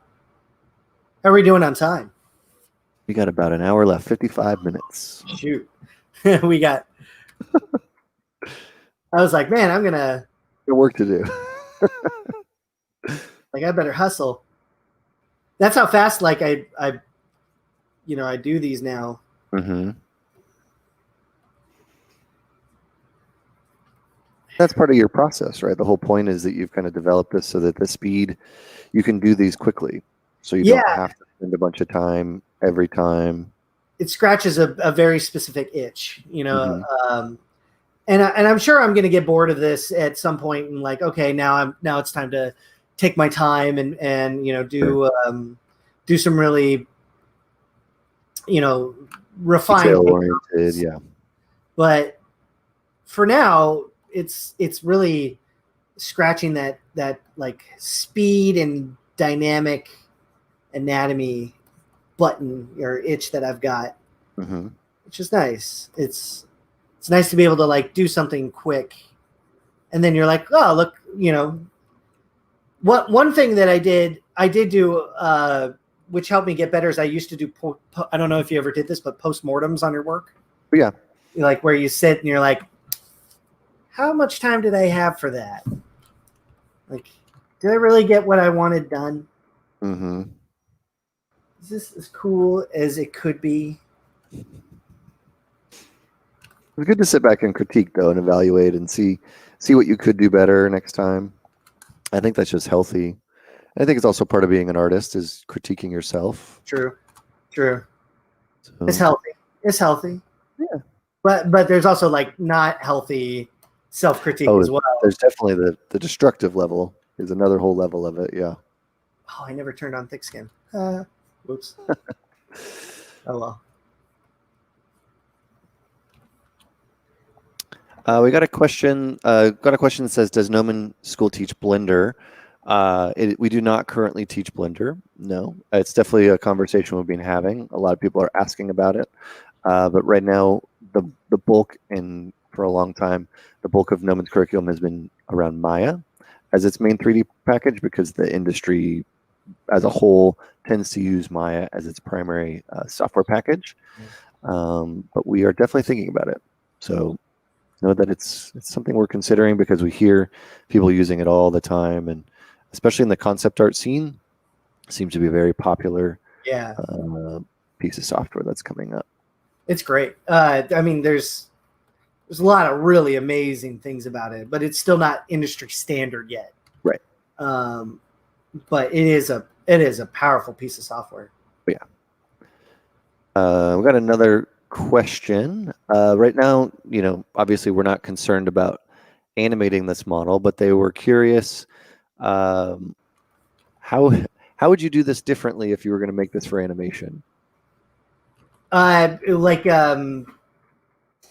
How are we doing on time? We got about an hour left, 55 minutes. Shoot. We got. I was like, man, I'm going to. Got work to do. Like, I better hustle. That's how fast, like, I do these now. Mm-hmm. That's part of your process, right? The whole point is that you've kind of developed this so that the speed, you can do these quickly. So you don't have to spend a bunch of time every time. It scratches a very specific itch, and I'm sure I'm going to get bored of this at some point and like, okay, now it's time to take my time and do some really, refined, detail-oriented, yeah. But for now, it's really scratching that like speed and dynamic anatomy button or itch that I've got, which is nice. It's nice to be able to like do something quick, and then you're like, oh look, what one thing that I did do, which helped me get better is I used to do. I don't know if you ever did this, but postmortems on your work. Yeah, like where you sit and you're like, how much time did I have for that? Like, did I really get what I wanted done? Mm-hmm. Is this as cool as it could be? It's good to sit back and critique though and evaluate and see what you could do better next time. I think that's just healthy. I think it's also part of being an artist is critiquing yourself. True. So, it's healthy. Yeah. But there's also like not healthy self-critique as well. There's definitely the destructive level is another whole level of it. Yeah. Oh, I never turned on thick skin. Whoops. Oh well. We got a question. Got a question that says, "Does Gnomon School teach Blender?" We do not currently teach Blender. No, it's definitely a conversation we've been having. A lot of people are asking about it, but right now, the bulk and for a long time, the bulk of Gnomon's curriculum has been around Maya as its main 3D package because the industry as a whole tends to use Maya as its primary software package. But we are definitely thinking about it. So know that it's something we're considering because we hear people using it all the time, and especially in the concept art scene, seems to be a very popular Yeah, piece of software that's coming up. it's great. I mean, there's a lot of really amazing things about it, but it's still not industry standard yet. Right. But it is a powerful piece of software. Yeah. We got another question. Right now, obviously we're not concerned about animating this model, but they were curious how would you do this differently if you were going to make this for animation? Like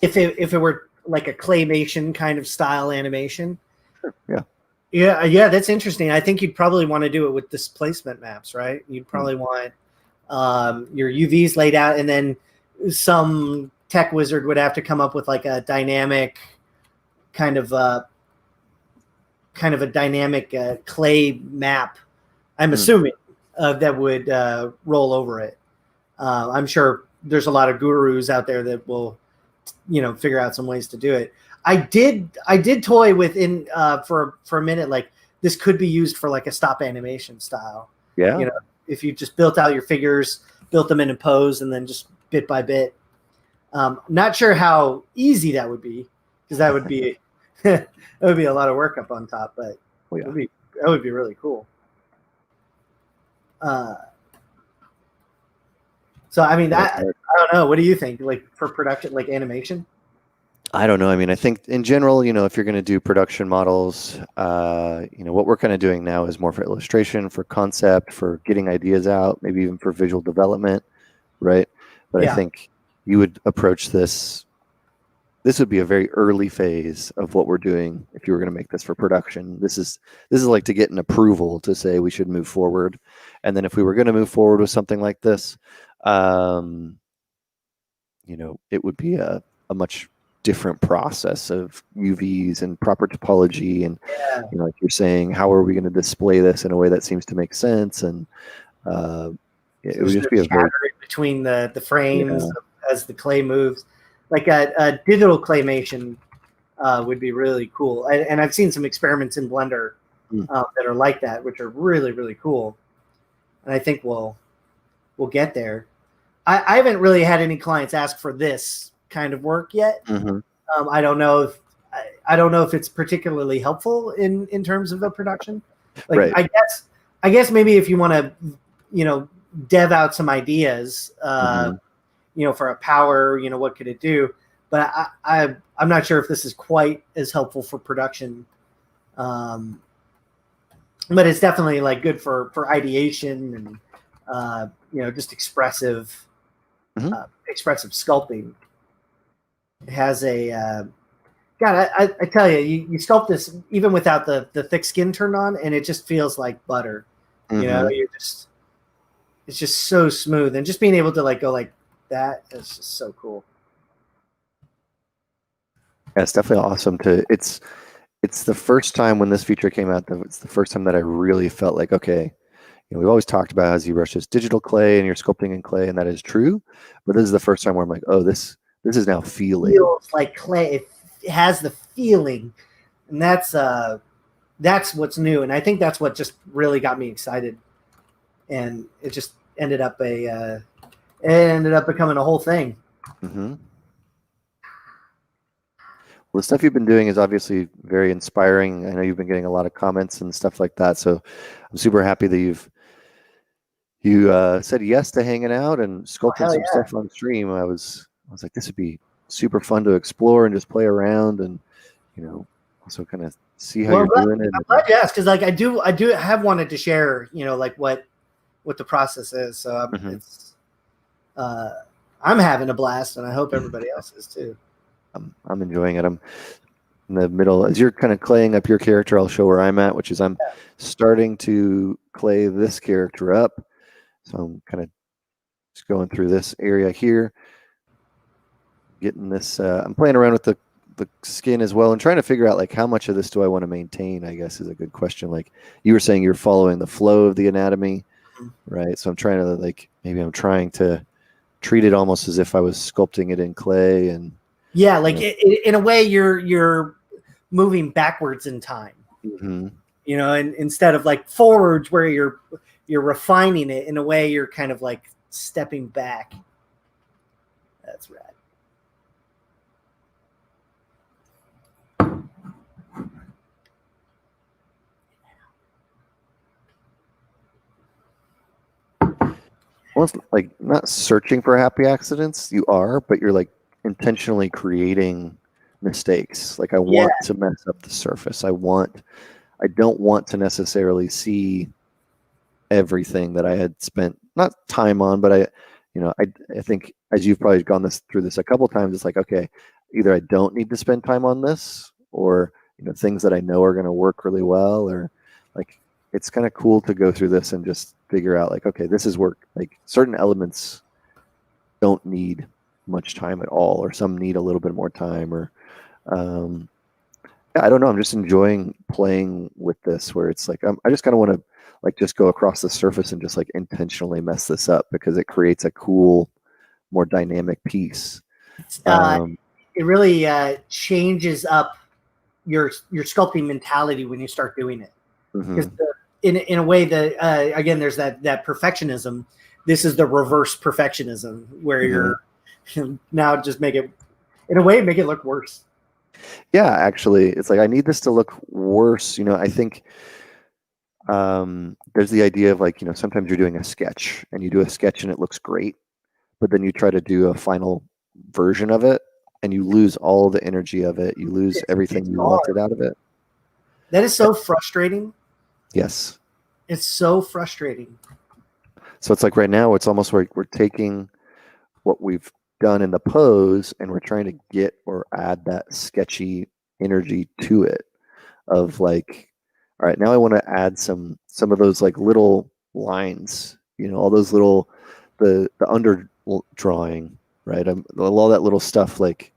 if it were like a claymation kind of style animation. Sure. Yeah. Yeah, that's interesting. I think you'd probably want to do it with displacement maps, right? You'd probably want your UVs laid out, and then some tech wizard would have to come up with like a dynamic kind of a dynamic clay map. I'm assuming that would roll over it. I'm sure there's a lot of gurus out there that will, figure out some ways to do it. I did toy with for a minute, like this could be used for like a stop animation style. Yeah. If you just built out your figures, built them in pose, and then just bit by bit. Not sure how easy that would be, because that would be that would be a lot of work up on top, but that would be really cool. So I mean, I don't know. What do you think? Like for production, like animation? I don't know. I mean, I think in general, if you're going to do production models, what we're kind of doing now is more for illustration, for concept, for getting ideas out, maybe even for visual development, right? But I think you would approach this. This would be a very early phase of what we're doing if you were going to make this for production. This is like to get an approval to say we should move forward, and then if we were going to move forward with something like this, it would be a much different process of UVs and proper topology, and like you're saying, how are we going to display this in a way that seems to make sense? And it would just be a very between the frames as the clay moves, like a digital claymation would be really cool. And I've seen some experiments in Blender that are like that, which are really, really cool. And I think we'll get there. I haven't really had any clients ask for this kind of work yet. I don't know if it's particularly helpful in terms of a production. Like I guess maybe if you want to dev out some ideas for a power, what could it do? But I'm not sure if this is quite as helpful for production. But it's definitely like good for ideation and just expressive sculpting. It has a God. I tell you sculpt this even without the thick skin turned on, and it just feels like butter. It's just so smooth, and just being able to go like that is just so cool. Yeah, it's definitely awesome it's the first time when this feature came out, it's the first time that I really felt like, okay, we've always talked about how ZBrush is digital clay and you're sculpting in clay, and that is true. But this is the first time where I'm like, oh, this is now feeling. It feels like clay. It has the feeling, and that's what's new. And I think that's what just really got me excited. And it just ended up becoming a whole thing. Well, the stuff you've been doing is obviously very inspiring. I know you've been getting a lot of comments and stuff like that. So I'm super happy that you said yes to hanging out and sculpting some stuff on stream. I was like, this would be super fun to explore and just play around and also kind of see how you're doing it. I'm glad you asked, because I do have wanted to share like what the process is. So I'm having a blast, and I hope everybody else is too. I'm enjoying it. I'm in the middle. As you're kind of claying up your character, I'll show where I'm at, which is I'm starting to clay this character up. So I'm kind of just going through this area here, getting this. I'm playing around with the skin as well and trying to figure out like how much of this do I want to maintain, I guess is a good question. Like you were saying, you're following the flow of the anatomy, right? So I'm trying to like, maybe I'm trying to treat it almost as if I was sculpting it in clay. And yeah, like in a way you're moving backwards in time, and instead of like forwards where you're refining it, in a way you're kind of like stepping back. That's rad. Almost like not searching for happy accidents, you are, but you're like intentionally creating mistakes. Like I want to mess up the surface. I don't want to necessarily see everything that I had spent not time on, but I think as you've probably gone through this a couple times, it's like, okay, either I don't need to spend time on this, or things that I know are going to work really well, or like it's kind of cool to go through this and just figure out like, okay, this is work. Like certain elements don't need much time at all, or some need a little bit more time, or I don't know. I'm just enjoying playing with this, where it's like I just kind of want to like just go across the surface and just like intentionally mess this up because it creates a cool, more dynamic piece. It really changes up your sculpting mentality when you start doing it. Because in a way that again, there's that perfectionism. This is the reverse perfectionism, where you're now just make it look worse. Yeah, actually, it's like I need this to look worse. I think there's the idea of like, sometimes you're doing a sketch and you do a sketch and it looks great, but then you try to do a final version of it and you lose all the energy of it. You lose everything you wanted out of it. That is so frustrating. Yes. It's so frustrating. So it's like right now, it's almost like we're taking what we've done in the pose and we're trying to get or add that sketchy energy to it of like, all right, now I want to add some of those like little lines, all those little, the under drawing, right? All that little stuff, like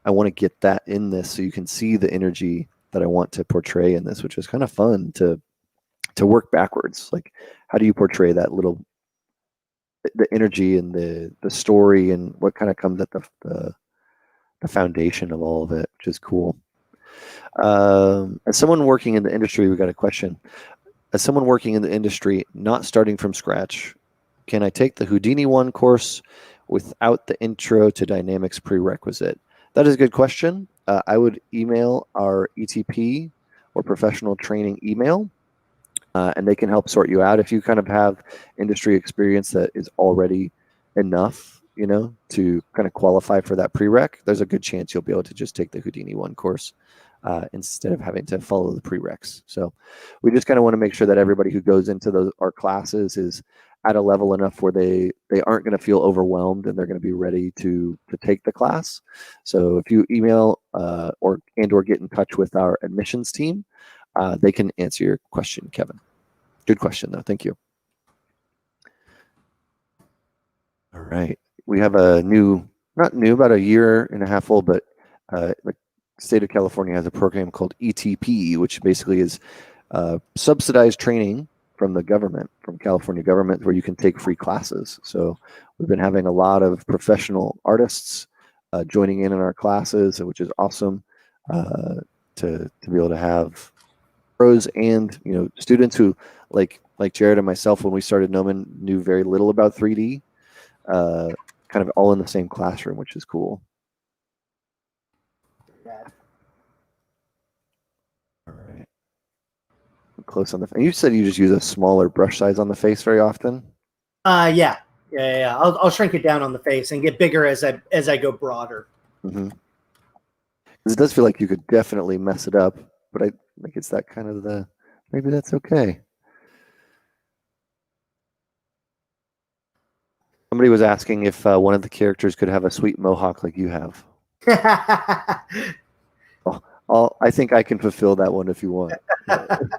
I want to get that in this so you can see the energy that I want to portray in this, which is kind of fun to work backwards. Like, how do you portray that little, the energy and the story and what kind of comes at the foundation of all of it, which is cool. As someone working in the industry, we got a question. As someone working in the industry, not starting from scratch, can I take the Houdini 1 course without the intro to dynamics prerequisite? That is a good question. I would email our ETP or professional training email, and they can help sort you out. If you kind of have industry experience that is already enough, to kind of qualify for that prereq, there's a good chance you'll be able to just take the Houdini 1 course instead of having to follow the prereqs. So we just kind of want to make sure that everybody who goes into our classes is at a level enough where they aren't going to feel overwhelmed and they're going to be ready to take the class. So if you email or get in touch with our admissions team, they can answer your question, Kevin. Good question, though. Thank you. All right. We have a not new, about a year and a half old, but the state of California has a program called ETP, which basically is subsidized training from the government, from California government, where you can take free classes. So we've been having a lot of professional artists joining in our classes, which is awesome to be able to have pros and students who like Jared and myself, when we started Gnomon, knew very little about 3D, kind of all in the same classroom, which is cool. All right. Close on the. And you said you just use a smaller brush size on the face very often. Yeah. I'll shrink it down on the face and get bigger as I go broader. Because it does feel like you could definitely mess it up, but I think it's that kind of maybe that's okay. Somebody was asking if one of the characters could have a sweet mohawk like you have. I think I can fulfill that one if you want. I'm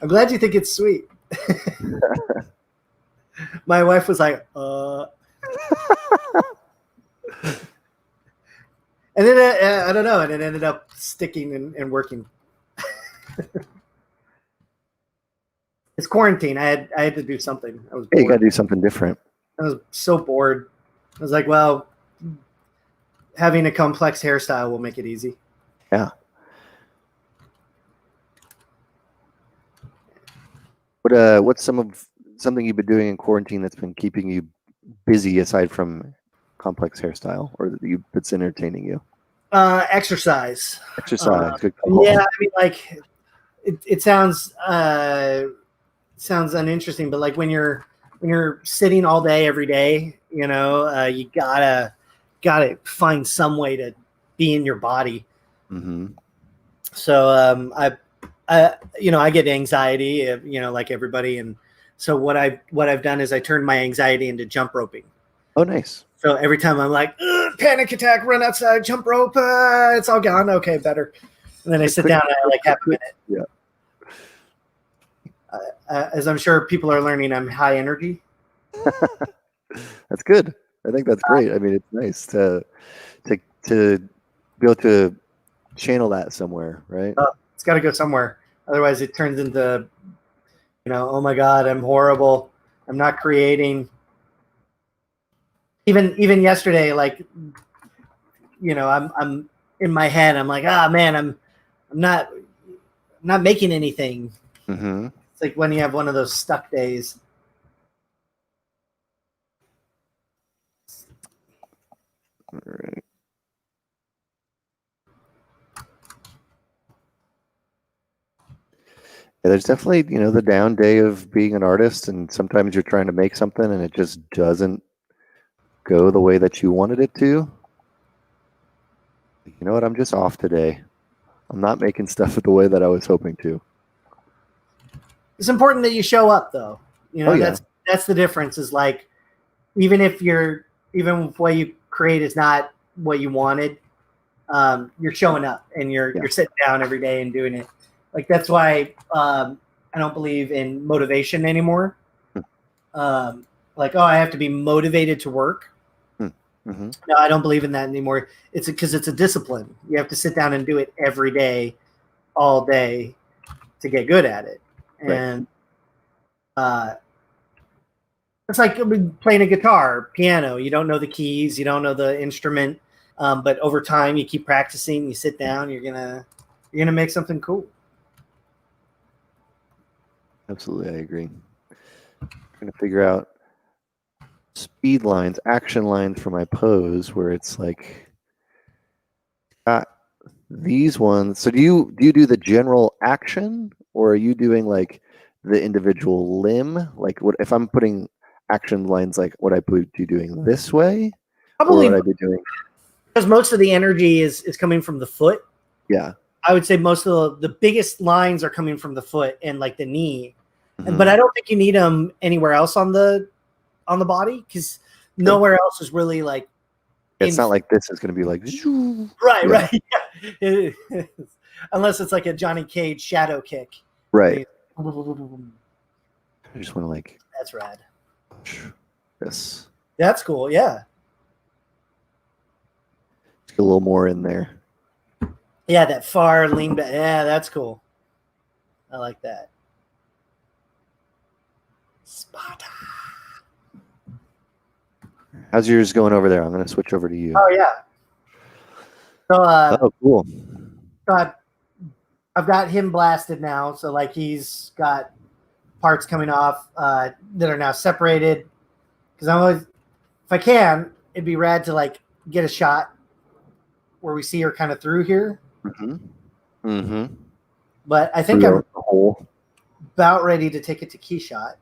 glad you think it's sweet. My wife was like, and then I don't know, and it ended up sticking and working. It's quarantine. I had to do something. I was bored. Hey, you got to do something different. I was so bored. I was like, well, having a complex hairstyle will make it easy. Yeah. What's something you've been doing in quarantine that's been keeping you busy aside from complex hairstyle, or that's entertaining you? Exercise. Exercise. Good call. Yeah, I mean, like it sounds uninteresting, but like when you're sitting all day every day, you gotta find some way to be in your body. Mm-hmm. So I get anxiety, like everybody, and so what I've done is I turned my anxiety into jump roping. Oh, nice. So every time I'm like, panic attack, run outside, jump rope, it's all gone. Okay, better. And then I sit down and I like have a minute. Yeah. As I'm sure people are learning, I'm high energy. That's good. I think that's great. I mean, it's nice to be able to channel that somewhere, right? It's got to go somewhere. Otherwise, it turns into, oh my God, I'm horrible. I'm not creating. Even yesterday, like, I'm in my head. I'm like, man, I'm not making anything. Mm-hmm. It's like when you have one of those stuck days. All right. Yeah, there's definitely, the down day of being an artist, and sometimes you're trying to make something and it just doesn't go the way that you wanted it to. You know what? I'm just off today. I'm not making stuff the way that I was hoping to. It's important that you show up, though. That's the difference. Is like, even if what you create is not what you wanted, you're showing up and you're sitting down every day and doing it. Like, that's why I don't believe in motivation anymore. Like, I have to be motivated to work. Mm-hmm. No, I don't believe in that anymore. It's because it's a discipline. You have to sit down and do it every day, all day, to get good at it. And it's like playing a guitar, piano. You don't know the keys, you don't know the instrument, but over time, you keep practicing. You sit down, you're gonna make something cool. Absolutely, I agree. I'm trying to figure out speed lines, action lines for my pose, where it's like these ones. So do you do the general action, or are you doing like the individual limb? Like, what if I'm putting action lines, like what I be doing this way? Probably or what I be doing, because most of the energy is coming from the foot. Yeah, I would say most of the biggest lines are coming from the foot and like the knee. Mm-hmm. But I don't think you need them anywhere else on the body, because nowhere else is really like. It's not like this is going to be like right. Yeah. Unless it's like a Johnny Cage shadow kick. Right. I just want to like. That's rad. This. That's cool. Yeah. Get a little more in there. Yeah, that far lean back. Yeah, that's cool. I like that. Sparta. How's yours going over there? I'm going to switch over to you. Oh yeah. So cool. So I've got him blasted now. So like he's got parts coming off that are now separated. Because I'm always, if I can, it'd be rad to like get a shot where we see her kind of through here. Mm-hmm. Mm-hmm. But I think I'm about ready to take it to Keyshot.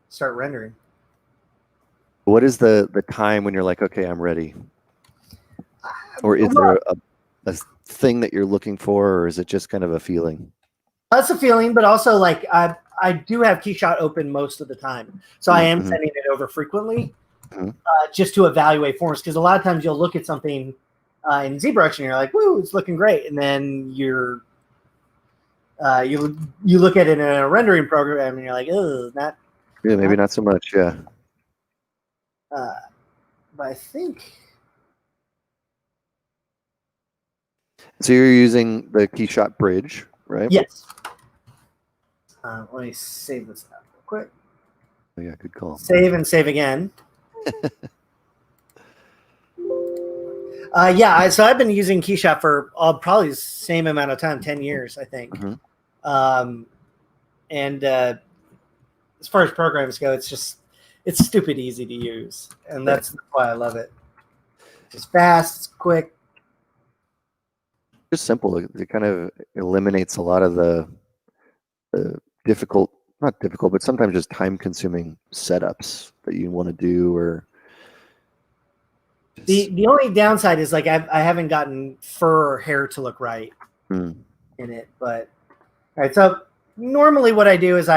Start rendering. What is the time when you're like, okay, I'm ready? Or is there a thing that you're looking for, or is it just kind of a feeling? That's a feeling, but also like I do have Keyshot open most of the time, so I am sending it over frequently. Mhm. just to evaluate forms. Because a lot of times you'll look at something in ZBrush and you're like, "Woo, it's looking great," and then you look at it in a rendering program and you're like, "Oh, not." Yeah, maybe not so much. Yeah. But I think. So you're using the Keyshot bridge, right? Yes. Let me save this out real quick. Oh, yeah, good call. Save and save again. So I've been using Keyshot for probably the same amount of time, 10 years, I think. Mm-hmm. And as far as programs go, it's stupid easy to use. And that's why I love it. It's fast, it's quick. Just simple. It kind of eliminates a lot of the difficult, not difficult, but sometimes just time-consuming setups that you want to do. Or the only downside is like I haven't gotten fur or hair to look right in it. But all right, so normally what I do is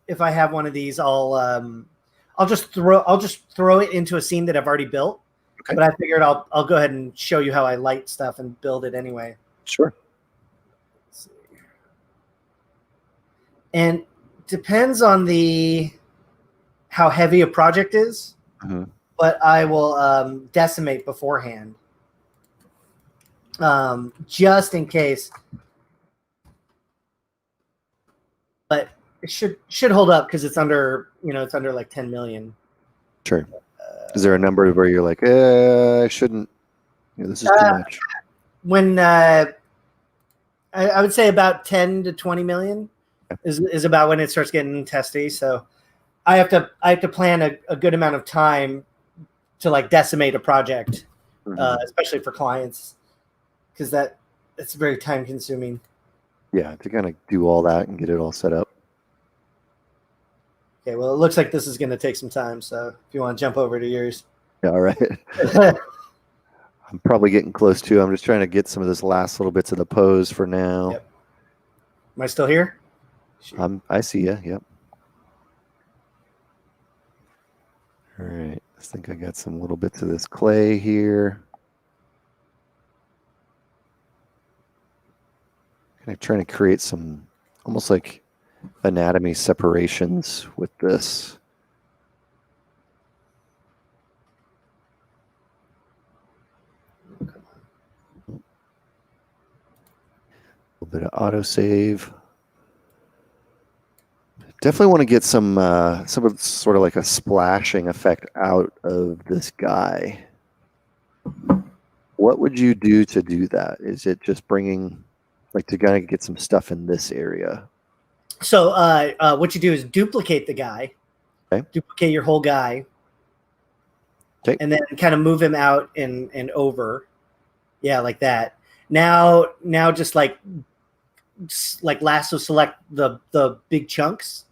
if I have one of these, I'll just throw it into a scene that I've already built. Okay. But I figured I'll go ahead and show you how I light stuff and build it anyway. Sure. Let's see. And depends on how heavy a project is, but I will decimate beforehand, just in case. But it should hold up because it's under like 10 million. Sure. Is there a number where you're like, I shouldn't? This is too much. When I would say about 10 to 20 million is about when it starts getting testy. So I have to plan a good amount of time to like decimate a project, especially for clients, because it's very time consuming. Yeah, to kind of do all that and get it all set up. Okay, well, it looks like this is going to take some time. So if you want to jump over to yours. Yeah, all right. I'm probably getting close to. I'm just trying to get some of this last little bits of the pose for now. Yep. Am I still here? I see you. Yep. All right. I think I got some little bits of this clay here. Kind of trying to create some almost like anatomy separations with this. A little bit of autosave. Definitely want to get some sort of like a splashing effect out of this guy. What would you do to do that? Is it just bringing, like, to kind of get some stuff in this area? So what you do is duplicate the guy. Okay. Duplicate your whole guy. Okay. And then kind of move him out and over. Yeah, like that. Now just like lasso select the big chunks.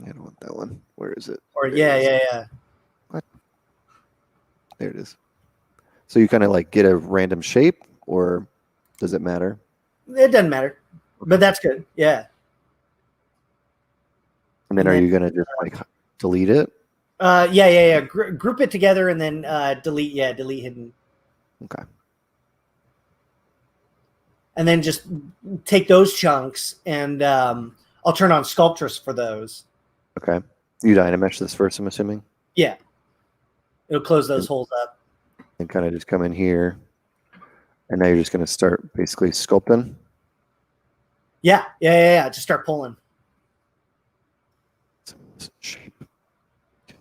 I don't want that one. Where is it? Or yeah. What? There it is. So you kind of like get a random shape, or does it matter? It doesn't matter, but that's good. Yeah. And then are you gonna just like delete it? Yeah. Group it together and then delete. Yeah, delete hidden. Okay. And then just take those chunks and I'll turn on Sculptress for those. Okay. You Dynamesh this first, I'm assuming? Yeah. It'll close those holes up. And kind of just come in here. And now you're just going to start basically sculpting? Yeah. Just start pulling. Shape.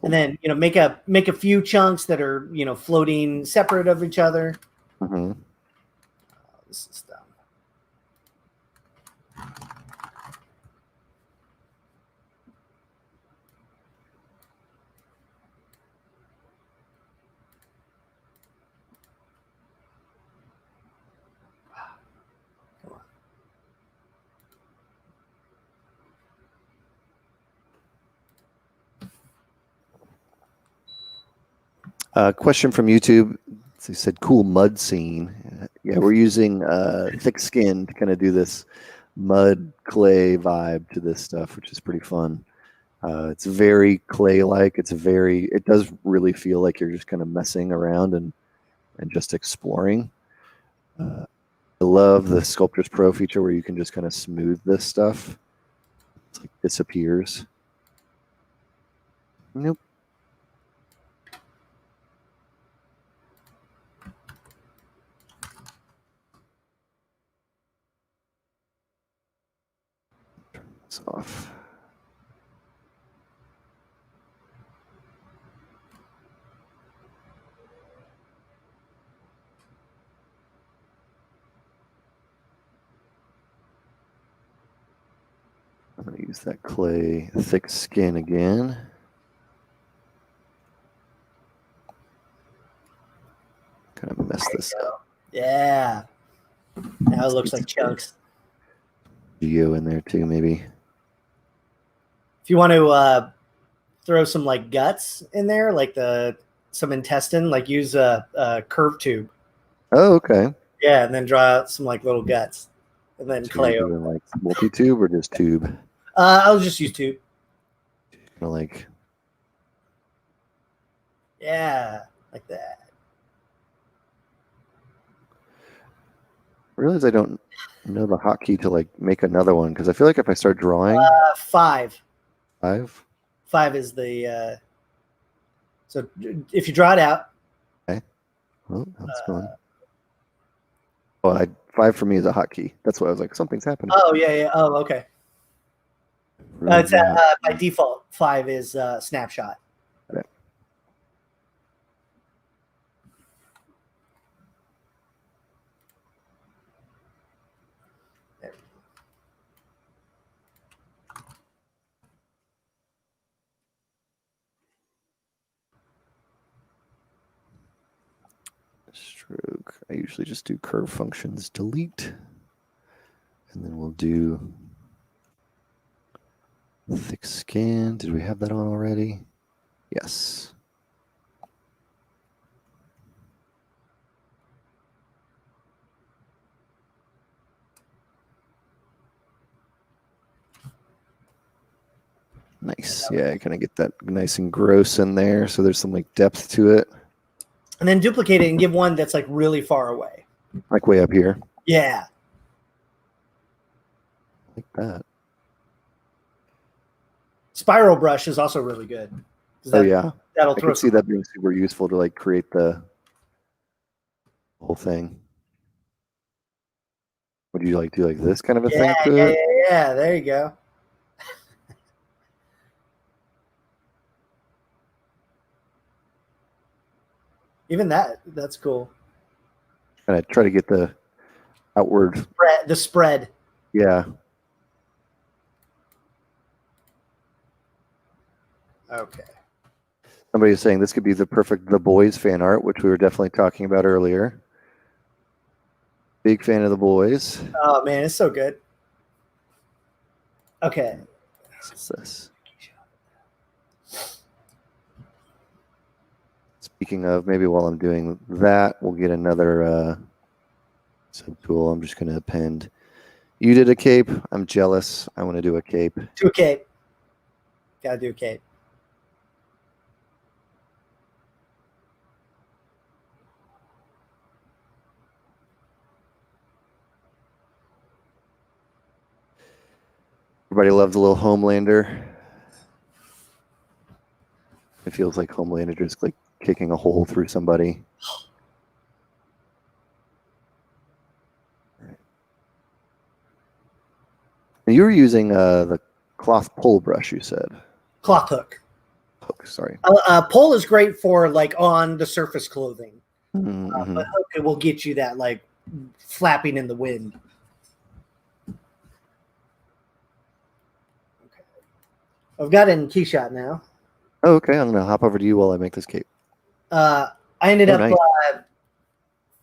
And then, make a few chunks that are, floating separate of each other. Mm-hmm. This is dumb. Question from YouTube. They said, cool mud scene. Yeah, we're using thick skin to kind of do this mud clay vibe to this stuff, which is pretty fun. It's very clay-like. It does really feel like you're just kind of messing around and just exploring. I love the Sculptors Pro feature where you can just kind of smooth this stuff. It's like disappears. Nope. Turn this off. I'm going to use that clay thick skin again. Kind of mess this up. Yeah. Now it looks like chunks. Geo in there too, maybe. If you want to throw some like guts in there, like some intestine, like use a curve tube. Oh, okay. Yeah, and then draw out some like little guts, and then clay over. Like multi-tube or just tube? I'll just use tube. Kind of like. Yeah, like that. I realize I don't know the hotkey to like make another one because I feel like if I start drawing 5 is the so if you draw it out. Okay. Well, that's fun. Oh, 5 for me is a hotkey. That's why I was like, something's happening. Oh yeah. Oh, okay. Really It's by default 5 is snapshot. Okay. Stroke. I usually just do curve functions delete, and then we'll do thick skin. Did we have that on already? Yes. Nice. Yeah, I kind of get that nice and gross in there, so there's some like depth to it. And then duplicate it and give one that's like really far away. Like way up here. Yeah. Like that. Spiral brush is also really good. Oh yeah. That'll I throw. can see that being super useful to like create the whole thing. Would you like do like this kind of a thing to it? Yeah. There you go. Even that's cool. Kind of try to get the outward spread. Yeah. Okay. Somebody is saying this could be the perfect The Boys fan art, which we were definitely talking about earlier. Big fan of The Boys. Oh man, it's so good. Okay. What's this? Speaking of, maybe while I'm doing that, we'll get another subtool. I'm just going to append. You did a cape. I'm jealous. I want to do a cape. Do a cape. Gotta do a cape. Everybody loves a little Homelander. It feels like Homelander just like kicking a hole through somebody. You were using the cloth pole brush, you said. Cloth hook. Hook, sorry. Pole is great for like on the surface clothing. Mm-hmm. But hook will get you that like flapping in the wind. Okay. I've got it in Keyshot now. Oh, okay. I'm going to hop over to you while I make this cape. I ended up, nice.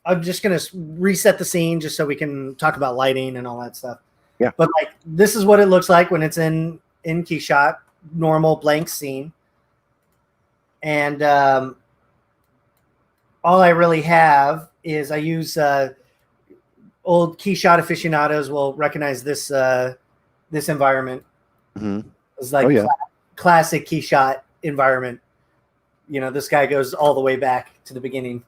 I'm just going to reset the scene just so we can talk about lighting and all that stuff. Yeah. But like, this is what it looks like when it's in Keyshot, normal blank scene. And all I really have is I use old Keyshot aficionados will recognize this this environment. Mm-hmm. It's like classic Keyshot environment. You know, this guy goes all the way back to the beginning.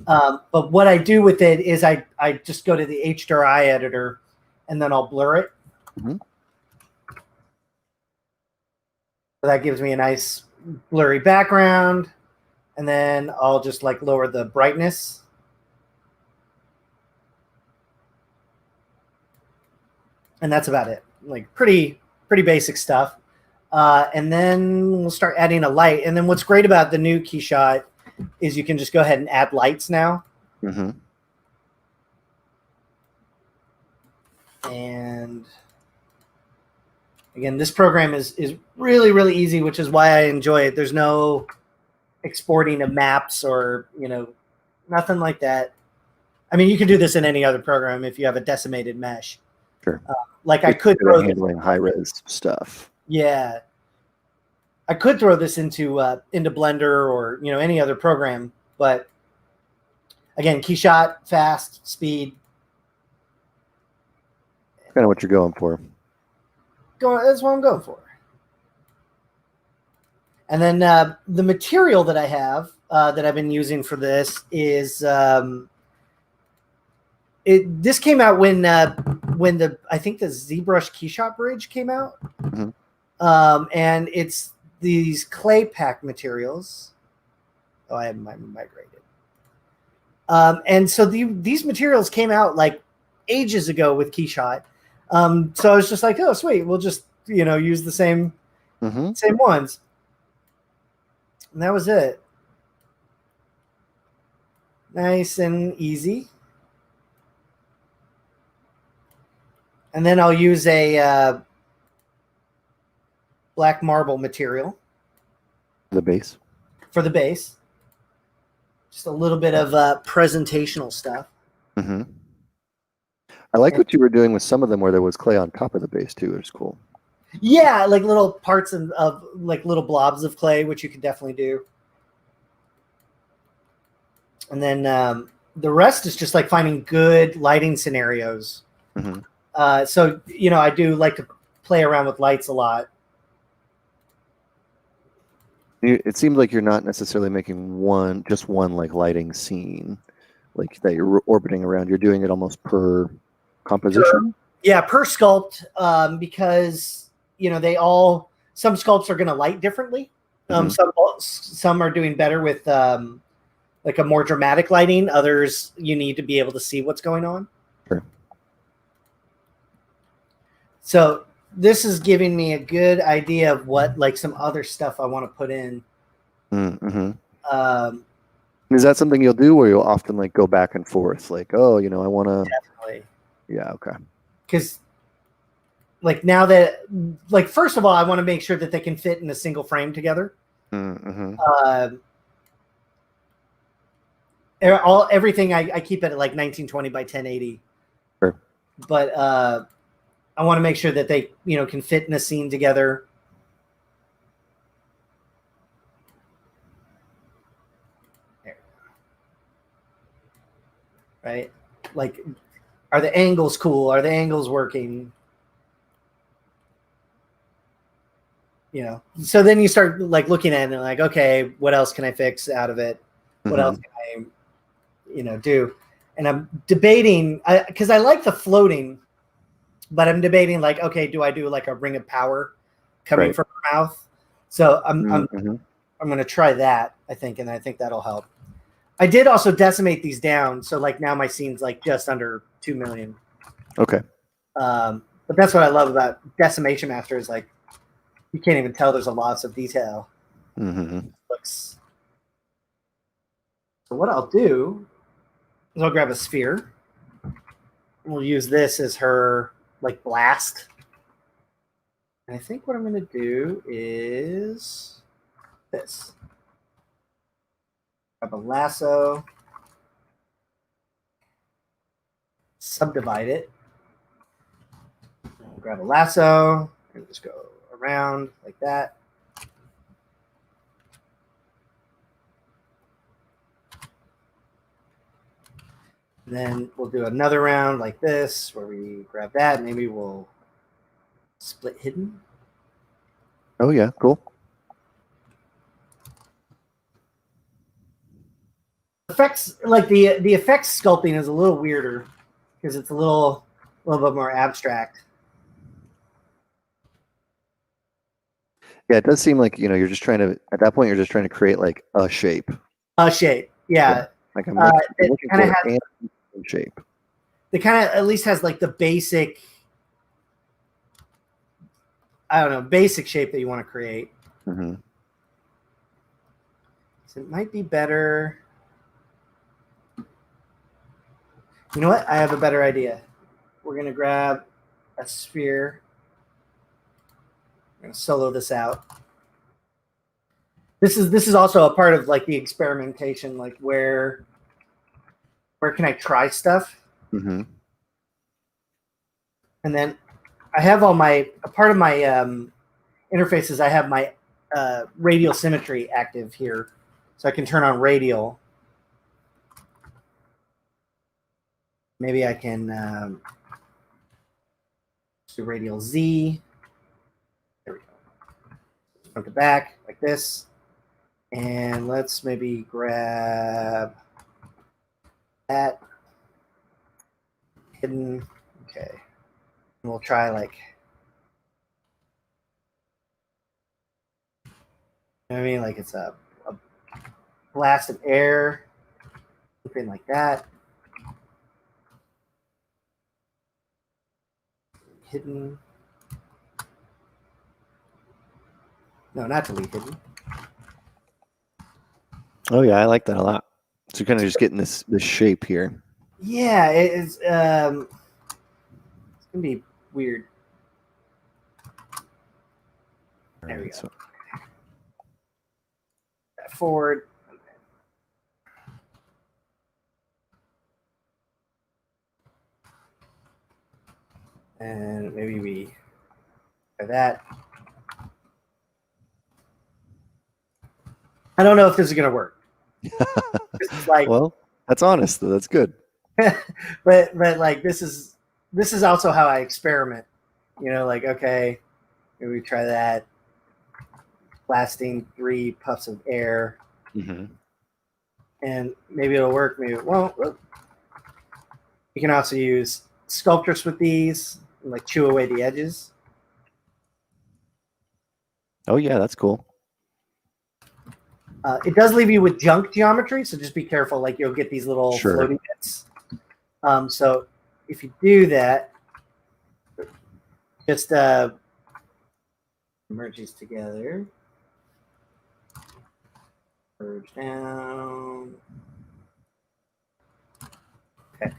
But what I do with it is I just go to the HDRI editor and then I'll blur it. Mm-hmm. So that gives me a nice blurry background. And then I'll just like lower the brightness. And that's about it. Like pretty basic stuff. And then we'll start adding a light. And then what's great about the new Keyshot is you can just go ahead and add lights now. Mm-hmm. And again, this program is really, really easy, which is why I enjoy it. There's no exporting of maps or, you know, nothing like that. I mean, you can do this in any other program if you have a decimated mesh. Sure. Like I could throw handling high res stuff. Yeah. I could throw this into Blender or, you know, any other program, but again, Keyshot, fast, speed. Kind of what you're going for. That's what I'm going for. And then the material that I have that I've been using for this is this came out when I think the ZBrush Keyshot bridge came out, and it's these clay pack materials. Oh, I haven't migrated. And so these materials came out like ages ago with Keyshot. So I was just like, oh, sweet, we'll just, you know, use the same ones. And that was it. Nice and easy. And then I'll use a black marble material. The base. For the base. Just a little bit of presentational stuff. Mm-hmm. I like what you were doing with some of them where there was clay on top of the base too. It was cool. Yeah, like little parts of like little blobs of clay, which you could definitely do. And then the rest is just like finding good lighting scenarios. Mm-hmm. So, you know, I do like to play around with lights a lot. It seems like you're not necessarily making just one like lighting scene, like that you're orbiting around. You're doing it almost per composition. Yeah, per sculpt, because you know some sculpts are going to light differently. Some are doing better with like a more dramatic lighting. Others you need to be able to see what's going on. Sure. So this is giving me a good idea of what like some other stuff I want to put in. Mm-hmm. Is that something you'll do where you'll often like go back and forth? Like, oh, you know, I want to. Definitely. Yeah. Okay. Because like now that like first of all, I want to make sure that they can fit in a single frame together. Mm-hmm. Everything I keep it at like 1920 by 1080. Sure. But I want to make sure that they, you know, can fit in a scene together. There. Right? Like, are the angles cool? Are the angles working? You know, so then you start like looking at it and like, okay, what else can I fix out of it? What else can I, you know, do? And I'm debating because I like the floating, but I'm debating like, okay, do I do like a ring of power coming from her mouth? So I'm going to try that, I think, and I think that'll help. I did also decimate these down, so like now my scene's like just under 2 million. Okay. But that's what I love about Decimation Master is like you can't even tell there's a lots of detail. Looks. So what I'll do is I'll grab a sphere. We'll use this as her like blast. And I think what I'm going to do is this. Grab a lasso. Subdivide it. Grab a lasso and just go around like that. And then we'll do another round like this where we grab that. Maybe we'll split hidden. Oh yeah, cool. Effects, like the effects sculpting is a little weirder because it's a little bit more abstract. Yeah, it does seem like, you're just trying to, at that point, you're just trying to create like a shape. A shape, yeah. Like I'm It looking kind of for has a shape. it kind of at least has like the basic, I don't know, basic shape that you want to create. Mm-hmm. So it might be better. You know what? I have a better idea. We're gonna grab a sphere. We're gonna solo this out. This is also a part of like the experimentation, like where can I try stuff? Mm-hmm. And then I have all my, a part of my interfaces. I have my radial symmetry active here, so I can turn on radial. Maybe I can do radial Z. There we go. Front to back like this. And let's maybe grab that hidden. Okay. And we'll try like, you know what I mean? Like it's a blast of air, something like that. Hidden. No, not delete hidden. Oh yeah, I like that a lot. So you're kind of just getting this shape here. Yeah, it's gonna be weird. There we go. So, Forward. And maybe we try that. I don't know if this is gonna work. This is like, well, that's honest though. That's good. but like this is also how I experiment. You know, like okay, maybe we try that. Blasting 3 puffs of air, and maybe it'll work. Maybe it won't. You can also use sculptress with these, and like chew away the edges. Oh yeah, that's cool. It does leave you with junk geometry, so just be careful. Like you'll get these little floating bits. So if you do that, just merge these together. Merge down. Okay.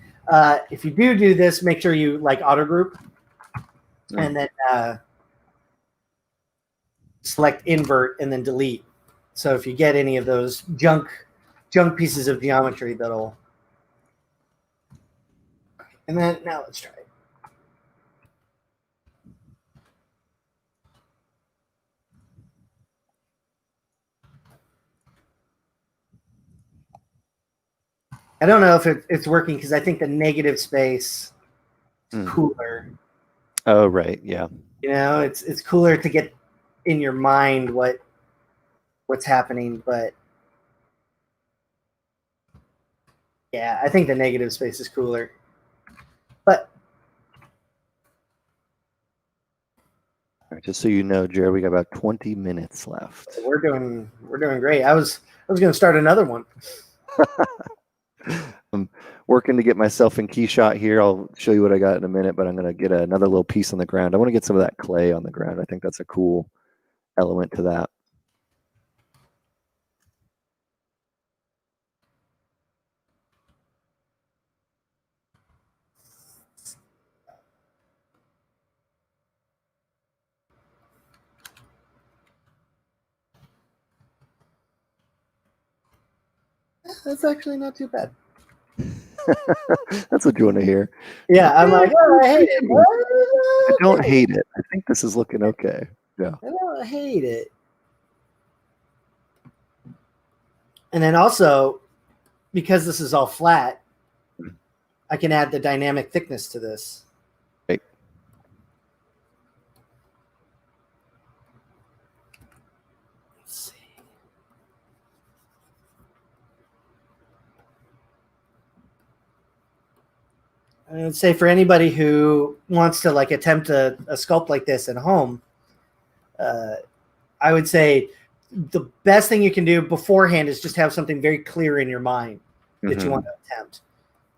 If you do this, make sure you like auto group, and then select invert and then delete. So if you get any of those junk pieces of geometry, that'll. And then now let's try it. I don't know if it's working because I think the negative space is cooler. Oh right, yeah. You know, it's cooler to get in your mind what's happening, but yeah, I think the negative space is cooler. But all right, just so you know, Jared, we got about 20 minutes left. We're doing great. I was going to start another one. I'm working to get myself in Keyshot here. I'll show you what I got in a minute, but I'm going to get another little piece on the ground. I want to get some of that clay on the ground. I think that's a cool element to that. That's actually not too bad. That's what you want to hear. Yeah, I'm like, oh, I hate it. I don't hate it. I think this is looking okay. Yeah. I don't hate it. And then also, because this is all flat, I can add the dynamic thickness to this. Right. Let's see. I would say for anybody who wants to like attempt a sculpt like this at home, I would say the best thing you can do beforehand is just have something very clear in your mind that you want to attempt.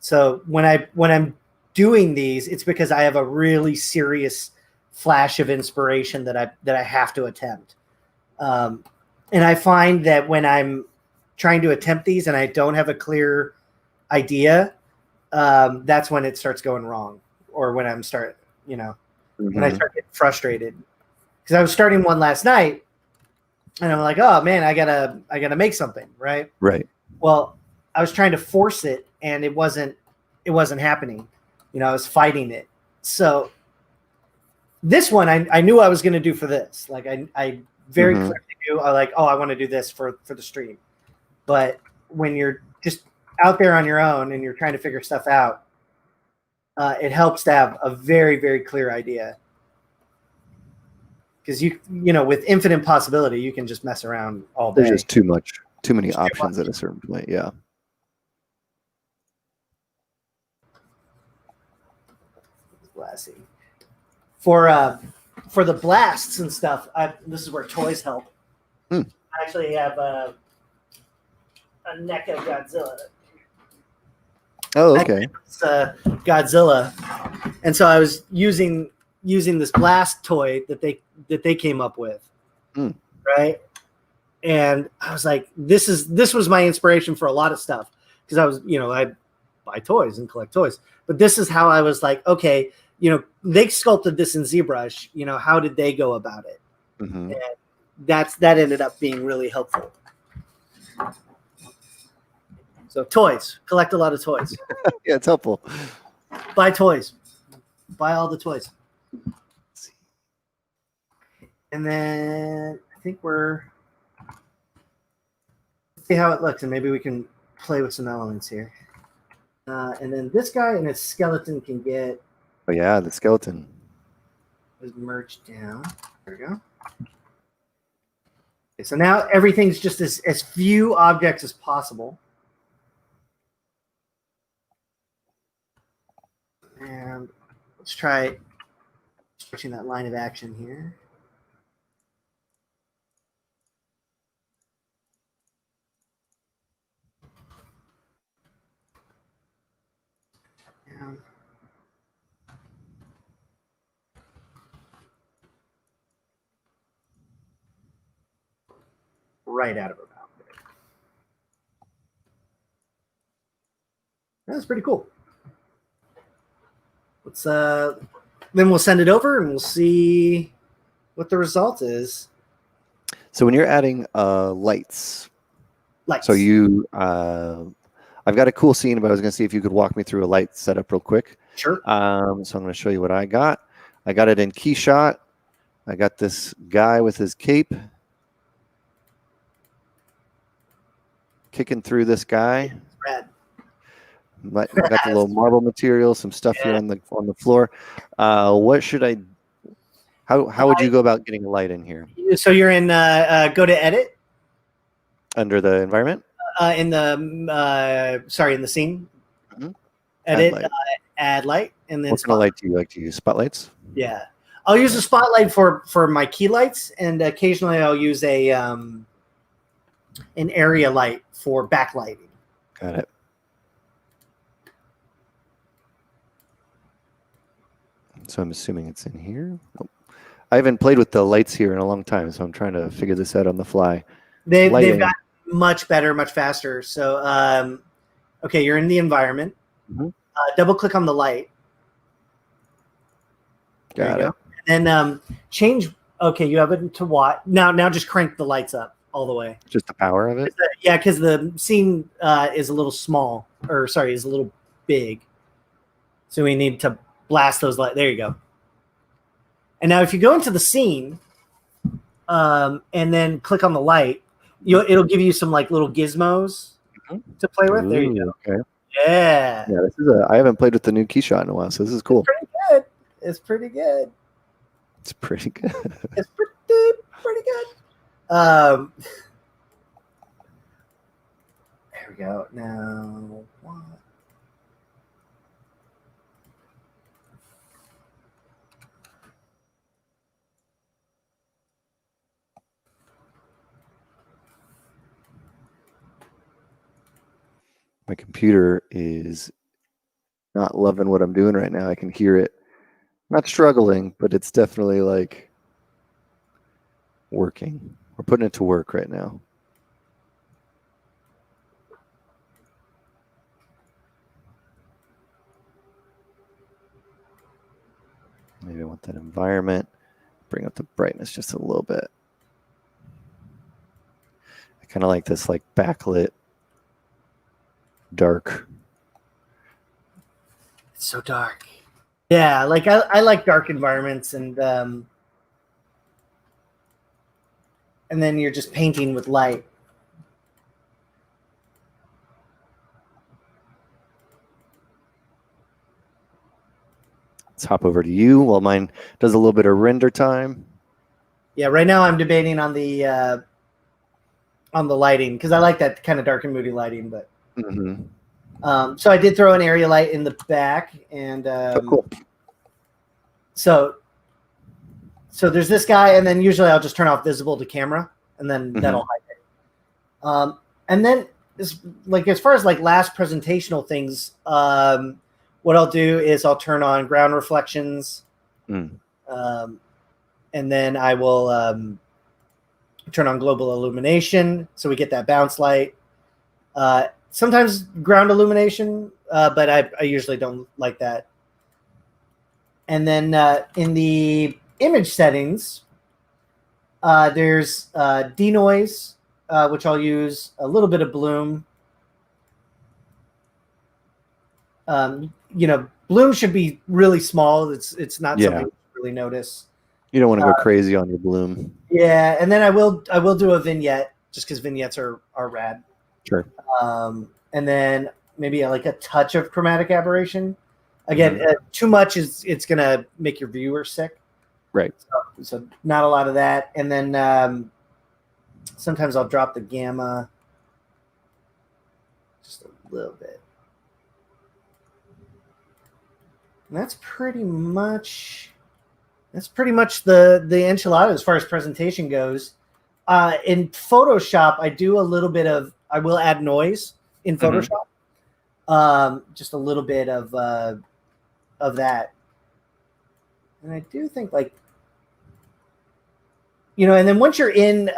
So when I'm doing these, it's because I have a really serious flash of inspiration that I have to attempt. And I find that when I'm trying to attempt these and I don't have a clear idea, that's when it starts going wrong, or when when I start getting frustrated. Because I was starting one last night, and I'm like, oh man, I gotta make something, right? Right. Well, I was trying to force it, and it wasn't happening. I was fighting it. So this one, I knew I was going to do for this. Like I very clearly knew, I want to do this for the stream. But when you're just out there on your own and you're trying to figure stuff out, it helps to have a very, very clear idea. Because with infinite possibility, you can just mess around all day. There's just too many options at a certain point. Yeah. Blasting. For the blasts and stuff, this is where toys help. I actually have a NECA Godzilla. Oh, okay. It's Godzilla, and so I was using this blast toy that they came up with, right? And I was like, this was my inspiration for a lot of stuff, because I was, I buy toys and collect toys, but this is how I was like, okay, they sculpted this in ZBrush, how did they go about it? And that ended up being really helpful. So toys, collect a lot of toys. Yeah, it's helpful. Buy toys, buy all the toys. And then I think let's see how it looks, and maybe we can play with some elements here. And then this guy and his skeleton can get. Oh yeah, the skeleton is merged down. There we go. Okay, so now everything's just as few objects as possible. And let's try switching that line of action here. And right out of her mouth. That's pretty cool. Let's then we'll send it over and we'll see what the result is. So when you're adding lights, so I've got a cool scene, but I was going to see if you could walk me through a light setup real quick. Sure. So I'm going to show you what I got. I got it in Keyshot. I got this guy with his cape kicking through this guy. Rad. I got the little marble material, some stuff here on the floor. What should I? How would you go about getting a light in here? So you're in go to edit under the environment. In the scene. Edit, add light, and then what kind of light do you like to use? Spotlights. Yeah, I'll use a spotlight for my key lights, and occasionally I'll use an area light for backlighting. Got it. So I'm assuming it's in here. Nope. I haven't played with the lights here in a long time, so I'm trying to figure this out on the fly. They've got much better, much faster. So, okay, you're in the environment. Double click on the light. Got it. And then change. Okay, you have it to watt. Now just crank the lights up all the way. Just the power of it? Yeah, because the scene is a little small, is a little big. So we need to blast those lights. There you go. And now if you go into the scene and then click on the light, it'll give you some like little gizmos to play with. There you go. Okay. Yeah. Yeah, I haven't played with the new Keyshot in a while, so this is cool. Pretty good. It's pretty good. It's pretty good. It's pretty good. There we go. Now, what? My computer is not loving what I'm doing right now. I can hear it. Not struggling, but it's definitely like working. We're putting it to work right now. Maybe I want that environment. Bring up the brightness just a little bit. I kind of like this like backlit, dark. It's so dark. Yeah, like I like dark environments, and then you're just painting with light. Let's hop over to you while mine does a little bit of render time. Yeah, right now I'm debating on the lighting because I like that kind of dark and moody lighting. But so I did throw an area light in the back, and cool. So there's this guy, and then usually I'll just turn off visible to camera, and then that'll hide it. And then as far as like last presentational things, what I'll do is I'll turn on ground reflections, and then I will turn on global illumination, so we get that bounce light. Sometimes ground illumination, but I usually don't like that. And then in the image settings, there's denoise, which I'll use a little bit of bloom. Bloom should be really small. It's not something you really notice. You don't want to go crazy on your bloom. Yeah, and then I will do a vignette just because vignettes are rad. Sure. And then maybe like a touch of chromatic aberration. Again, too much it's gonna make your viewer sick. Right. So not a lot of that. And then sometimes I'll drop the gamma just a little bit. And that's pretty much the enchilada as far as presentation goes. In Photoshop, I will add noise in Photoshop. Just a little bit of that. And I do think and then once you're in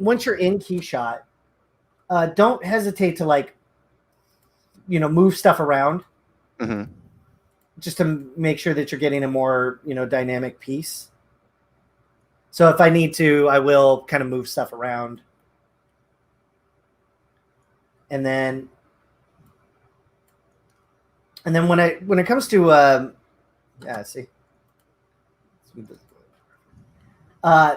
Keyshot, don't hesitate to move stuff around. Just to make sure that you're getting a more, dynamic piece. So if I need to, I will kind of move stuff around. And then when it comes to and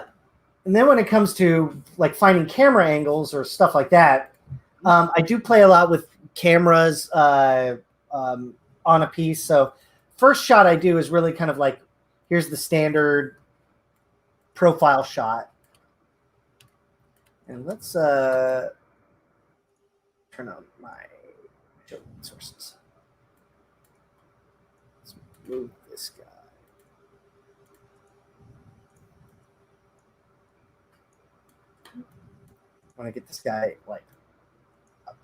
then when it comes to like finding camera angles or stuff like that, I do play a lot with cameras on a piece. So first shot I do is really kind of like, here's the standard profile shot. And let's turn on my children sources. Let's move this guy. I want to get this guy like up.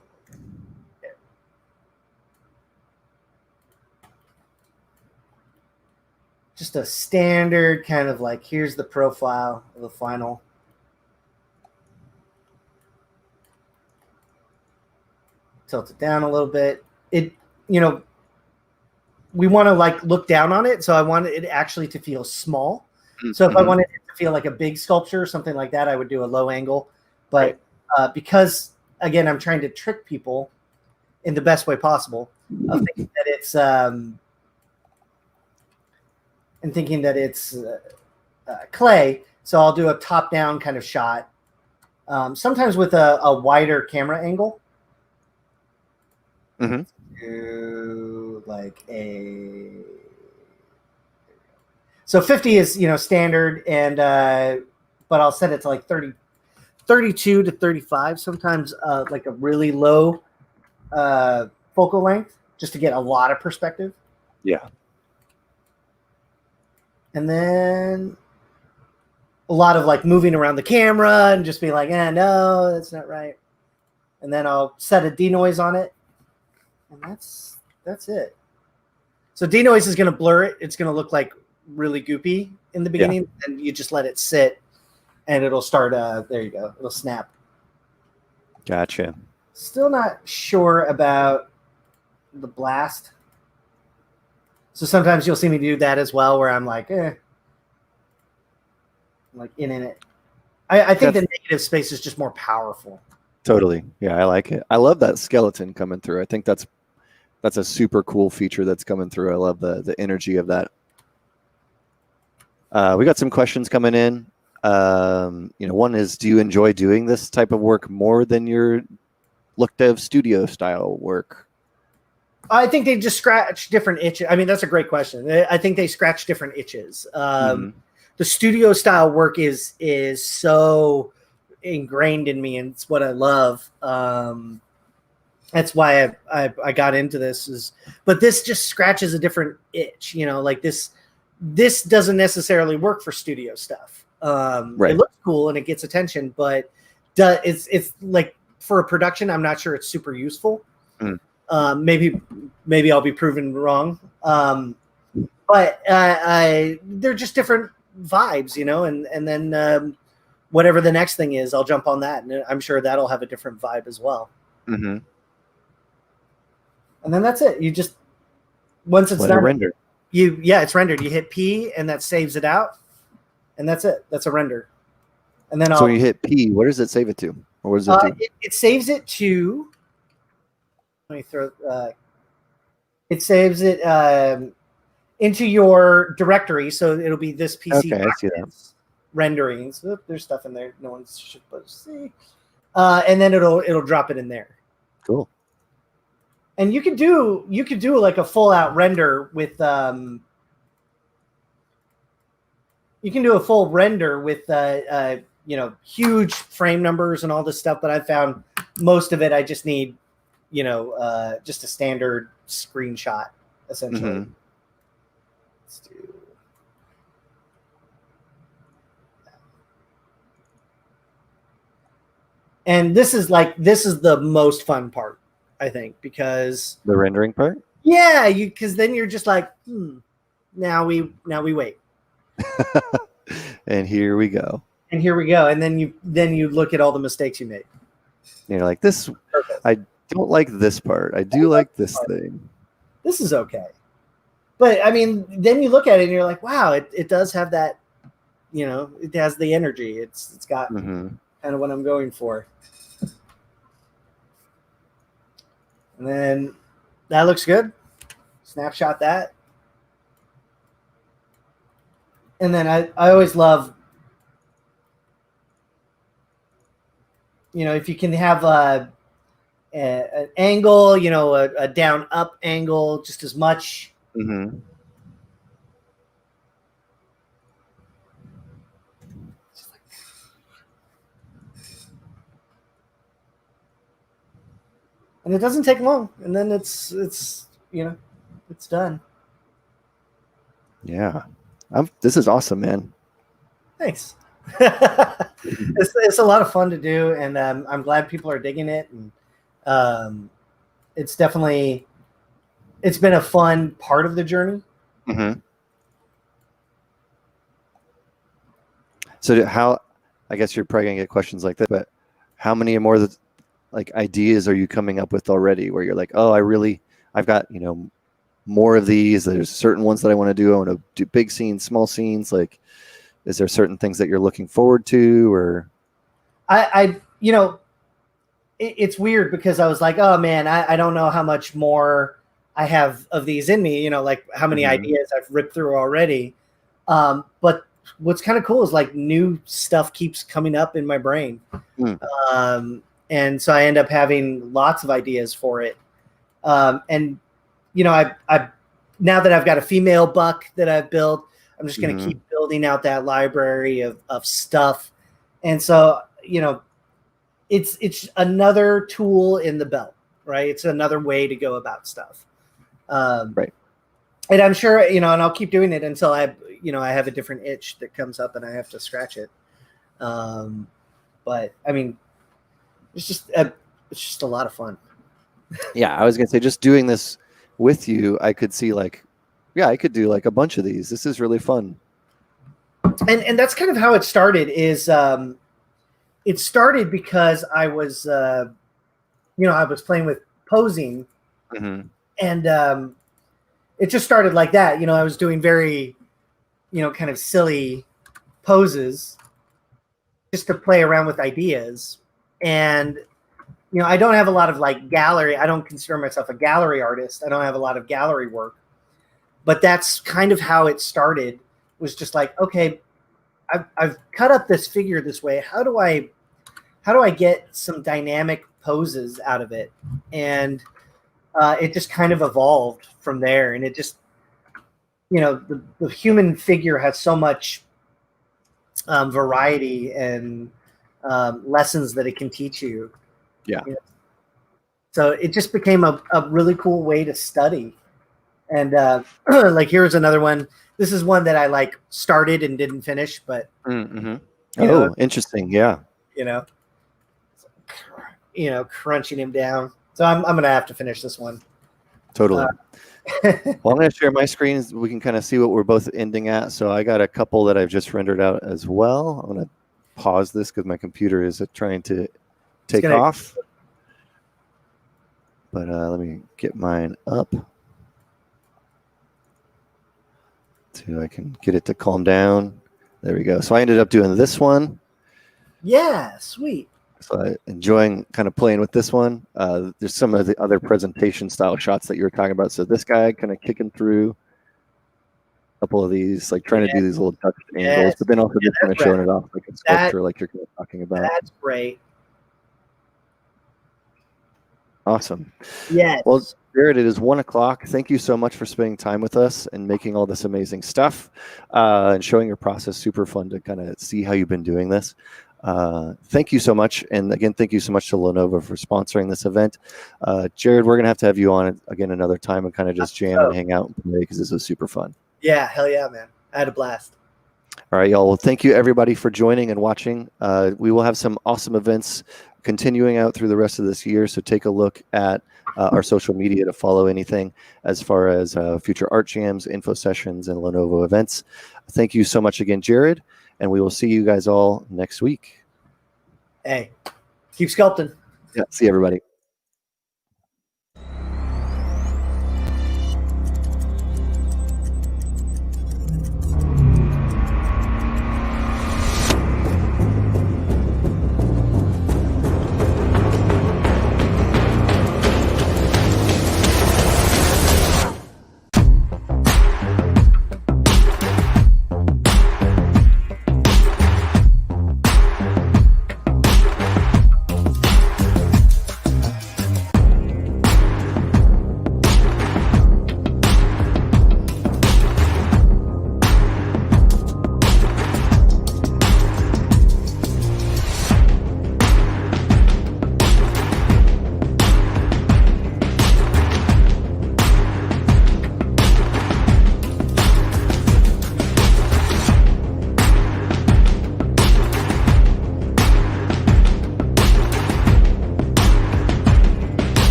There. Just a standard kind of like, here's the profile of the final. Tilt it down a little bit. We want to like look down on it. So I want it actually to feel small. So if I wanted it to feel like a big sculpture or something like that, I would do a low angle. But because again, I'm trying to trick people in the best way possible of thinking that it's clay. So I'll do a top down kind of shot. Sometimes with a wider camera angle. Mm-hmm. Do like so 50 is, standard, and but I'll set it to like 32 to 35 sometimes, like a really low focal length, just to get a lot of perspective. Yeah. And then a lot of like moving around the camera and just being like, no, that's not right. And then I'll set a denoise on it, and that's it. So denoise is going to blur it. It's going to look like really goopy in the beginning, and you just let it sit, and it'll start. There you go. It'll snap. Gotcha. Still not sure about the blast. So sometimes you'll see me do that as well, where I'm like, I'm like in it. I think the negative space is just more powerful. Totally. Yeah, I like it. I love that skeleton coming through. I think that's a super cool feature that's coming through. I love the energy of that. We got some questions coming in. One is, do you enjoy doing this type of work more than your look dev studio style work? I think they just scratch different itches. I mean, that's a great question. I think they scratch different itches. The studio style work is so ingrained in me, and it's what I love. That's why I got into this. But this just scratches a different itch. Like this doesn't necessarily work for studio stuff. Right. It looks cool and it gets attention, but it's like for a production, I'm not sure it's super useful. Maybe I'll be proven wrong. But they're just different vibes, and then whatever the next thing is, I'll jump on that, and I'm sure that'll have a different vibe as well. Mm-hmm. And then that's it. You just, once it's done, render. It's rendered. You hit P, and that saves it out, and that's it. That's a render. And then so when you hit P, what does it save it to? Or what does it do? It saves it to. Let me throw. It saves it into your directory, so it'll be this PC. Okay, I see that. Renderings. Oh, there's stuff in there no one's supposed to see. And then it'll drop it in there. Cool. And you could do like a full out render with you can do a full render with huge frame numbers and all this stuff, but I found most of it I just need just a standard screenshot essentially. Mm-hmm. Let's do and this is the most fun part, I think, because the rendering part. Yeah, because then you're just like, now we wait. And here we go. And then you look at all the mistakes you made. You're like, this. Perfect. I don't like this part. I do like this thing. This is okay. But I mean, then you look at it and you're like, wow, it does have that. It has the energy. It's got kind of what I'm going for. And then that looks good. Snapshot that. And then I always love, if you can have an angle, a down up angle, just as much. Mm-hmm. And it doesn't take long, and then it's done. Yeah, this is awesome, man. Thanks. It's a lot of fun to do, and I'm glad people are digging it. And it's been a fun part of the journey. Mm-hmm. So how? I guess you're probably gonna get questions like this, but how many more ideas are you coming up with already where you're like, oh, I've got, more of these. There's certain ones that I want to do. I want to do big scenes, small scenes. Like, is there certain things that you're looking forward to, or? It's weird because I was like, oh man, I don't know how much more I have of these in me, like how many ideas I've ripped through already. But what's kind of cool is like new stuff keeps coming up in my brain. And so I end up having lots of ideas for it. And I now that I've got a female buck that I've built, I'm just going to keep building out that library of stuff. And so, it's another tool in the belt, right? It's another way to go about stuff. Right. And I'm sure, and I'll keep doing it until I have a different itch that comes up and I have to scratch it. But I mean, it's just a lot of fun. Yeah, I was gonna say, just doing this with you, I could see I could do a bunch of these. This is really fun. And that's kind of how it started. It started because I was I was playing with posing, and it just started like that. I was doing very kind of silly poses just to play around with ideas. And I don't have a lot of gallery. I don't consider myself a gallery artist. I don't have a lot of gallery work, but that's kind of how it started. Was just okay, I've cut up this figure this way. How do I get some dynamic poses out of it? And it just kind of evolved from there. And it just, the human figure has so much variety and lessons that it can teach you. Yeah. So it just became a really cool way to study. And here's another one. This is one that I started and didn't finish, but interesting. Yeah. Crunching him down. So I'm gonna have to finish this one. Totally. Well, I'm going to share my screen. We can kind of see what we're both ending at. So I got a couple that I've just rendered out as well. I'm going to pause this because my computer is trying to take off. But let me get mine up so I can get it to calm down. There we go. So I ended up doing this one. Yeah, sweet. So I'm enjoying kind of playing with this one. There's some of the other presentation style shots that you were talking about. So this guy kind of kicking through a couple of these, trying to do these little touch angles, but then also just kind of showing it off like a sculpture, like you're kind of talking about. That's great. Awesome. Yes. Well, Jared, it is 1 o'clock. Thank you so much for spending time with us and making all this amazing stuff and showing your process. Super fun to kind of see how you've been doing this. Thank you so much. And again, thank you so much to Lenovo for sponsoring this event. Jared, we're going to have you on again another time and kind of just jam and hang out and play because this was super fun. Yeah, hell yeah, man. I had a blast. All right, y'all. Well, thank you everybody for joining and watching. We will have some awesome events continuing out through the rest of this year. So take a look at our social media to follow anything as far as future art jams, info sessions, and Lenovo events. Thank you so much again, Jared. And we will see you guys all next week. Hey, keep sculpting. Yeah, see everybody.